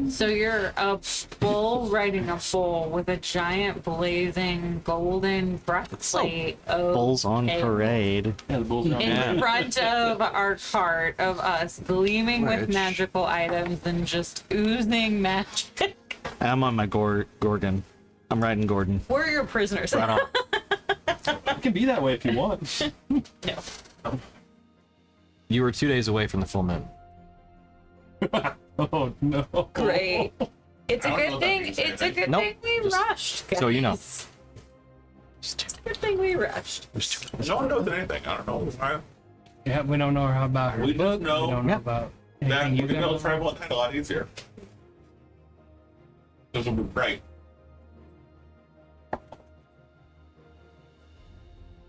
So you're a bull riding a bull with a giant blazing golden breastplate of Bulls on a- parade. Yeah, the bull's in Yeah. front of our cart of us, gleaming with Which- magical items and just oozing magic. I'm on my Gorgon. I'm riding Gordon. We're your prisoners. Right on. It can be that way if you want. No. You were 2 days away from the full moon. Oh no. Great. It's a I don't know good that thing. means It's a anything. good Nope. thing we Just rushed. Guys. so you know. It's a good thing we rushed. No one knows anything. I don't know. Yeah, we don't know about her We just book. know we don't know Yeah. about That anything we're you gonna be able got. to travel at night a lot easier. This will be great.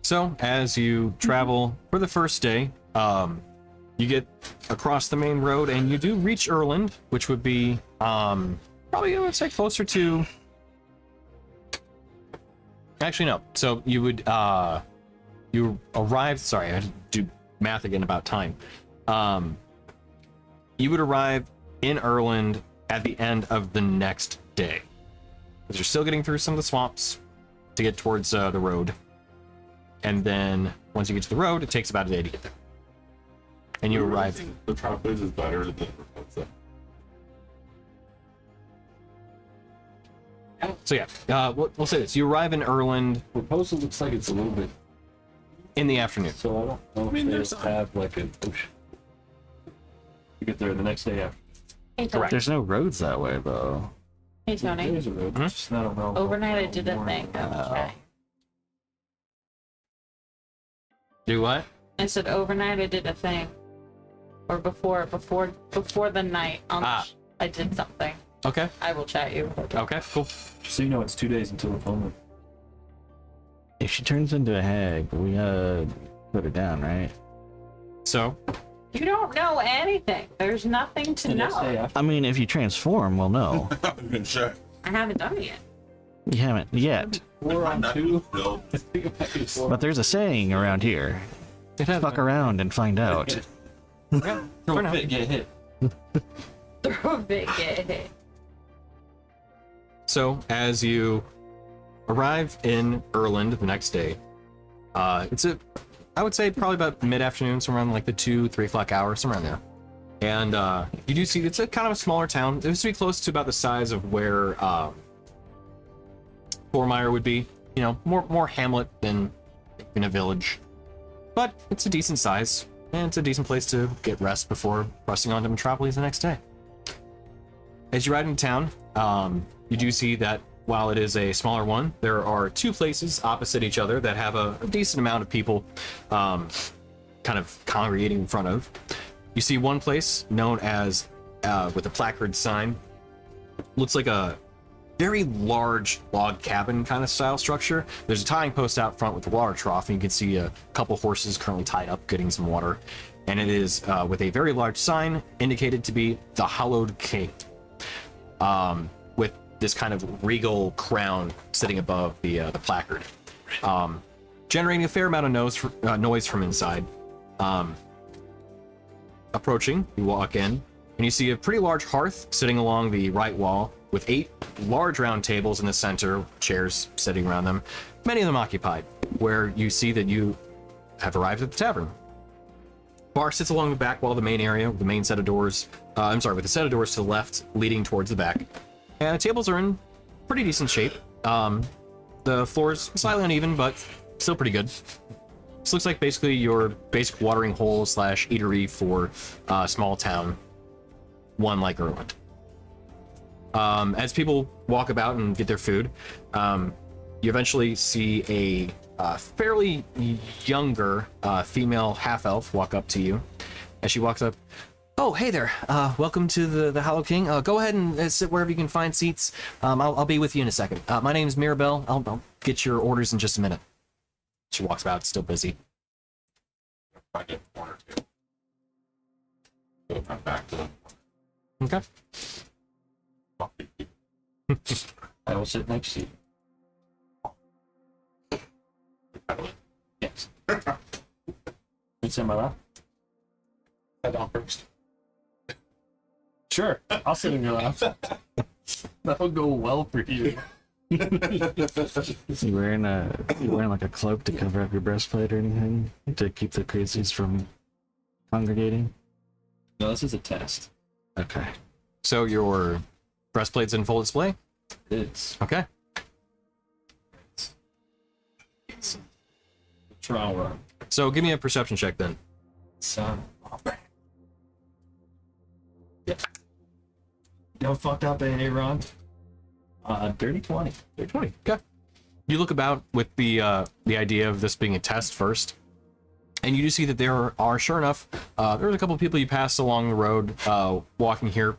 So, as you travel for the first day, you get across the main road and you do reach Erland, which would be probably, I would say, closer to. Actually, no. So you would you arrive. Sorry, I had to do math again about time. You would arrive in Erland at the end of the next day, because you're still getting through some of the swamps to get towards the road. And then once you get to the road, it takes about a day to get there. And you arrive. The trial quiz is better than the proposal. So yeah, we'll say this: you arrive in Erland Proposal looks like it's a little bit. in the afternoon. So I don't know mean, if there's they some- have like a. You get there the next day after. Hey, Tony. There's no roads that way though. Hey, Tony. There's a road. Mhm. Just not around. Overnight, I did a thing. Okay. Do what? I said overnight I did a thing, or before the night. I did something. Okay. I will chat you. Okay. Cool. So you know it's 2 days until the full moon. If she turns into a hag, we gotta put her down, right? So You don't know anything. There's nothing to The next day know. after. I mean, if you transform, we'll know. Sure. I haven't done it yet. You haven't yet. We're on Not 2. no. But there's a saying around here. it has Fuck around and find out. Yeah, Throw for a now. fit, get hit. Throw a big hit. So as you arrive in Erland the next day, I would say probably about mid-afternoon, somewhere around like the 2-3 o'clock hour, somewhere around there. And you do see it's a kind of a smaller town. It used to be close to about the size of where Bormire would be. You know, more hamlet than in a village. But it's a decent size, and it's a decent place to get rest before pressing on to Metropolis the next day. As you ride into town, you do see that while it is a smaller one, there are two places opposite each other that have a decent amount of people kind of congregating in front of. You see one place known as, with a placard sign, looks like a very large log cabin kind of style structure. There's a tying post out front with a water trough, and you can see a couple horses currently tied up getting some water. And it is with a very large sign indicated to be the Hallowed King, with this kind of regal crown sitting above the placard, generating a fair amount of noise from inside. Approaching, you walk in, and you see a pretty large hearth sitting along the right wall with 8 large round tables in the center, chairs sitting around them, many of them occupied, where you see that you have arrived at the tavern. Bar sits along the back wall of the main area, with the main set of doors, with the set of doors to the left leading towards the back. And the tables are in pretty decent shape. The floor's slightly uneven, but still pretty good. This looks like basically your basic watering hole / eatery for a small town, one like Irwin. As people walk about and get their food, you eventually see a fairly younger female half-elf walk up to you. As she walks up, "Oh, hey there. Welcome to the Hollow King. Go ahead and sit wherever you can find seats. I'll be with you in a second. My name's Mirabelle. I'll get your orders in just a minute." She walks about, still busy. Find it one or two. Go back to them. Okay. I will sit next to you. Yes. You sit on my lap? Head on first. Sure, I'll sit in your lap. That'll go well for you. You wearing like a cloak to cover up your breastplate or anything to keep the crazies from congregating? No, this is a test. Okay. So your breastplate's in full display? It's Okay. trial run. So give me a perception check then. Son. Yep. You fucked up, Ron. Dirty 20. Dirty 20. Okay. You look about with the idea of this being a test first, and you do see that there are, sure enough, there's a couple of people you passed along the road walking here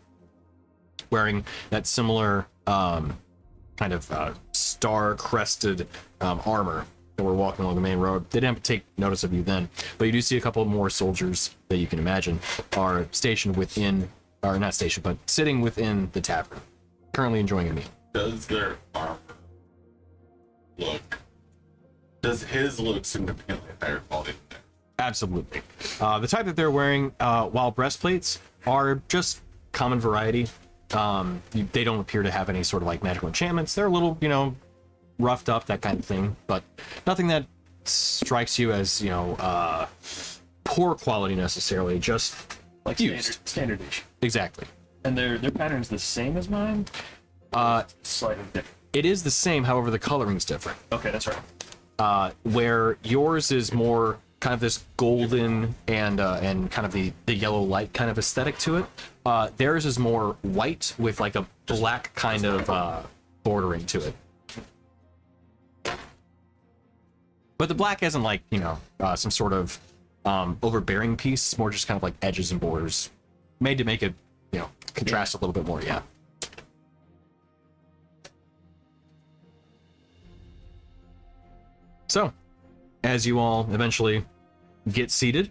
wearing that similar kind of star-crested armor that were walking along the main road. They didn't take notice of you then, but you do see a couple more soldiers that you can imagine are stationed within, or not stationed, but sitting within the tavern, currently enjoying a meal. Does their armor look? Does his look significantly higher quality than theirs? Absolutely. The type that they're wearing, while breastplates are just common variety, they don't appear to have any sort of like magical enchantments. They're a little, roughed up, that kind of thing, but nothing that strikes you as, poor quality necessarily, just Like used. standard issue. Exactly. And their pattern's the same as mine? Slightly different. It is the same, however, the coloring's different. Okay, that's right. Where yours is more kind of this golden and kind of the yellow light kind of aesthetic to it. Theirs is more white with like a black kind of bordering to it. But the black isn't like, some sort of overbearing piece. It's more just kind of like edges and borders made to make it, contrast a little bit more, yeah. So, as you all eventually get seated,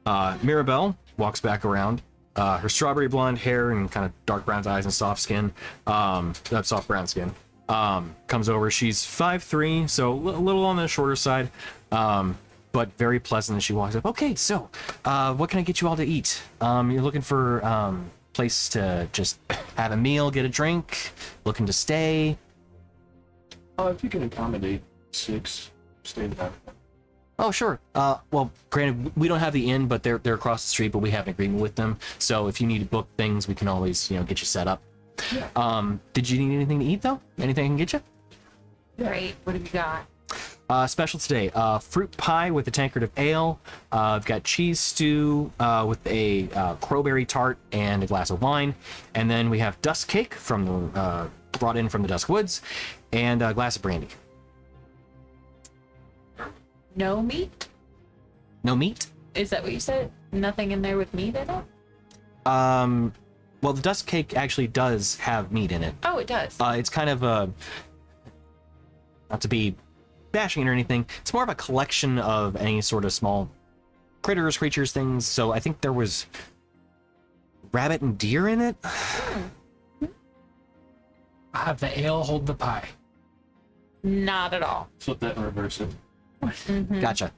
Mirabelle walks back around. Her strawberry blonde hair and kind of dark brown eyes and soft skin, that soft brown skin, comes over. She's 5'3", so a little on the shorter side, but very pleasant as she walks up. Okay, so what can I get you all to eat? You're looking for place to just have a meal, get a drink, looking to stay? If you can accommodate 6, stay back. Oh, sure. Well, granted, we don't have the inn, but they're across the street, but we have an agreement with them. So if you need to book things, we can always, get you set up. Yeah. Did you need anything to eat, though? Anything I can get you? Great. What have you got? Special today, fruit pie with a tankard of ale. I've got cheese stew with a crowberry tart and a glass of wine. And then we have dusk cake from the brought in from the Dusk Woods, and a glass of brandy. No meat? No meat? Is that what you said? Nothing in there with meat in it? Well, the dust cake actually does have meat in it. Oh, it does. It's kind of a, not to be bashing it or anything, it's more of a collection of any sort of small critters, creatures, things. So I think there was rabbit and deer in it. I'll have the ale hold the pie. Not at all. Flip that and reverse it. Gotcha.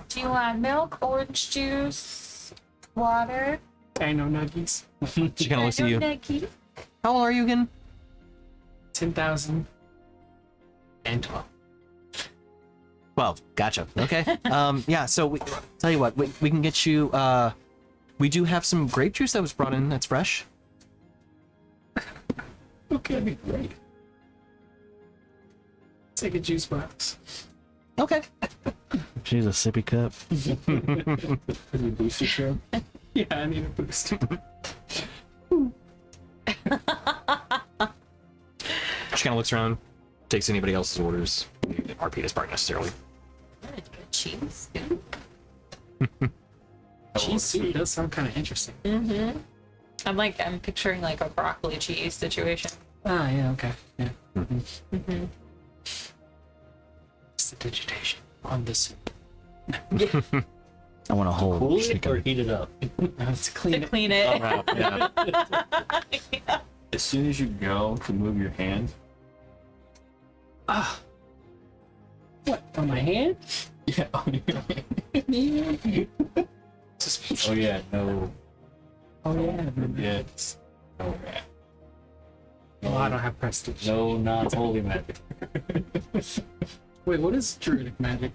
Do you want milk, orange juice, water? Dino nuggies. She kind of looks at you. Nugget? How old are you again? 10,000 and 12. 12. Gotcha. Okay. Yeah, so tell you what, we can get you, we do have some grape juice that was brought in that's fresh. Okay, that'd be great. Take a juice box. Okay. She's a sippy cup. Is it booster show? Yeah, I need a boost. She kind of looks around, takes anybody else's orders. RP this part necessarily. Cheese. Cheese soup does sound kind of interesting. I'm picturing like a broccoli cheese situation. Ah, yeah, okay. Yeah. It's the digitation on this soup. I want a whole Cool it chicken. or heat it up? To clean To it. clean it. Yeah. As soon as you go to move your hand, Ah. What, on my hand? yeah, on your hand. Oh yeah, no, Oh, yeah. yes, no, Oh, I don't have prestige. no non-holy magic. Wait, what is druidic magic?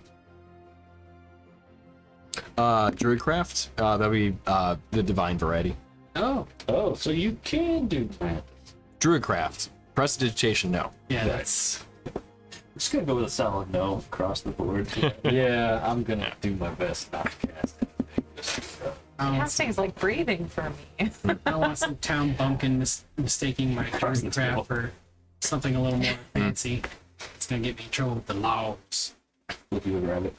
Druidcraft, that'd be the divine variety. Oh, Oh, so you can do that. Druidcraft. Prestidigitation, no. yeah, Okay. that's... I'm just gonna go with a solid no across the board. Yeah, I'm gonna do my best not to cast anything. I want some, Casting's like breathing for me. I want some town bumpkin mistaking my druidcraft for something a little more fancy. It's gonna get me in trouble with the laws. Flip you around it.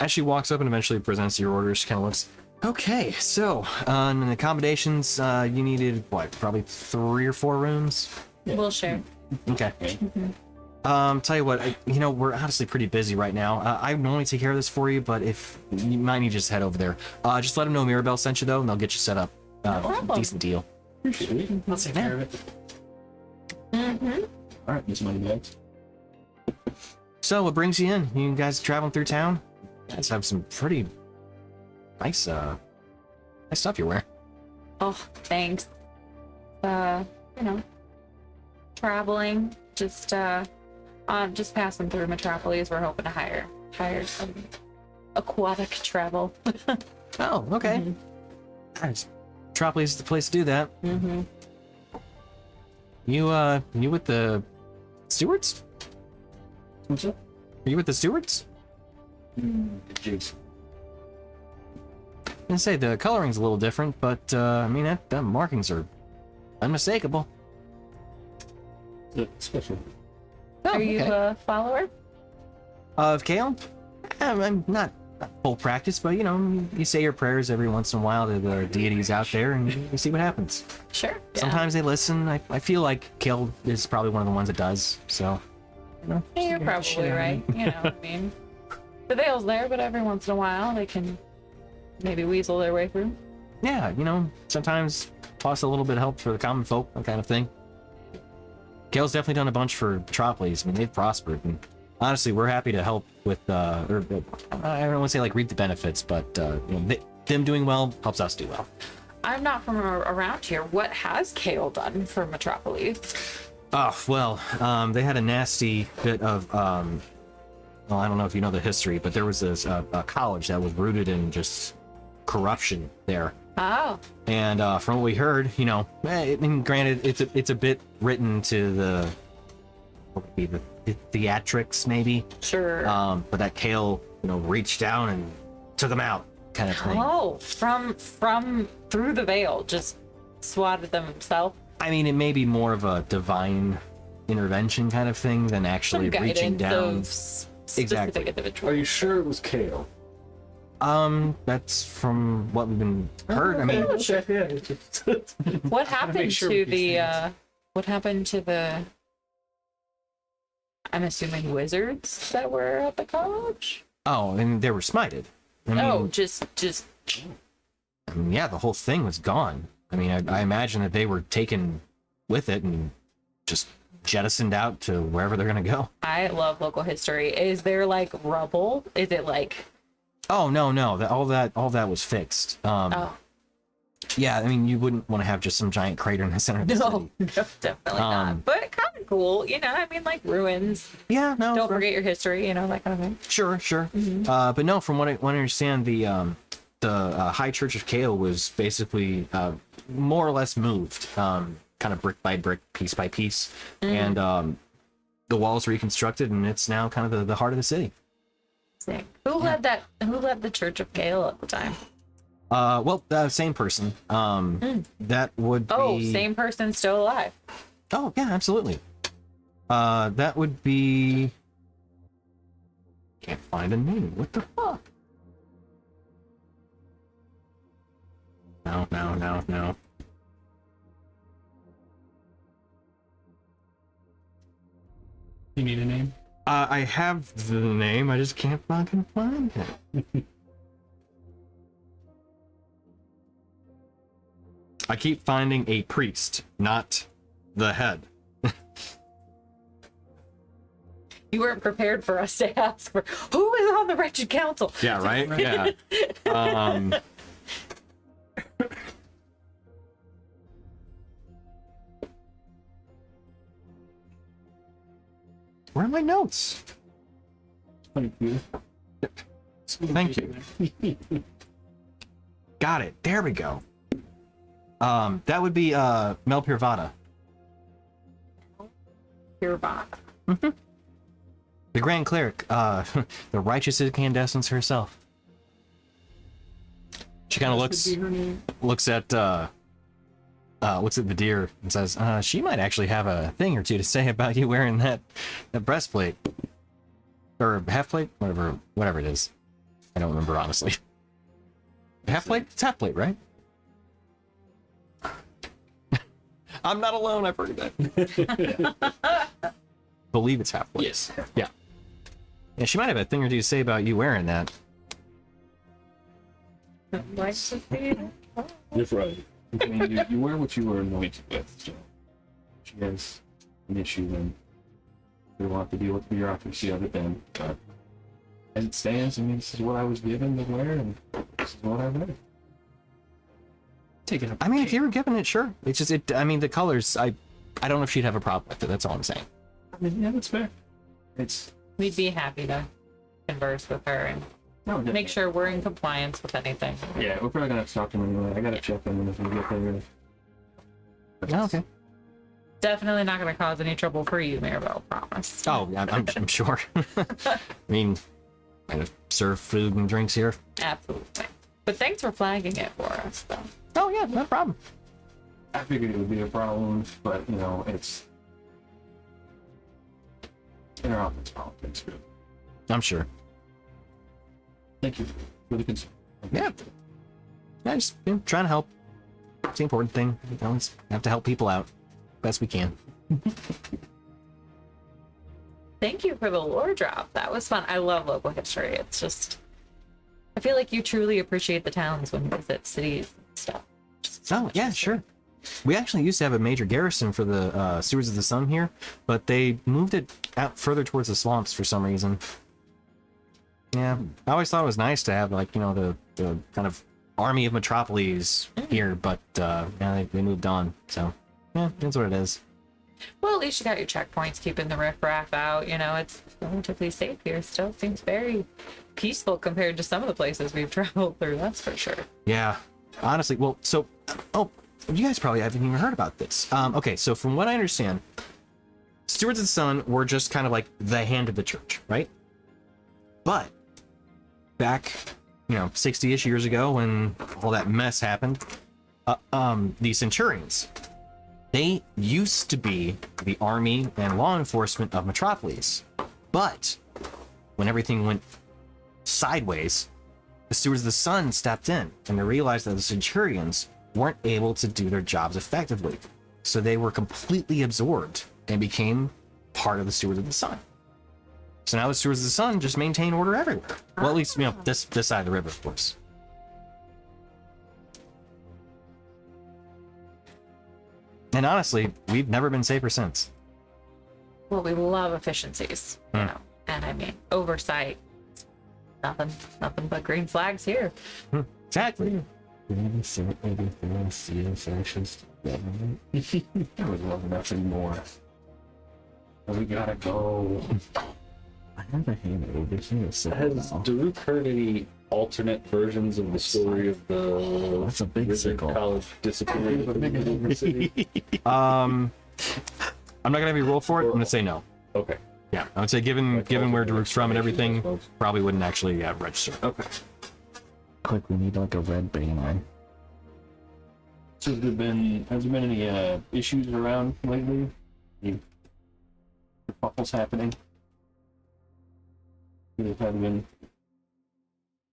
As she walks up and eventually presents your orders, she kind of looks. Okay, so in the accommodations, you needed what? Probably 3 or 4 rooms. We'll share. Okay. Okay. Tell you what, we're honestly pretty busy right now. I normally take care of this for you, but if you might need to just head over there. Just let them know Mirabelle sent you though, and they'll get you set up. problem. Decent deal. Sweet. I'll take care of it. All right, this money bags. So what brings you in? You guys traveling through town? You guys have some pretty nice stuff you wear. Oh, thanks. Traveling, just passing through Metropolis. We're hoping to hire some aquatic travel. Oh, okay. Nice. Metropolis is the place to do that. You with the stewards? What's up? Are you with the stewards? Juice. I was gonna say the coloring's a little different, but the markings are unmistakable. Special. Oh, Are you okay. a follower? Of Kale? I'm not full practice, but you say your prayers every once in a while to the deities out there, and you see what happens. Sure. Yeah. Sometimes they listen. I feel like Kale is probably one of the ones that does. So, Yeah, you're probably right. The veil's there, but every once in a while they can maybe weasel their way through. yeah, sometimes toss a little bit of help for the common folk, that kind of thing. Kale's definitely done a bunch for Metropolis. They've prospered, and honestly, we're happy to help with, I don't want to say like reap the benefits, but them doing well helps us do well. I'm not from around here. What has Kale done for Metropolis? Oh, well, they had a nasty bit of, well, I don't know if you know the history, but there was this a college that was rooted in just corruption there. Oh, And from what we heard, granted, it's a bit written to the, what would be the theatrics, maybe. sure. But that Kale, reached down and took them out, kind of thing. Oh, from through the veil, just swatted them himself. I mean, it may be more of a divine intervention kind of thing than actually Some reaching guidance down. of specific Exactly. individual. Are you sure it was kale? That's from what we've been heard. I mean, What happened sure to with these the what happened to the I'm assuming wizards that were at the college? oh, and they were smited. I mean, Oh, just I mean, yeah, the whole thing was gone. I mean, I imagine that they were taken with it and just jettisoned out to wherever they're gonna go. I love local history. Is there like rubble? Is it like Oh no, all that was fixed. oh Yeah, I mean, you wouldn't want to have just some giant crater in the center of the no, city. no, definitely not. But kind of cool, you know. I mean, like ruins. Yeah, no. Don't forget your history, you know, that kind of thing. Sure. But no, from what I understand, the High Church of Kale was basically more or less moved, kind of brick by brick, piece by piece, and the walls reconstructed, and it's now kind of the heart of the city. Sick. Who led that? Who led the Church of Kale at the time? Well, same person. That would be. Oh, same person still alive. Oh yeah, absolutely. That would be. Can't find a name. What the fuck? No. You need a name? I have the name. I just can't fucking find it. I keep finding a priest, not the head. You weren't prepared for us to ask for who is on the wretched council. Yeah, right? Yeah. Where are my notes? Thank you. Thank you. Got it. There we go. That would be Mel Pirvada. Pirvada. The Grand Cleric, the righteous incandescence herself. She kind of looks at the deer and says, she might actually have a thing or two to say about you wearing that breastplate. Or half plate? Whatever it is. I don't remember, honestly. Half plate? It's half plate, right? I'm not alone, I've heard that. Believe it's half plate. Yes. Yeah. Yeah, she might have a thing or two to say about you wearing that. Like to see. You're right. I mean, you wear what you were anointed with, so she has an issue and we will have to deal with bureaucracy of it then. But as it stands, I mean, this is what I was given to wear, and this is what I wear. Take it up. I mean, if you were given it, sure. It's just I mean, the colors. I don't know if she'd have a problem with it. That's all I'm saying. I mean, yeah, that's fair. It's We'd be happy to converse with her and make sure we're in compliance with anything. Yeah, we're probably gonna have to talk to him anyway. I gotta check in if we get there. Oh, okay. Definitely not going to cause any trouble for you, Maribel. Promise. Oh, yeah, I'm sure. I mean, I serve food and drinks here. Absolutely. But thanks for flagging it for us, though. Oh yeah, no problem. I figured it would be a problem, but you know, it's inner office politics. Really. I'm sure. Thank you for the concern. Yeah. Yeah, just trying to help. It's the important thing. We always have to help people out best we can. Thank you for the lore drop. That was fun. I love local history. It's just, I feel like you truly appreciate the towns when you visit cities and stuff. Oh yeah, sure. We actually used to have a major garrison for the Stewards of the Sun here, but they moved it out further towards the swamps for some reason. Yeah, I always thought it was nice to have, like, you know, the kind of army of metropolis here, but yeah, they moved on. So yeah, that's what it is. Well, at least you got your checkpoints keeping the riffraff out. You know, it's relatively safe here. Still seems very peaceful compared to some of the places we've traveled through. That's for sure. Yeah, honestly. Well, so you guys probably haven't even heard about this. Okay, so from what I understand, Stewards of the Sun were just kind of like the hand of the church, right? But back, 60-ish years ago, when all that mess happened, the Centurions, they used to be the army and law enforcement of Metropolis. But when everything went sideways, the stewards of the sun stepped in and they realized that the centurions weren't able to do their jobs effectively. So they were completely absorbed and became part of the stewards of the sun. So now the stewards of the sun just maintain order everywhere. Well, at least, this side of the river, of course. And honestly, we've never been safer since. Well, we love efficiencies, you know, and I mean oversight. Nothing but green flags here. Exactly. I would love nothing more. We gotta go. I have a hand over here. Has Daruk heard any alternate versions of the story of the That's a big Wizard sickle. College disappearing from the city? I'm not gonna have you roll for it. I'm gonna say no. Okay. Yeah, I would say given where Daruk's from and everything, probably wouldn't actually register. Okay. Quick, we need like a red banner. So has there been any issues around lately? Any kerfuffles happening? There haven't been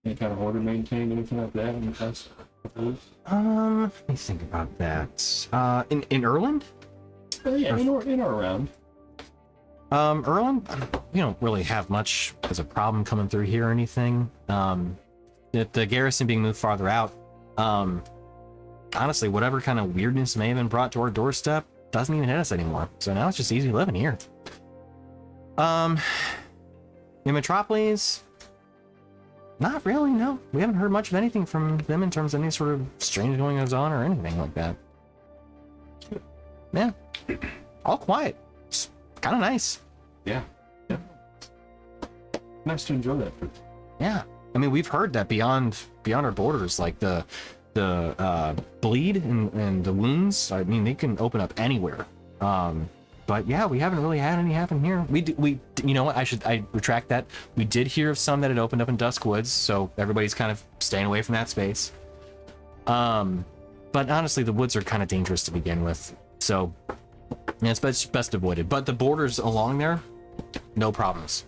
any kind of order maintained, anything like that in the past couple weeks? Let me think about that. In Erland? Oh yeah, in or around. Erland, we don't really have much as a problem coming through here or anything. The garrison being moved farther out, honestly, whatever kind of weirdness may have been brought to our doorstep doesn't even hit us anymore. So now it's just easy living here. In Metropolis, not really, no. We haven't heard much of anything from them in terms of any sort of strange goings on or anything like that. Yeah, all quiet. It's kind of nice. Yeah. Nice to enjoy that. Yeah, I mean, we've heard that beyond our borders, like the bleed and the wounds. I mean, they can open up anywhere. But yeah, we haven't really had any happen here. We you know what? I retract that. We did hear of some that had opened up in Dusk Woods, so everybody's kind of staying away from that space. But honestly, the woods are kind of dangerous to begin with, so yeah, it's best avoided. But the borders along there, no problems.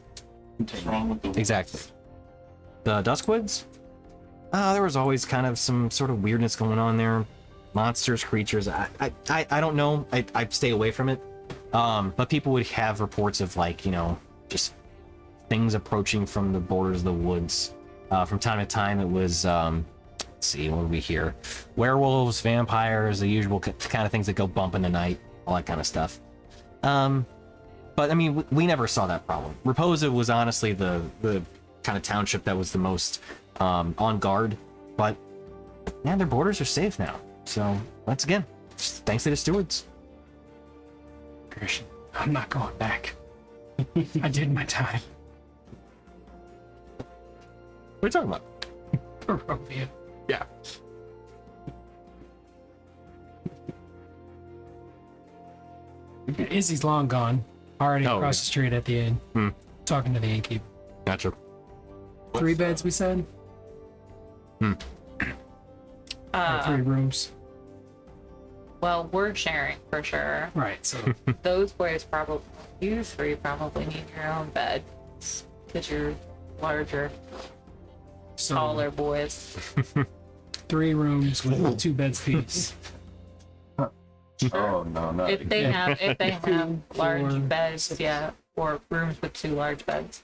What's wrong with the Exactly. The Duskwoods? There was always kind of some sort of weirdness going on there. Monsters, creatures. I don't know. I stay away from it. But people would have reports of, like, you know, just things approaching from the borders of the woods. From time to time, it was, let's see, what did we hear? Werewolves, vampires, the usual kind of things that go bump in the night, all that kind of stuff. But I mean, we never saw that problem. Raposa was honestly the kind of township that was the most on guard, but yeah, their borders are safe now. So once again, thanks to the stewards. Christian, I'm not going back. I did my time. What are you talking about? Barovia. Yeah. Izzy's long gone. Already Oh, across yeah. the street at the inn. Hmm. Talking to the innkeeper. Gotcha. 3 beds, we said? Or 3 rooms. Well, we're sharing for sure. Right, so Those boys probably, you 3 probably need your own bed because you're larger, taller boys. 3 rooms with 2 beds apiece. Oh no, not If they have large 4, beds, 6. yeah, or rooms with 2 large beds.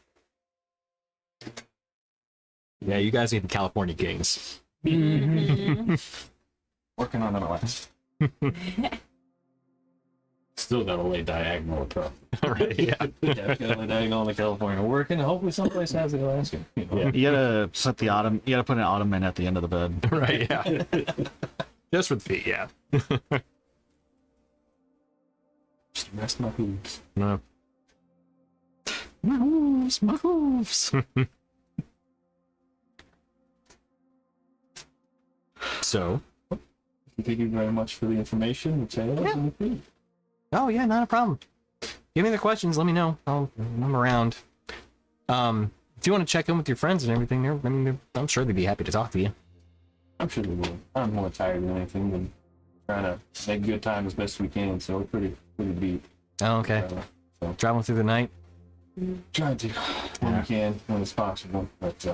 Yeah, you guys need the California Kings. Mm-hmm. working on it last. Still gotta lay diagonal across. Right, yeah. Yeah, gotta lay diagonal in the California. Working. Hopefully, someplace has the Alaska. You know? Yeah. You gotta set the autumn. You gotta put an ottoman at the end of the bed. Right, yeah. Just for the feet, yeah. Just rest my hooves. No. My hooves, my hooves. So, Thank you very much for the information, the tales, and the food. oh yeah, not a problem. Give me the questions, let me know. I'm around. If you want to check in with your friends and everything, I'm sure they'd be happy to talk to you. I'm sure they will. I'm more tired than anything than trying to make good time as best we can, so we're pretty beat. Oh, okay. Traveling through the night. Trying to when we can, when it's possible. But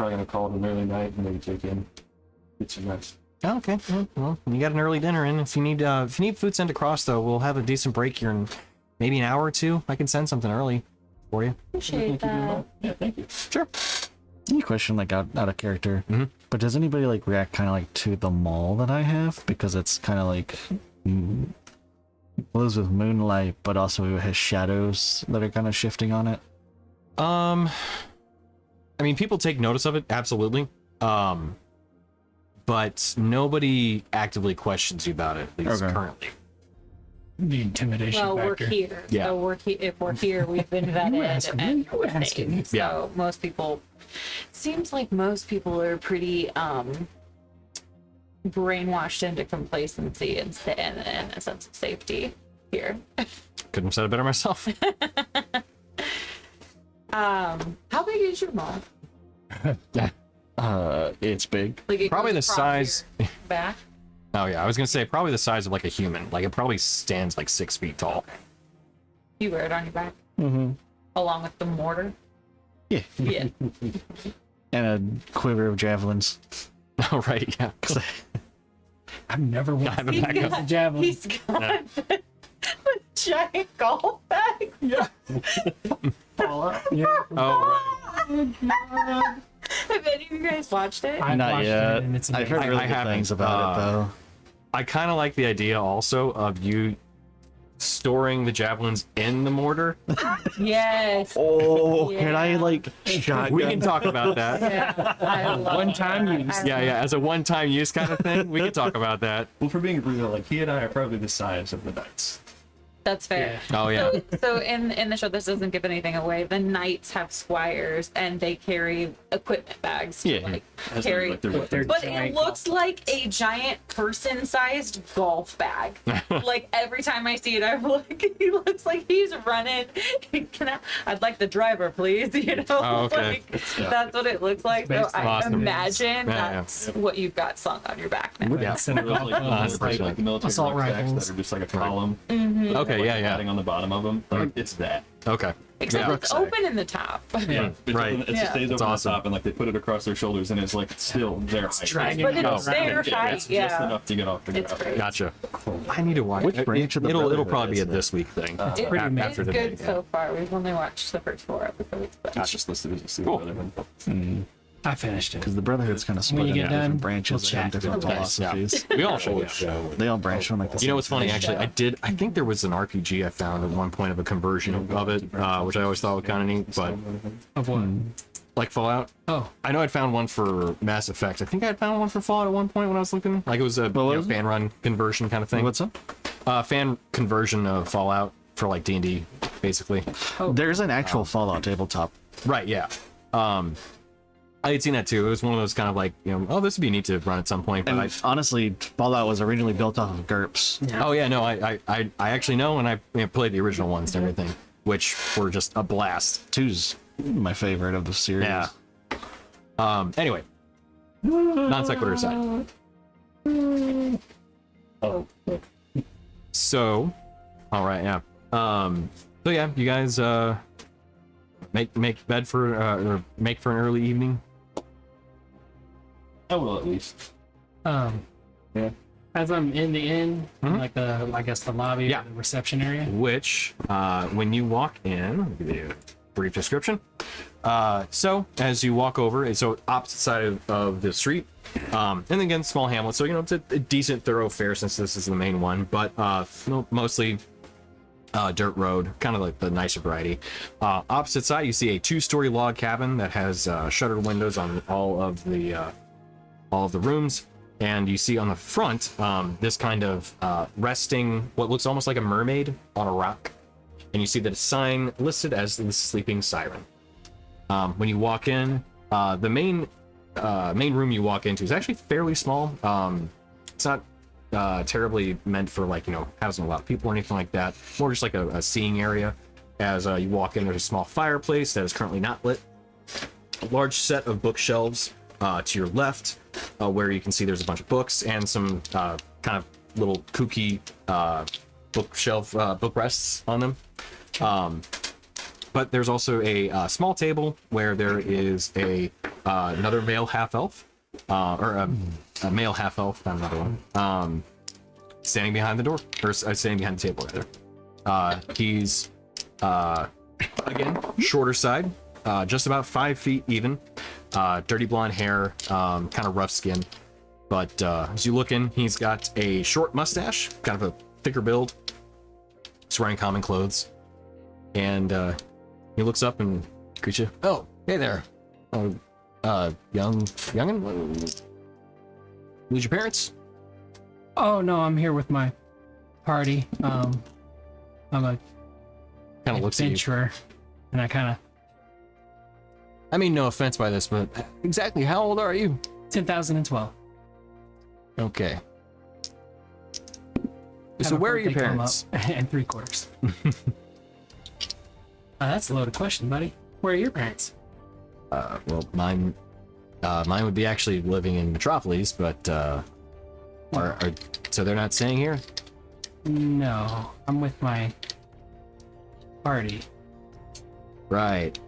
probably gonna call it an early night and maybe take in, get some rest. Oh, okay. Well, you got an early dinner in. If you need food sent across, though, we'll have a decent break here in maybe an hour or two. I can send something early for you. Appreciate that. Yeah, thank you. Sure. Any question like out of character? Mhm. But does anybody like react kind of like to the mall that I have because it's kind of like glows with moonlight, but also it has shadows that are kind of shifting on it. I mean, people take notice of it, absolutely. But nobody actively questions you about it, at least Okay. currently. The intimidation Well, factor. we're here. Yeah. So if we're here, we've been vetted asking, and you asking. So Yeah. most people, seems like most people are pretty brainwashed into complacency and a sense of safety here. Couldn't have said it better myself. How big is your mall? It's big. Like it Probably goes the across size. your back. Oh yeah, I was gonna say probably the size of like a human. Like it probably stands like 6 feet tall. You wear it on your back Mm-hmm. along with the mortar. Yeah. Yeah. And a quiver of javelins. Oh right, yeah. I've never I have a wanted backup. a javelin. He's got a giant golf bag. Yeah. Oh right. Have any of you guys watched it? I've Not watched yet. it and it's I've heard I- really I good haven't, things about it though. I kind of like the idea also of you storing the javelins in the mortar. Yes. Oh, Yeah. can I like shotgun? We can talk about that. Yeah, I love One-time that. use. I Yeah, love yeah, as a one-time use kind of thing. We can talk about that. Well, for being real, like he and I are probably the size of the knights. That's fair. Oh yeah. So in the show, this doesn't give anything away. The knights have squires and they carry equipment bags. To, Yeah. like, As carry. like their weapons. But giant it looks like a giant person-sized golf bag. Like every time I see it, I'm like, he looks like he's running. I'd like the driver, please. You know, Oh, okay. like that's what it looks like. So based on I Awesome. imagine Yeah, yeah. that's what you've got slung on your back now. Yeah. Instead of Like, like, like the military assault rucksacks rifles. that are just like a column. Okay, like, yeah, yeah. padding on the bottom of them. Like it's that. Okay. Except Yeah. it's open in the top. yeah. It's Right. open- it Yeah. stays That's over awesome. the top, and like they put it across their shoulders, and it's like still their height. dragging But it it's around. their It's height, just yeah. enough to get off the It's ground. great. Gotcha. I need to watch Which it. branch of the It'll Brotherhood probably be is a it? this week thing. It's pretty amazing. it's After the good day, so far. We've only watched the first 4 episodes, but It's just listed as a single Brotherhood. I finished it. Because the Brotherhood's kind of split When you into get different done, branches we'll and chat. different Okay, philosophies. We all should. Yeah. They all branch from like the You know what's same funny? thing. Actually, I think there was an RPG I found at one point of a conversion of it, which I always thought was kind of neat. But Of what? like Fallout, Oh, I know I'd found one for Mass Effect. I think I had found one for Fallout at one point when I was looking. Like it was a was it? fan run conversion kind of thing. What's up? Fan conversion of Fallout for like D&D, basically. There's an actual Fallout tabletop. Right. Yeah. I had seen that too. It was one of those kind of like, oh, this would be neat to run at some point. But And honestly, Fallout was originally built off of GURPS. oh yeah, no, I actually know, and I played the original ones and everything, which were just a blast. Two's my favorite of the series. Yeah. Anyway, non sequitur aside. Oh, So, all right, yeah. So yeah, you guys make bed for or make for an early evening. I will at least. Yeah. As I'm in the inn, Mhm. like I guess the lobby Yeah. or the reception area. Which, when you walk in, let me give you a brief description. So as you walk over, so opposite side of the street, and again, small hamlet. So it's a decent thoroughfare since this is the main one, but mostly dirt road, kind of like the nicer variety. Opposite side, you see a 2-story log cabin that has shuttered windows on all of the rooms. And you see on the front this kind of resting, what looks almost like a mermaid on a rock. And you see that a sign listed as the Sleeping Siren. When you walk in, the main room you walk into is actually fairly small. It's not terribly meant for housing a lot of people or anything like that. More just like a seeing area. As you walk in, there's a small fireplace that is currently not lit. A large set of bookshelves to your left, where you can see there's a bunch of books and some kind of little kooky book rests on them. But there's also a small table where there is a another male half elf, or a male half elf, not another one, standing behind the door, or standing behind the table rather. He's again shorter side, just about 5 feet even, dirty blonde hair, kind of rough skin. But as you look in, he's got a short mustache, kind of a thicker build. He's wearing common clothes, and he looks up and greets you. Oh, hey there, youngin. Lose your parents? Oh no, I'm here with my party. I'm a Kind of looks at you. adventurer, and I kind of I mean, no offense by this, but exactly how old are you? 10,012. Okay. Have So a where are your birthday come parents? up and 3/4. That's a loaded question, buddy. Where are your parents? Well, mine would be actually living in Metropolis, but so they're not staying here? No, I'm with my party. Right.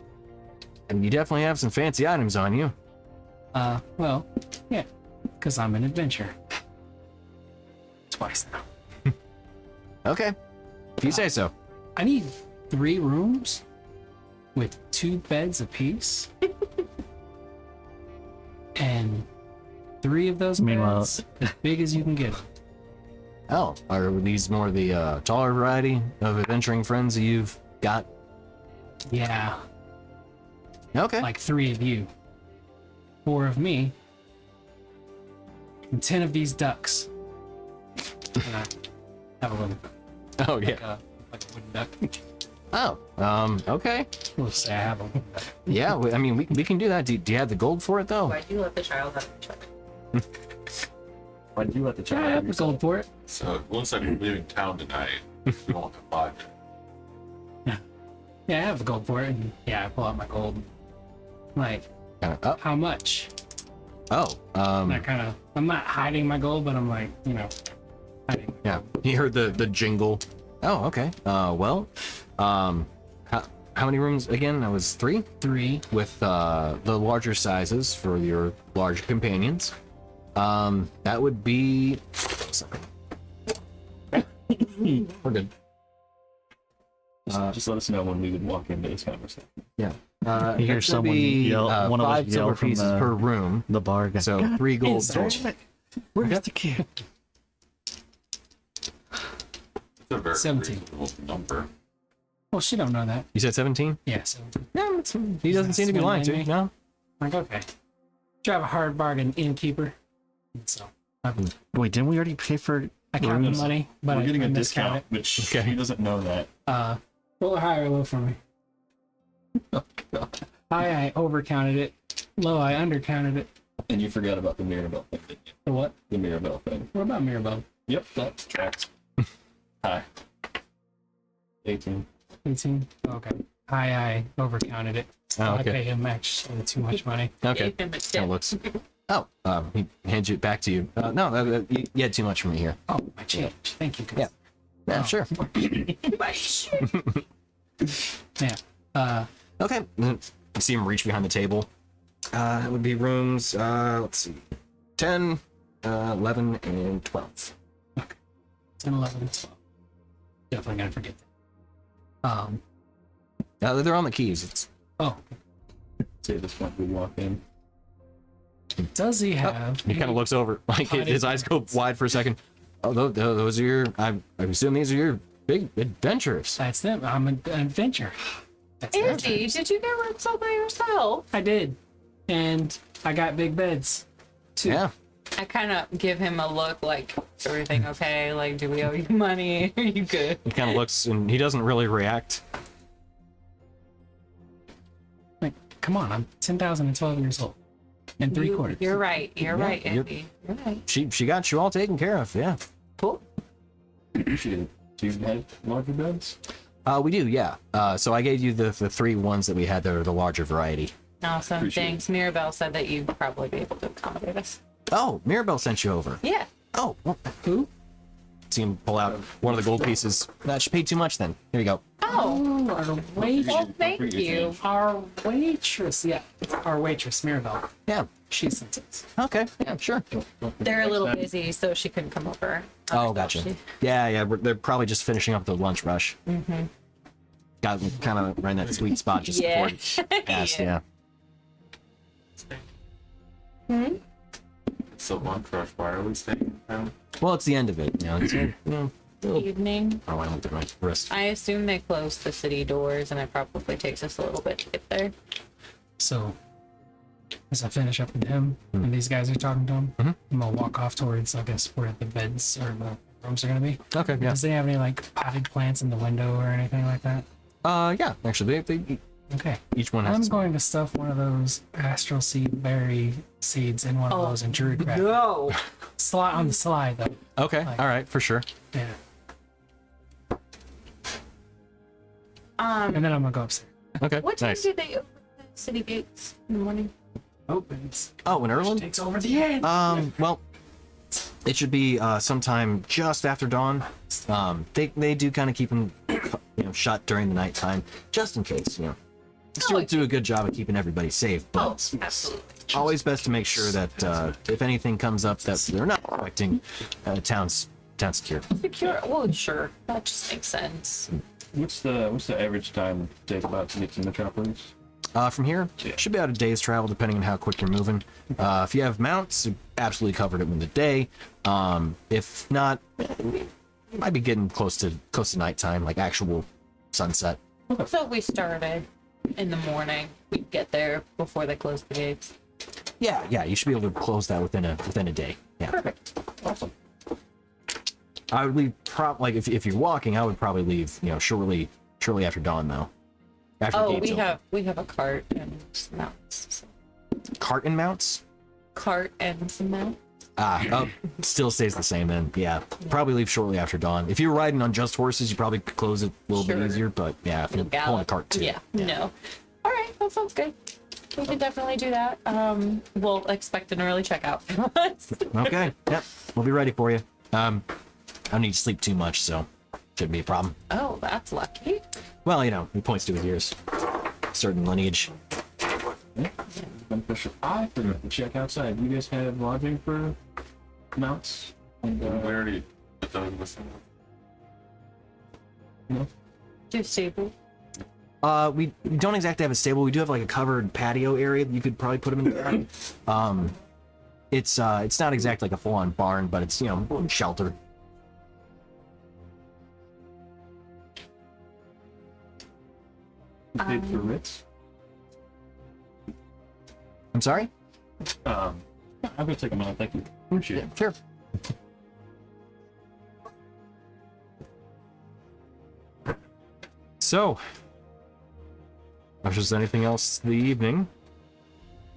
And you definitely have some fancy items on you. Well, yeah, because I'm an adventurer. Twice now. Okay. If you say so. I need 3 rooms with 2 beds apiece. And 3 of those Meanwhile- beds as big as you can get 'em. Oh, are these more the taller variety of adventuring friends that you've got? Yeah, Okay. like 3 of you, 4 of me, and 10 of these ducks. And I have a little, Oh, yeah. like a wooden duck. Oh, okay. We'll say I have a wooden duck. Yeah, I mean, we can do that. Do you have the gold for it, though? Why do you let the child have a child? Why did you let the Yeah, child I have have the yourself? gold for it. So it looks like we're leaving town tonight. We don't have lodge. Yeah, I have the gold for it. And yeah, I pull out my gold. Like, Oh, how much? oh, And I kind of, I'm not hiding my gold, but I'm like, hiding. my yeah. gold. You heard the jingle. Oh, okay. Well, how many rooms again? That was 3 3. with the larger sizes for your larger companions. That would be. We're good. Just let us know when we would walk into this conversation. Yeah. You hear that's gonna someone be, yell- one of us 5 yell silver from pieces the- per room. The bar guy. So 3 gold. Inside. Where's the kid? It's a very 17. reasonable number. Well, she don't know that. You said 17? Yeah, 17. No, he doesn't seem to be lying to you. swindling No. Like, okay. Drive a hard bargain, innkeeper. And so Wait, didn't we already pay for? I count the Rooms. money, but We're I getting a miscount discount, which Okay. he doesn't know that. it. Roll high or low for me. High, I overcounted it. Low, I undercounted it. And you forgot about the Mirabelle thing, didn't you? The what? The Mirabelle thing. What about Mirabelle? Yep, that tracks. Hi. 18. 18? Okay. High, I overcounted it. Oh, I okay. pay him actually too much money. Okay. Gave him a Kind tip. of looks. Oh, he hands it back to you. No, you had too much for me here. Oh, my change. Thank you. Yeah. Yeah, Oh. sure. Yeah. Okay. You see him reach behind the table. It would be rooms, let's see, 10, 11, and 12. 10, 11, and 12. Definitely gonna forget that. They're on the keys. It's Oh, Say this point we walk in. does he have? He kind of looks over, like his eyes go wide for a second. Oh, those are your. I assume these are your big adventures. That's them. I'm an adventure. That's them. Andy, did you get rid all by yourself? I did, and I got big beds too. Yeah. I kind of give him a look like, everything okay? Like, do we owe you money? Are you good? He kind of looks, and he doesn't really react. Like, come on, I'm 10,012 years old and 3/4. You're right. You're Yeah, right, you're- Andy. You're right. She got you all taken care of. Yeah. Cool. She did. Do you have larger beds? We do. Yeah. So I gave you the 3 ones that we had that are the larger variety. Awesome. Appreciate it. Thanks. Mirabelle said that you'd probably be able to accommodate us. Oh, Mirabelle sent you over. Yeah. Oh, well, who? See him pull out one of the gold pieces. She paid too much then. Here you go. Oh, Oh, our waitress. well, thank you. Our waitress, yeah, our waitress Mirabelle. Yeah. She sent us. Okay. Yeah, sure. They're a little busy, so she couldn't come over. Oh, gotcha. Yeah. They're probably just finishing up the lunch rush. Mm-hmm. Got kind of right in that sweet spot just Yeah. before it passed. Yeah. So lunch rush, why are we staying in town? Well, it's the end of it. You know, it's, Evening. oh, I looked at my wrist. I assume they close the city doors, and it probably takes us a little bit to get there. So, as I finish up with him, and these guys are talking to him, I'm gonna walk off towards, I guess, where the beds or the rooms are gonna be. Okay. Yeah. Does they have any like potted plants in the window or anything like that? Yeah. Actually, they Okay. each one I'm has. going to stuff one of those astral seed berry seeds in one of those and druid crack. No. Slide on the slide though. Okay. All right. For sure. Yeah. And then I'm gonna go upstairs. Okay. What time nice. do they open the city gates in the morning? Opens. Oh, in Erland? Takes over the end. Well, it should be sometime just after dawn. They do kind of keep them, shut during the nighttime, just in case. Still do a good job of keeping everybody safe, but Absolutely. always best to make sure that if anything comes up, that they're not affecting town secure. Secure. Well, sure. That just makes sense. What's the average time it takes about to get to Metropolis? From here, should be about a day's travel, depending on how quick you're moving. If you have mounts, you absolutely covered it in the day. If not, you might be getting close to nighttime, like actual sunset. So if we started in the morning, we'd get there before they close the gates. Yeah, you should be able to close that within a day. Yeah. Perfect. Awesome. I would leave if you're walking, I would probably leave, shortly after dawn though. After the Oh, gates open. we have a cart and some mounts. So. Cart and mounts? Cart and some mounts. Still stays the same then. Yeah. Probably leave shortly after dawn. If you're riding on just horses, you probably could close it a little bit easier, but yeah, if you're pulling a cart too. Yeah, no. All right, that sounds good. We can definitely do that. We'll expect an early checkout from us. Okay. Yep. We'll be ready for you. I don't need to sleep too much, so shouldn't be a problem. Oh, that's lucky. Well, he points to his ears. Certain lineage. Beneficial. I forgot to check outside. You guys have lodging for mounts? And, We already done this. Do stable. We don't exactly have a stable. We do have like a covered patio area that you could probably put them in. It's not exactly like a full-on barn, but it's shelter. you paid for Ritz? I'm sorry? I'm gonna take a minute. Thank you. Appreciate it. Sure. So, if there's anything else the evening,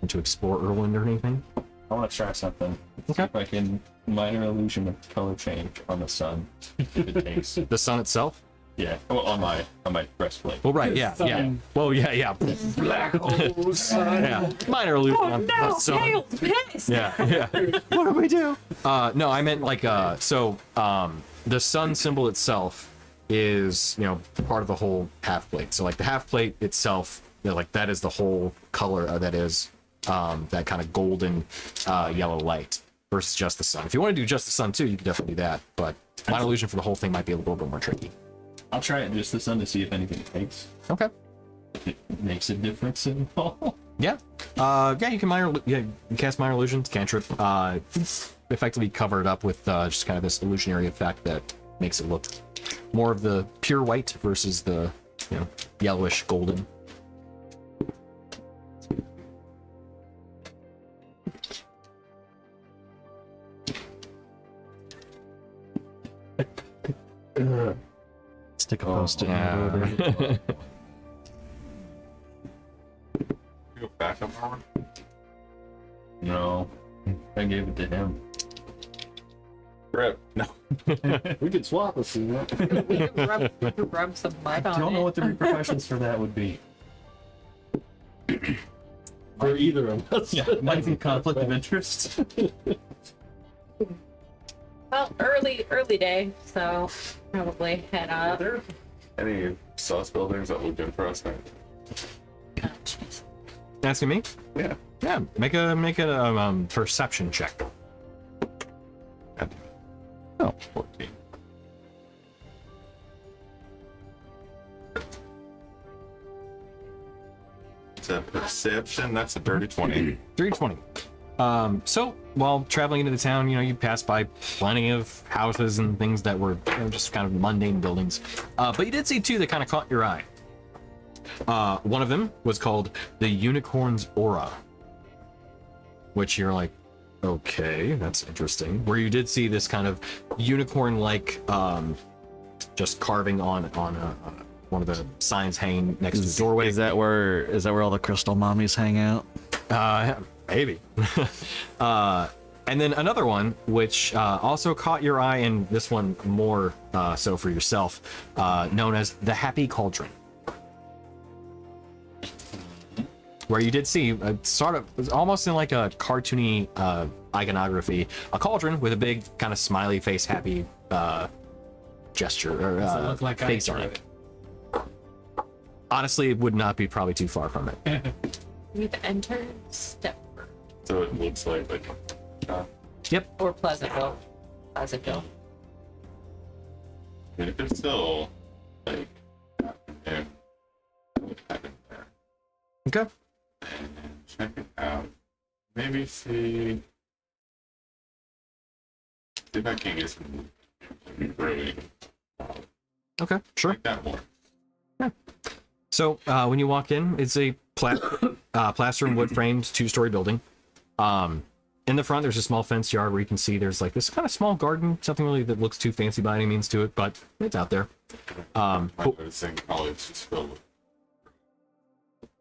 want to explore Erland or anything? I want to try something. Okay. See if I can minor illusion of color change on the sun. If it takes. The sun itself? Yeah. Well, on my breastplate. Well, right, yeah. Well, yeah. Black hole sun. Yeah. Minor illusion. Oh on no, the sun. Hale's pissed. Yeah. What do we do? No, I meant like the sun symbol itself is part of the whole half plate. So like the half plate itself, like that is the whole color that is that kind of golden yellow light versus just the sun. If you want to do just the sun too, you can definitely do that. But minor illusion for the whole thing might be a little bit more tricky. I'll try it in just the sun to see if anything takes. Okay. If it makes a difference at all. Yeah. You can cast minor illusions, cantrip. Effectively cover it up with just kind of this illusionary effect that makes it look more of the pure white versus the yellowish golden. Stick a post-it yeah. note over. You go back up armor? No. I gave it to him. Rip. No. We could swap if we want. We could rub some mud on I don't know it. what the repercussions for that would be. For either of us. Yeah, might be conflict of interest. Well, early day, so probably head up. Any sauce buildings that look good for us? Asking me? Yeah. Yeah, make a perception check. Oh, 14. It's a perception. That's a dirty 20. 320. So while traveling into the town, you pass by plenty of houses and things that were just kind of mundane buildings. But you did see two that kind of caught your eye. One of them was called the Unicorn's Aura, which you're like, okay, that's interesting. Where you did see this kind of unicorn-like, just carving on one of the signs hanging next to the doorway. Is that where all the crystal mommies hang out? Maybe. And then another one, which also caught your eye, and this one more so for yourself, known as the Happy Cauldron. Where you did see sort of, it was almost in like a cartoony iconography, a cauldron with a big kind of smiley face, happy gesture or Does it look like face I on it. Honestly, it would not be probably too far from it. We've entered Stepford. So it looks like Yep. Or Pleasantville. Pleasantville. and if it's still like yeah, what happened there? Okay. And check it out. Maybe see if I can get some really Okay. Sure. like that more. So when you walk in, it's a plaster and wood framed 2-story building. In the front, there's a small fenced yard where you can see there's like this kind of small garden, something really that looks too fancy by any means to it, but it's out there. I'm noticing probably it's just filled with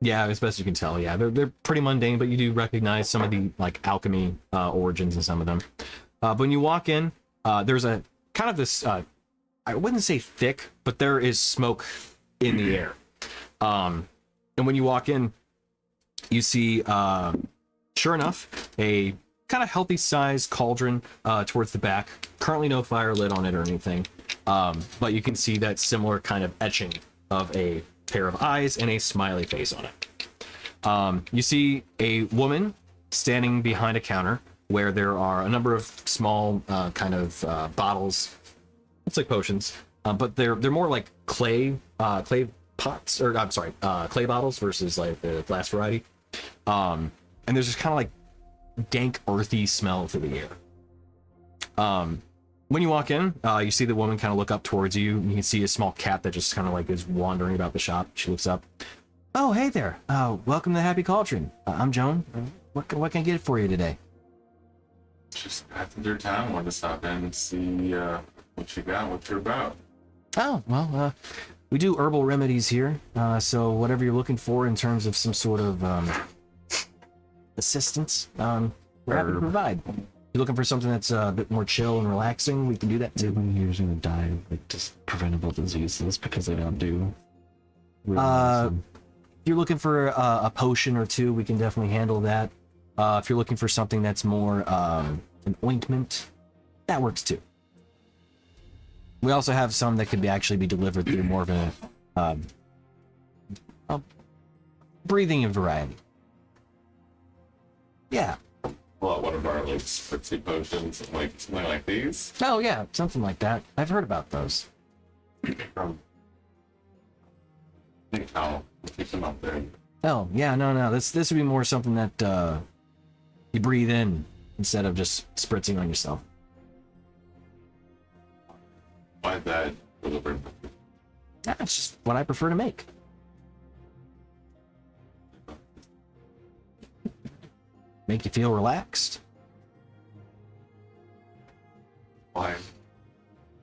Yeah, as best you can tell, yeah, they're pretty mundane, but you do recognize some of the like alchemy origins in some of them. But when you walk in, there's a kind of this I wouldn't say thick, but there is smoke in the air. And when you walk in, you see, sure enough, a kind of healthy sized cauldron towards the back. Currently no fire lit on it or anything, but you can see that similar kind of etching of a pair of eyes and a smiley face on it. You see a woman standing behind a counter where there are a number of small kind of bottles. It's like potions, but they're more like clay pots, or I'm sorry, clay bottles versus like the glass variety. And there's this kind of like dank, earthy smell to the air. When you walk in, you see the woman kind of look up towards you. And you can see a small cat that just kind of like is wandering about the shop. She looks up. Oh, hey there. Welcome to the Happy Cauldron. I'm Joan. What can I get for you today? just passing through town. Wanted to stop in and see what you got, what you're about. Oh, well, we do herbal remedies here. So whatever you're looking for in terms of some sort of assistance, we're happy to provide. If you're looking for something that's a bit more chill and relaxing, we can do that too. Everyone here's gonna die of like just preventable diseases because they don't do. real If medicine. you're looking for a potion or two, we can definitely handle that. If you're looking for something that's more an ointment, that works too. We also have some that could actually be delivered through more of a breathing and variety. Yeah. Well, one of our like spritzy potions, like something like these. Oh yeah, something like that. I've heard about those. From I think I'll keep them up there. Oh yeah, no. This would be more something that you breathe in instead of just spritzing on yourself. Why that delivered? That's just what I prefer to make. Make you feel relaxed. Why?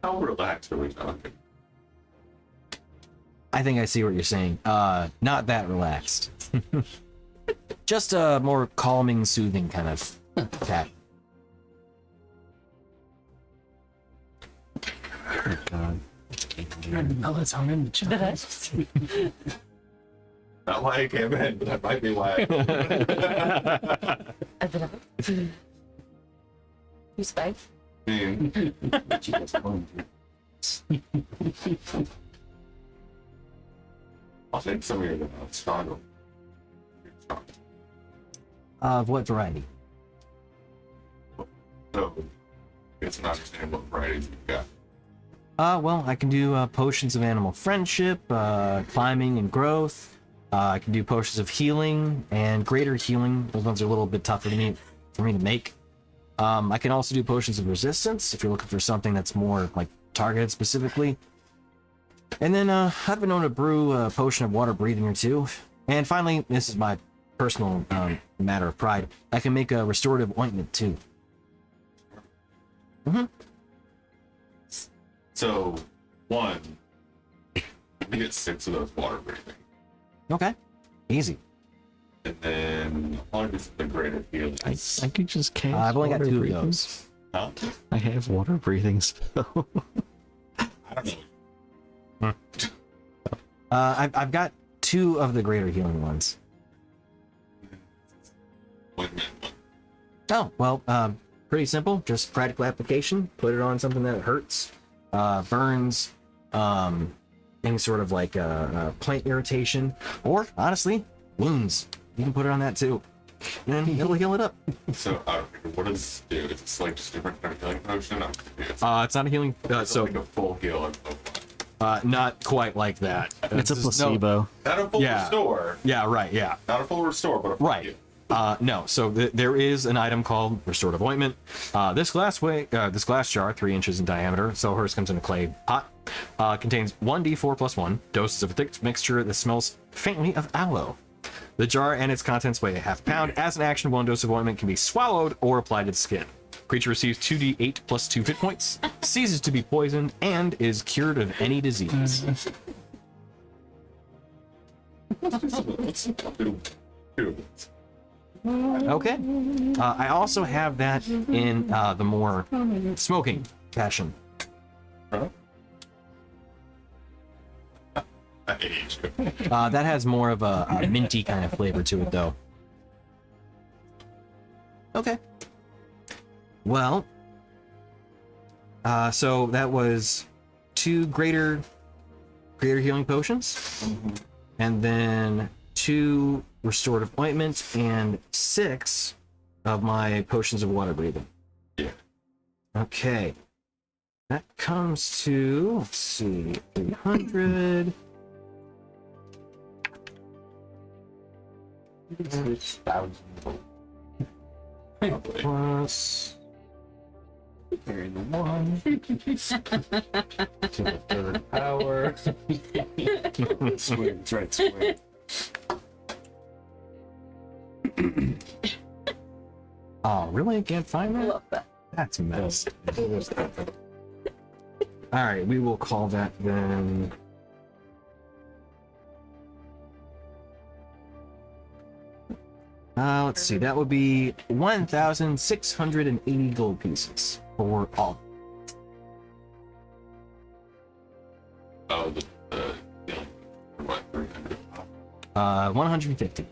How relaxed are we talking? I think I see what you're saying. Not that relaxed. Just a more calming, soothing kind of attack. Oh, God. Melatonin in the chest. Not why I came in, but that might be why. You spice? I mean, I'll take some of your stronger. Of what variety? So, it's an understanding what varieties you've got. Well, I can do potions of animal friendship, climbing and growth. I can do potions of healing and greater healing. Those ones are a little bit tougher for me to make. I can also do potions of resistance if you're looking for something that's more like targeted specifically. And then I've been known to brew a potion of water breathing or two. And finally, this is my personal matter of pride. I can make a restorative ointment too. Mm-hmm. So, one, you get 6 of those water breathing. Okay, easy. And then I'll do the greater healing. I could just cast. I've only got water 2 of breathing. those. Huh? I have water breathing spell. I don't know. I've got 2 of the greater healing ones. Ointment. Oh, well, pretty simple. Just practical application. Put it on something that hurts, burns, any sort of like plant irritation, or honestly, wounds. You can put it on that too, and it'll heal it up. So, what does it do? It's like just a different kind of healing potion. I'm confused. It's not a healing. So, like a full heal. Not quite like that. It's a Just placebo. Not a full Yeah. restore. Yeah, right. Yeah. Not a full restore, but a full Right. heal. No, so there is an item called restorative ointment. This glass jar, 3 inches in diameter, so hers comes in a clay pot, contains 1d4 plus 1 doses of a thick mixture that smells faintly of aloe. The jar and its contents weigh a half pound. As an action, 1 dose of ointment can be swallowed or applied to the skin. Creature receives 2d8 plus 2 hit points, ceases to be poisoned, and is cured of any disease. Okay. I also have that in the more smoking passion. Huh? I hate you. That has more of a minty kind of flavor to it, though. Okay. Well, so that was 2 greater healing potions, and then 2 restorative ointments and 6 of my potions of water breathing. Yeah. Okay. That comes to, let's see, 300. 6,000. Plus. Carry the 1 to the 3rd power. Square, that's right, square. Oh, really? I can't find I that? love that. That's a mess. All right, we will call that then. Let's see. That would be 1,680 gold pieces for all. Oh, the healing. What, 300? 150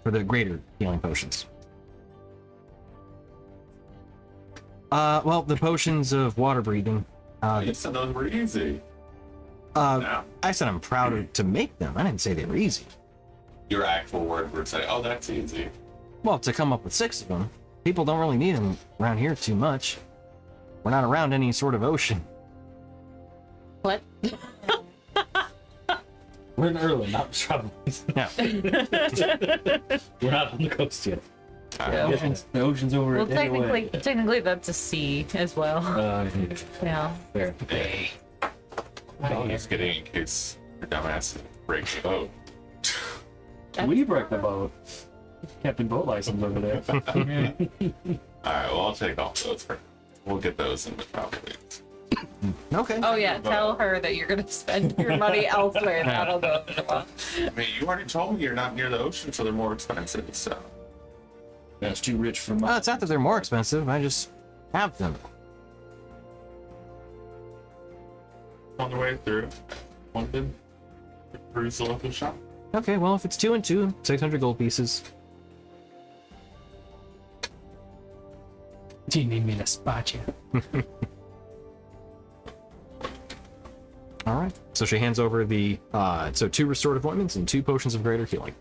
for the greater healing potions. Well, the potions of water breathing. You said those were easy. I said I'm proud to make them. I didn't say they were easy. Your actual word would say, oh, that's easy. Well, to come up with 6 of them, people don't really need them around here too much. We're not around any sort of ocean. What? We're in Erlen, not Metropolis. No. We're not on the coast yet. Yeah. The ocean's over Well, anyway. technically that's a sea as well. Yeah. Fair. I'm just kidding in case your dumbass breaks the boat. We wrecked the boat. Captain Boat License over there. Alright, well, I'll take all those for now. We'll get those in Metropolis. Okay. Oh yeah, tell her that you're gonna spend your money elsewhere. That'll go well. I mean, you already told me you're not near the ocean, so they're more expensive, so. That's too rich for Well, it's not that they're more expensive. I just have them. On the way through London, peruse the local shop. Okay, well, if it's 2 and 2, 600 gold pieces. Do you need me to spot you? All right. So she hands over the 2 restorative ointments and 2 potions of greater healing.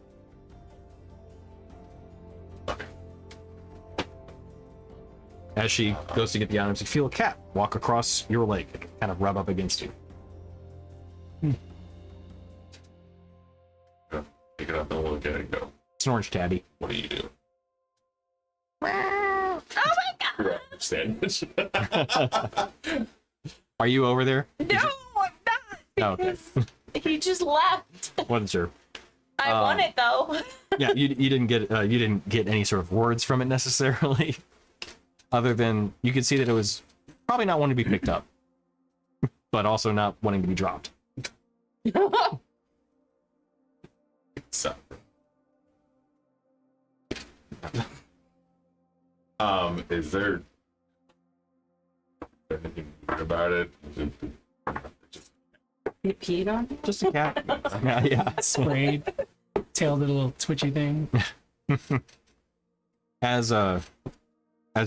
As she goes to get the items, you feel a cat walk across your leg, kind of rub up against you. Pick it up and look at it and go, It's an orange tabby. what do you do? Oh my god! Sandwich. Are you over there? No, I'm not. Oh, okay. He just left. Wasn't sure. I want it though. Yeah, you didn't get any sort of words from it necessarily, other than you could see that it was probably not wanting to be picked up, but also not wanting to be dropped. So. Is there anything weird about it? You peed on it? Just a cat. Yeah. Sprayed, tail did a little twitchy thing. As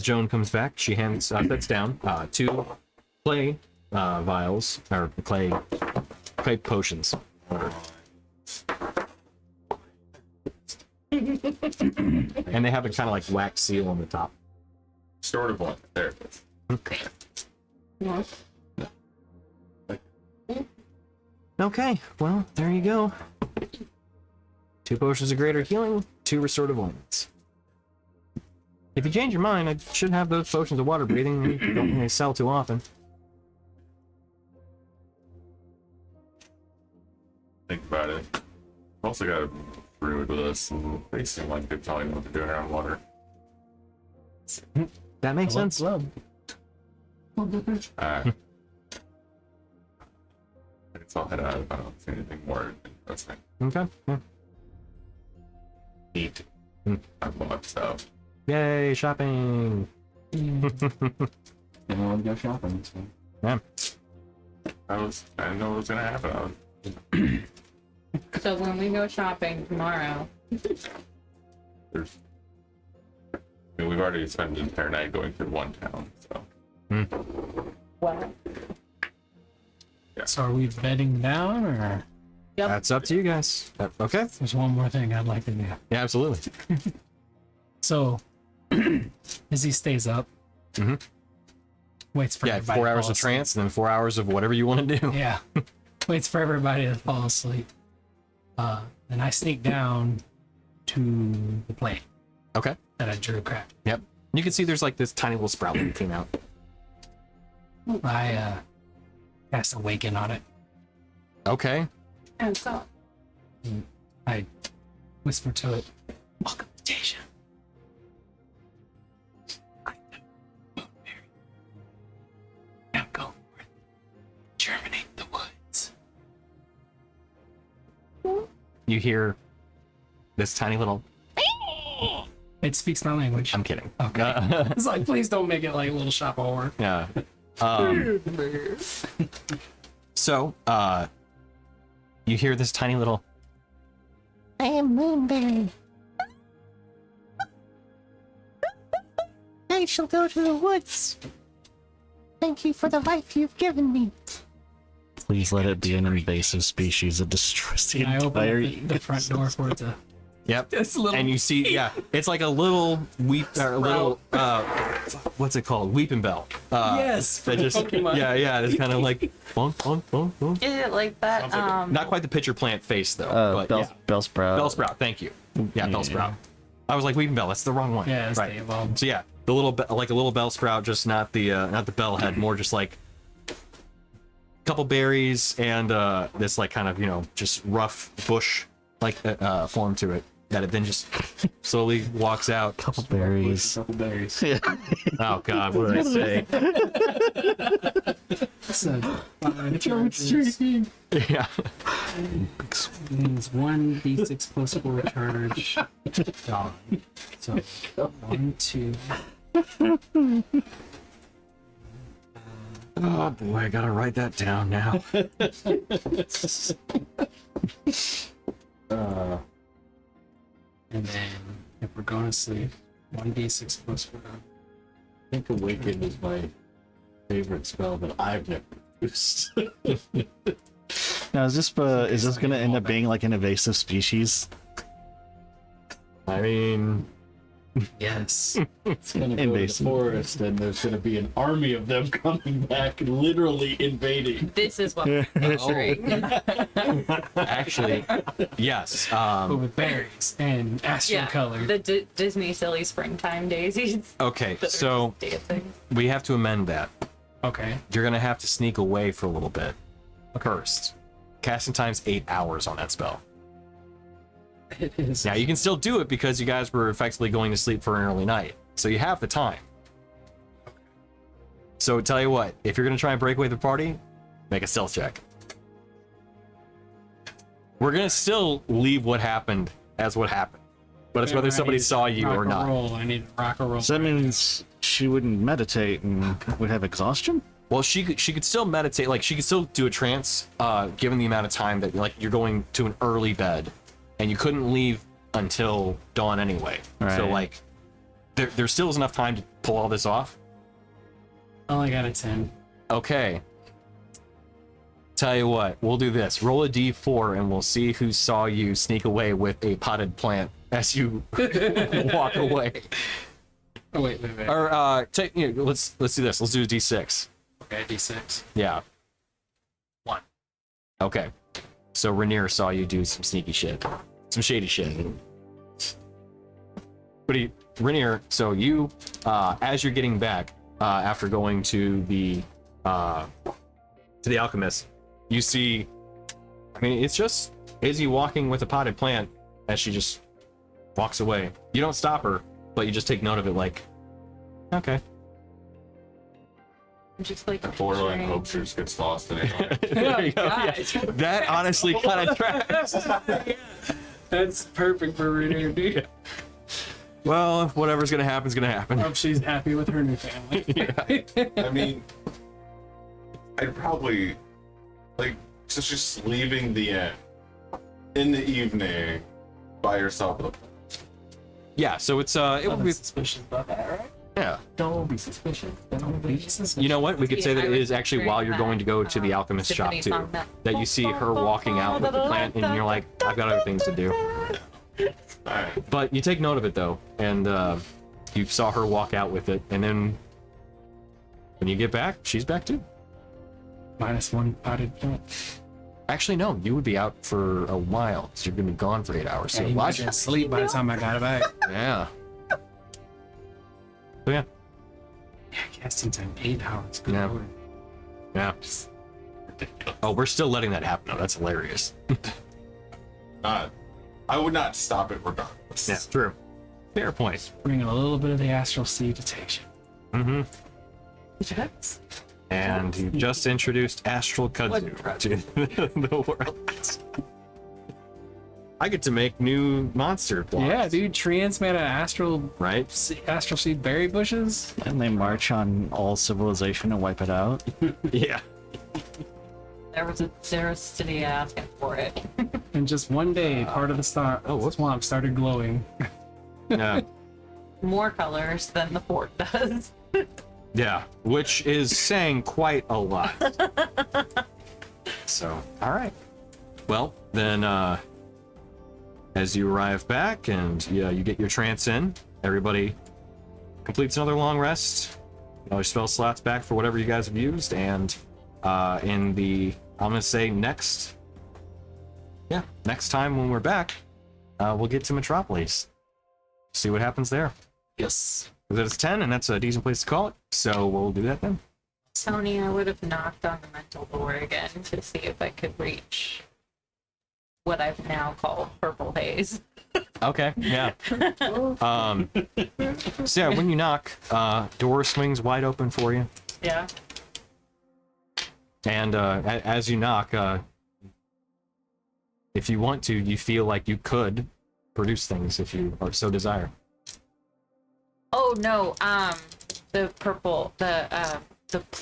Joan comes back, she hands sets down 2 clay vials or clay potions. And they have a kind of like wax seal on the top. Sort of one. There it is. Okay, well, there you go. 2 potions of greater healing, 2 restorative ointments. If you change your mind, I should have those potions of water breathing. You don't really sell too often. Think about it. I've also got a druid with us, and they seem like they're telling me what they're doing around water. That makes sense. Alright. I guess I'll head out if I don't see anything more interesting. Okay. Yeah. Neat. I bought stuff. Yay, shopping! Everyone go shopping. So. Yeah. I didn't know what was gonna happen. So when we go shopping tomorrow, There's. I mean, we've already spent an entire night going through one town, so. what? So are we bedding down, or That's up to you guys. Okay. there's one more thing I'd like to do? Yeah, absolutely. So, as he stays up, waits for Yeah, everybody 4 to hours fall of asleep. trance and then 4 hours of whatever you want to do. Yeah, waits for everybody to fall asleep. And I sneak down to the plane Okay. that I drew cracked. Yep. You can see there's like this tiny little sprout that came out. I cast Awaken on it. Okay. And so I whisper to it, "Welcome to Taetia. I am Moonberry. Now go forth, germinate the woods." You hear this tiny little. It speaks my language. I'm kidding. Okay. It's like, please don't make it like a little shop of horror. Yeah. So, you hear this tiny little. I am Moonberry. I shall go to the woods. Thank you for the life you've given me. Please let it be an invasive species that destroys the I open entire up the front door for it to. Yep. It's a little. And you see, yeah, it's like a little a little, what's it called? Weeping bell. Yes, That just, Pokemon. yeah, it's kind of like, bonk, bonk, bonk, bonk. is it like that? Not quite the pitcher plant face though, but yeah. Bellsprout. Bellsprout, thank you. Yeah, Bellsprout. I was like Weeping Bell. That's the wrong one. Yeah, it's right. the evolved. So yeah, the little like a little Bellsprout, just not the bell head, more just like a couple berries and this like kind of just rough bush like form to it that it then just slowly walks out. Couple berries. Couple berries. Yeah. Oh God, what did I say? So, Yeah. means 1d6 plus 4 charge. Gone. So 1, 2. Oh boy, I gotta write that down now. And then if we're going to sleep, 1d6 plus 4. I think Awaken is my favorite spell that I've never used. Now, is this gonna end up being like an invasive species? I mean, Yes. It's gonna go to the Invasive. forest, and there's gonna be an army of them coming back, literally invading. This is what I'm picturing. actually, yes. But with berries and astral Yeah, color. the Disney silly springtime daisies. Okay, that are so just dancing. we have to amend that. Okay. You're gonna have to sneak away for a little bit first. Casting time's 8 hours on that spell. It is. Now you can still do it because you guys were effectively going to sleep for an early night, so you have the time. So tell you what, if you're gonna try and break away the party, make a stealth check. We're gonna still leave what happened as what happened, but it's whether somebody saw you or not. I need to rock a roll. So that means she wouldn't meditate and would have exhaustion? Well, she could still meditate, like she could still do a trance, given the amount of time that like you're going to an early bed, and you couldn't leave until dawn anyway. So Right. like, there still is enough time to pull all this off. I only got a 10. Okay. Tell you what, we'll do this. Roll a d4 and we'll see who saw you sneak away with a potted plant as you walk away. Oh wait. Or let's do this. Let's do a d6. Okay, D6. Yeah. 1. Okay. So Rainier saw you do some sneaky shit. Some shady shit. But Rainier, so you as you're getting back after going to the alchemist, you see, I mean, it's just Izzy walking with a potted plant as she just walks away. You don't stop her, but you just take note of it like, okay. I'm just like Borderline picturing- hope just gets lost in it. There you go. Yeah. That honestly kind of tracks. That's perfect for Rainier, dude. Well, whatever's gonna happen is gonna happen. Hope she's happy with her new family. I mean, I'd probably like just leaving the inn in the evening by yourself. Yeah, so it's it would Nothing be suspicious about that, right? yeah. Don't be suspicious. Don't be suspicious. You know what? We could say that I it was is actually while you're going to go to the alchemist shop Tiffany too. song That you see her walking out with the plant, and you're like, I've got other things to do. Alright. But you take note of it though, and you saw her walk out with it, and then when you get back, she's back too. -1 potted plant. Actually, no, you would be out for a while, so you're gonna be gone for 8 hours. So Yeah, he watch might have sleep by the time I got it back. Yeah. So yeah, Yeah, casting time 8 hours. Good Yeah. lord. yeah. Oh, we're still letting that happen. though. That's hilarious. I would not stop it regardless. Yeah, true. Fair point. Bringing a little bit of the astral seed to Taetia. Mm-hmm. Yes. And you just introduced Astral Kudzu to the world. I get to make new monster blocks. Yeah, dude, treants made out of Right? astral seed berry bushes. And they march on all civilization and wipe it out. Yeah. There was a city asking for it. And just one day, part of the swamp started glowing. Yeah. More colors than the fort does. Yeah. Which is saying quite a lot. So, all right. Well, then, as you arrive back and you get your trance in, everybody completes another long rest. Another spell slots back for whatever you guys have used, and in the I'm gonna say next time when we're back, we'll get to Metropolis. See what happens there. Yes. Because it's 10, and that's a decent place to call it. So we'll do that then. Tony, I would have knocked on the mental door again to see if I could reach what I've now called purple haze. Okay, yeah. So yeah, when you knock, door swings wide open for you. Yeah. And as you knock, if you want to, you feel like you could produce things if you are so desire. Oh no, the purple,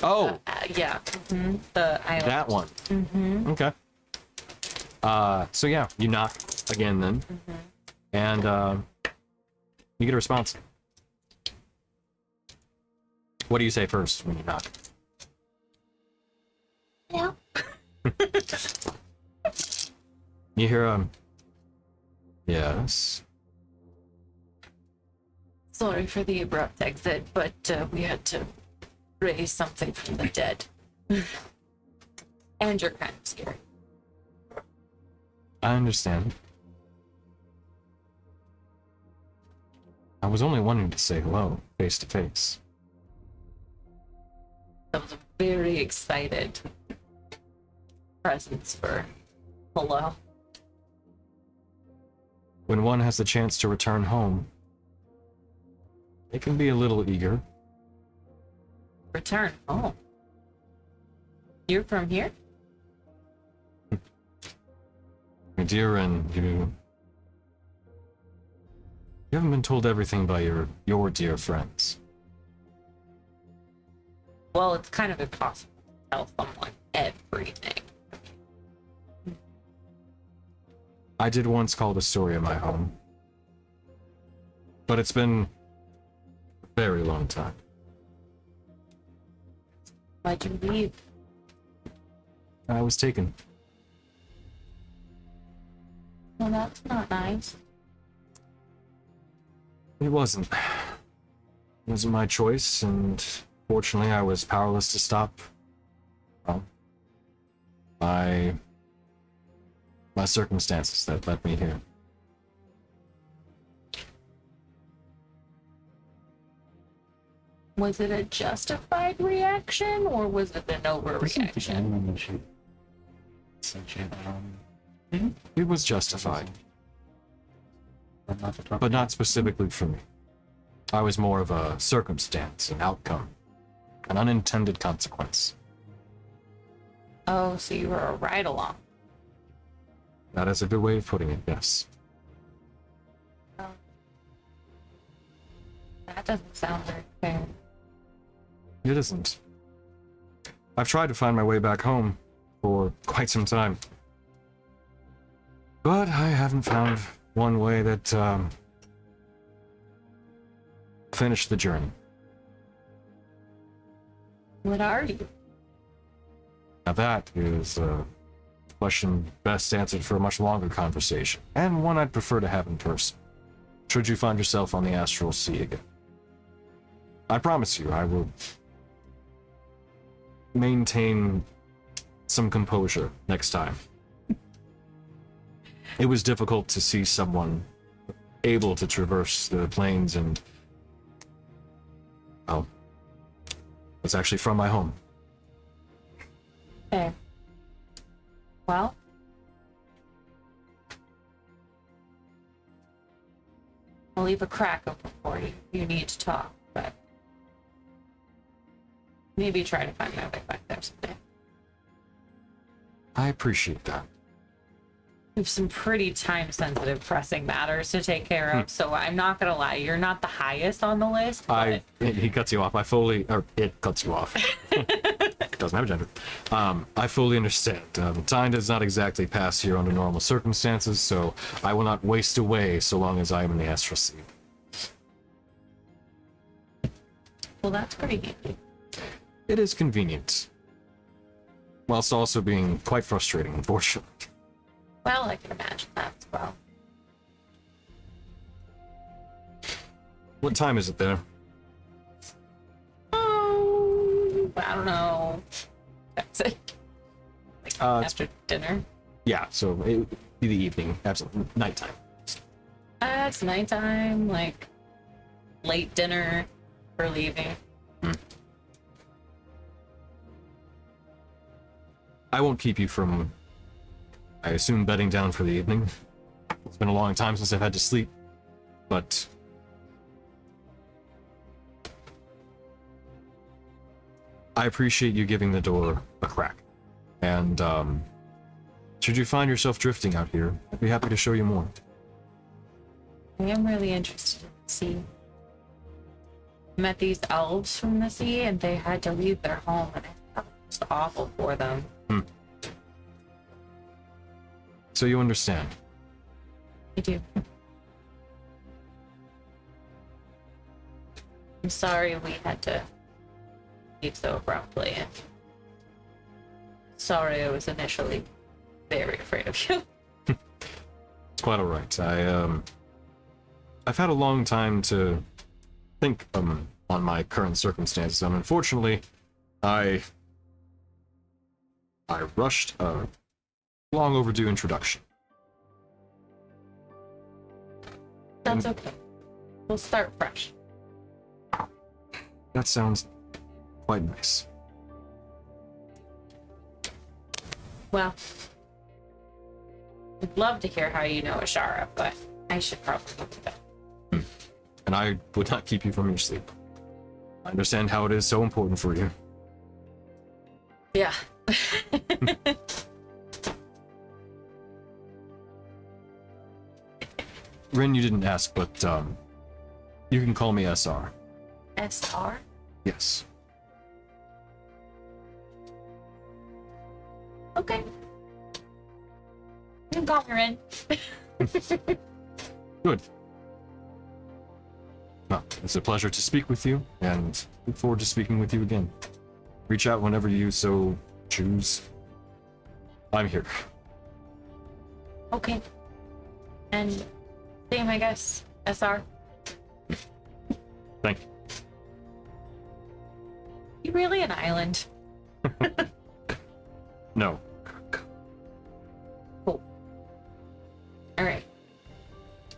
Oh. yeah, the island. That one. Okay. So yeah, you knock again then, and you get a response. What do you say first when you knock? Yeah. You hear, yes. Sorry for the abrupt exit, but we had to raise something from the dead. And you're kind of scary. I understand. I was only wanting to say hello, face to face. That was a very excited presence for hello. When one has the chance to return home, it can be a little eager. Return home. You're from here? My dear, and you haven't been told everything by your dear friends. Well, it's kind of impossible to tell someone everything. I did once call Istoria my home, but it's been a very long time. Why'd you leave? I was taken. Well, that's not nice. It wasn't. It wasn't my choice, and fortunately I was powerless to stop, well, my circumstances that led me here. Was it a justified reaction, or was it an overreaction? It was justified, but not specifically for me. I was more of a circumstance, an outcome, an unintended consequence. Oh, so you were a ride-along. That is a good way of putting it, yes. Oh. That doesn't sound very fair. It isn't. I've tried to find my way back home for quite some time, but I haven't found one way that finished the journey. What are you? Now that is a question best answered for a much longer conversation, and one I'd prefer to have in person, should you find yourself on the Astral Sea again. I promise you, I will maintain some composure next time. It was difficult to see someone able to traverse the plains and, oh, it's actually from my home. Fair. Well, I'll leave a crack open for you. You need to talk, but maybe try to find my way back there someday. I appreciate that. We have some pretty time-sensitive, pressing matters to take care of, so I'm not gonna lie, you're not the highest on the list, but... He cuts you off. It cuts you off. Doesn't have a gender. I fully understand. Time does not exactly pass here under normal circumstances, so I will not waste away so long as I am in the Astral Sea. Well, that's pretty handy. It is convenient, whilst also being quite frustrating, unfortunately. Well, I can imagine that as well. What time is it there? Oh, I don't know. That's it. Like It's- after dinner. Yeah, so it would be the evening, absolutely, nighttime. It's nighttime, like late dinner, early evening. I won't keep you from, I assume, bedding down for the evening. It's been a long time since I've had to sleep, but I appreciate you giving the door a crack. And should you find yourself drifting out here, I'd be happy to show you more. I am really interested in the sea. I met these elves from the sea, and they had to leave their home, and I thought it was awful for them. So you understand. I do. I'm sorry we had to leave so abruptly, and sorry I was initially very afraid of you. quite all right. I've had a long time to think on my current circumstances, and unfortunately, I rushed a long overdue introduction. That's okay. We'll start fresh. That sounds quite nice. Well, I'd love to hear how you know Ashara, but I should probably go to bed. And I would not keep you from your sleep. I understand how it is so important for you. Yeah. Rin, you didn't ask, but you can call me SR. SR? Yes. Okay. You can call me Rin. Good. Well, it's a pleasure to speak with you, and look forward to speaking with you again. Reach out whenever you so choose. I'm here. Okay. And same, I guess. SR. Thank you. You really an island? No. Cool. All right.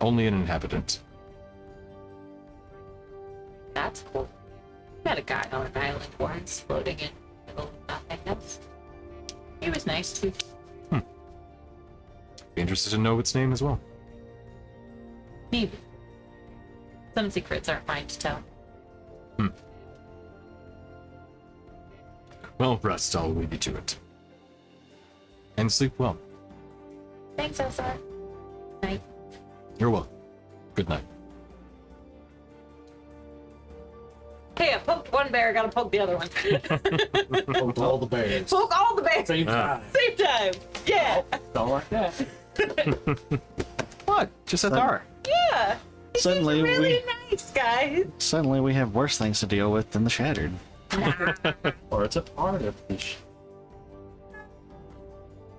Only an inhabitant. That's cool. Met a guy on an island once, floating in the middle of nothing. He was nice too. Be interested to know its name as well. Maybe. Some secrets aren't mine to tell. Well, rest. I'll leave you to it. And sleep well. Thanks, SR. Night. You're welcome. Good night. Hey, I poked one bear, gotta poke the other one. Poked all the bears. Poke all the bears! Same time. Same time! Yeah! Don't like that. What? Just SR. Yeah! Suddenly Really nice, guys! Suddenly we have worse things to deal with than the Shattered. Or it's a part of the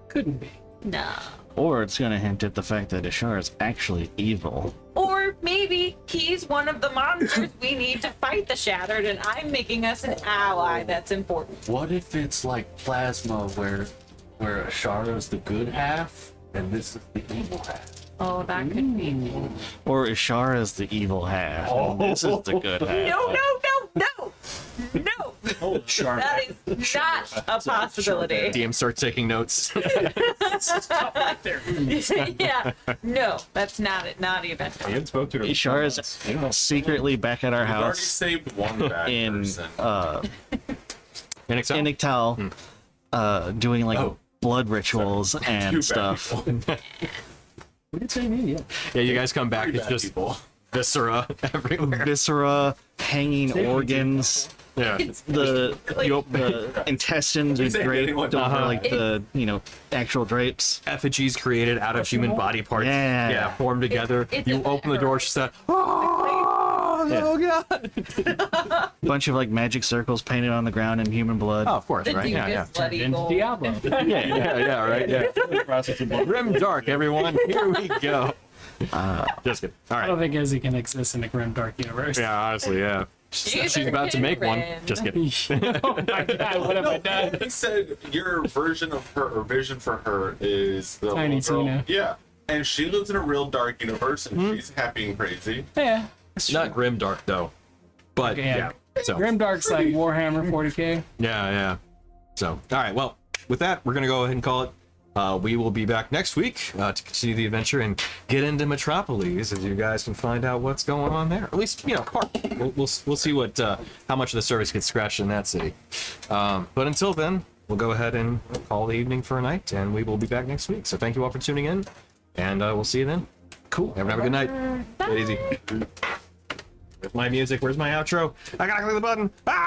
Couldn't be. No. Or it's gonna hint at the fact that Ishar is actually evil. Or maybe he's one of the monsters we need to fight the Shattered, and I'm making us an ally that's important. What if it's like plasma where Ashara is the good half and this is the evil half? Oh, that could be. Or Ishar is the evil half. And this is the good half. No, no, no, no! No! That is not a possibility. DM starts taking notes. Yeah. No, that's not it. Not even. I haven't spoke to her. Ishar is secretly back at our We've already house saved one bad in person. Inexcel? Iniktal, doing like Oh. blood rituals Two and bad stuff. people. We did say me, yeah. Yeah, you guys come back. Three It's bad just people. viscera everywhere. Viscera, hanging organs, Yeah. the intestines are Is there draped anyone- over like the actual drapes. Effigies created out of human body parts. Yeah. Formed together. It's You a open the door, she said, "Oh god!" Bunch of like magic circles painted on the ground in human blood. Oh, of course, The right? Yeah, yeah. bloody Into gold. Diablo. Yeah, right. Yeah. Grim dark, everyone. Here we go. Just kidding. All I right. don't think Izzy can exist in a grim dark universe. Yeah, honestly, yeah. She's about to make one. Just kidding. Oh my god, what have I done? He said your version of her or vision for her is the Tiny little girl. Tina. Yeah, and she lives in a real dark universe, and she's happy and crazy. Yeah. Not grim dark though, but Okay, yeah. So Grim Dark's like Warhammer 40k. yeah. So all right. Well, with that, we're gonna go ahead and call it. We will be back next week to continue the adventure and get into Metropolis, as you guys can find out what's going on there. At least, part. We'll see what how much of the service gets scratched in that city. But until then, we'll go ahead and call the evening for a night, and we will be back next week. So thank you all for tuning in, and we'll see you then. Cool. Everyone have a good night. Take it easy. With my music, where's my outro? I gotta click the button. Ah!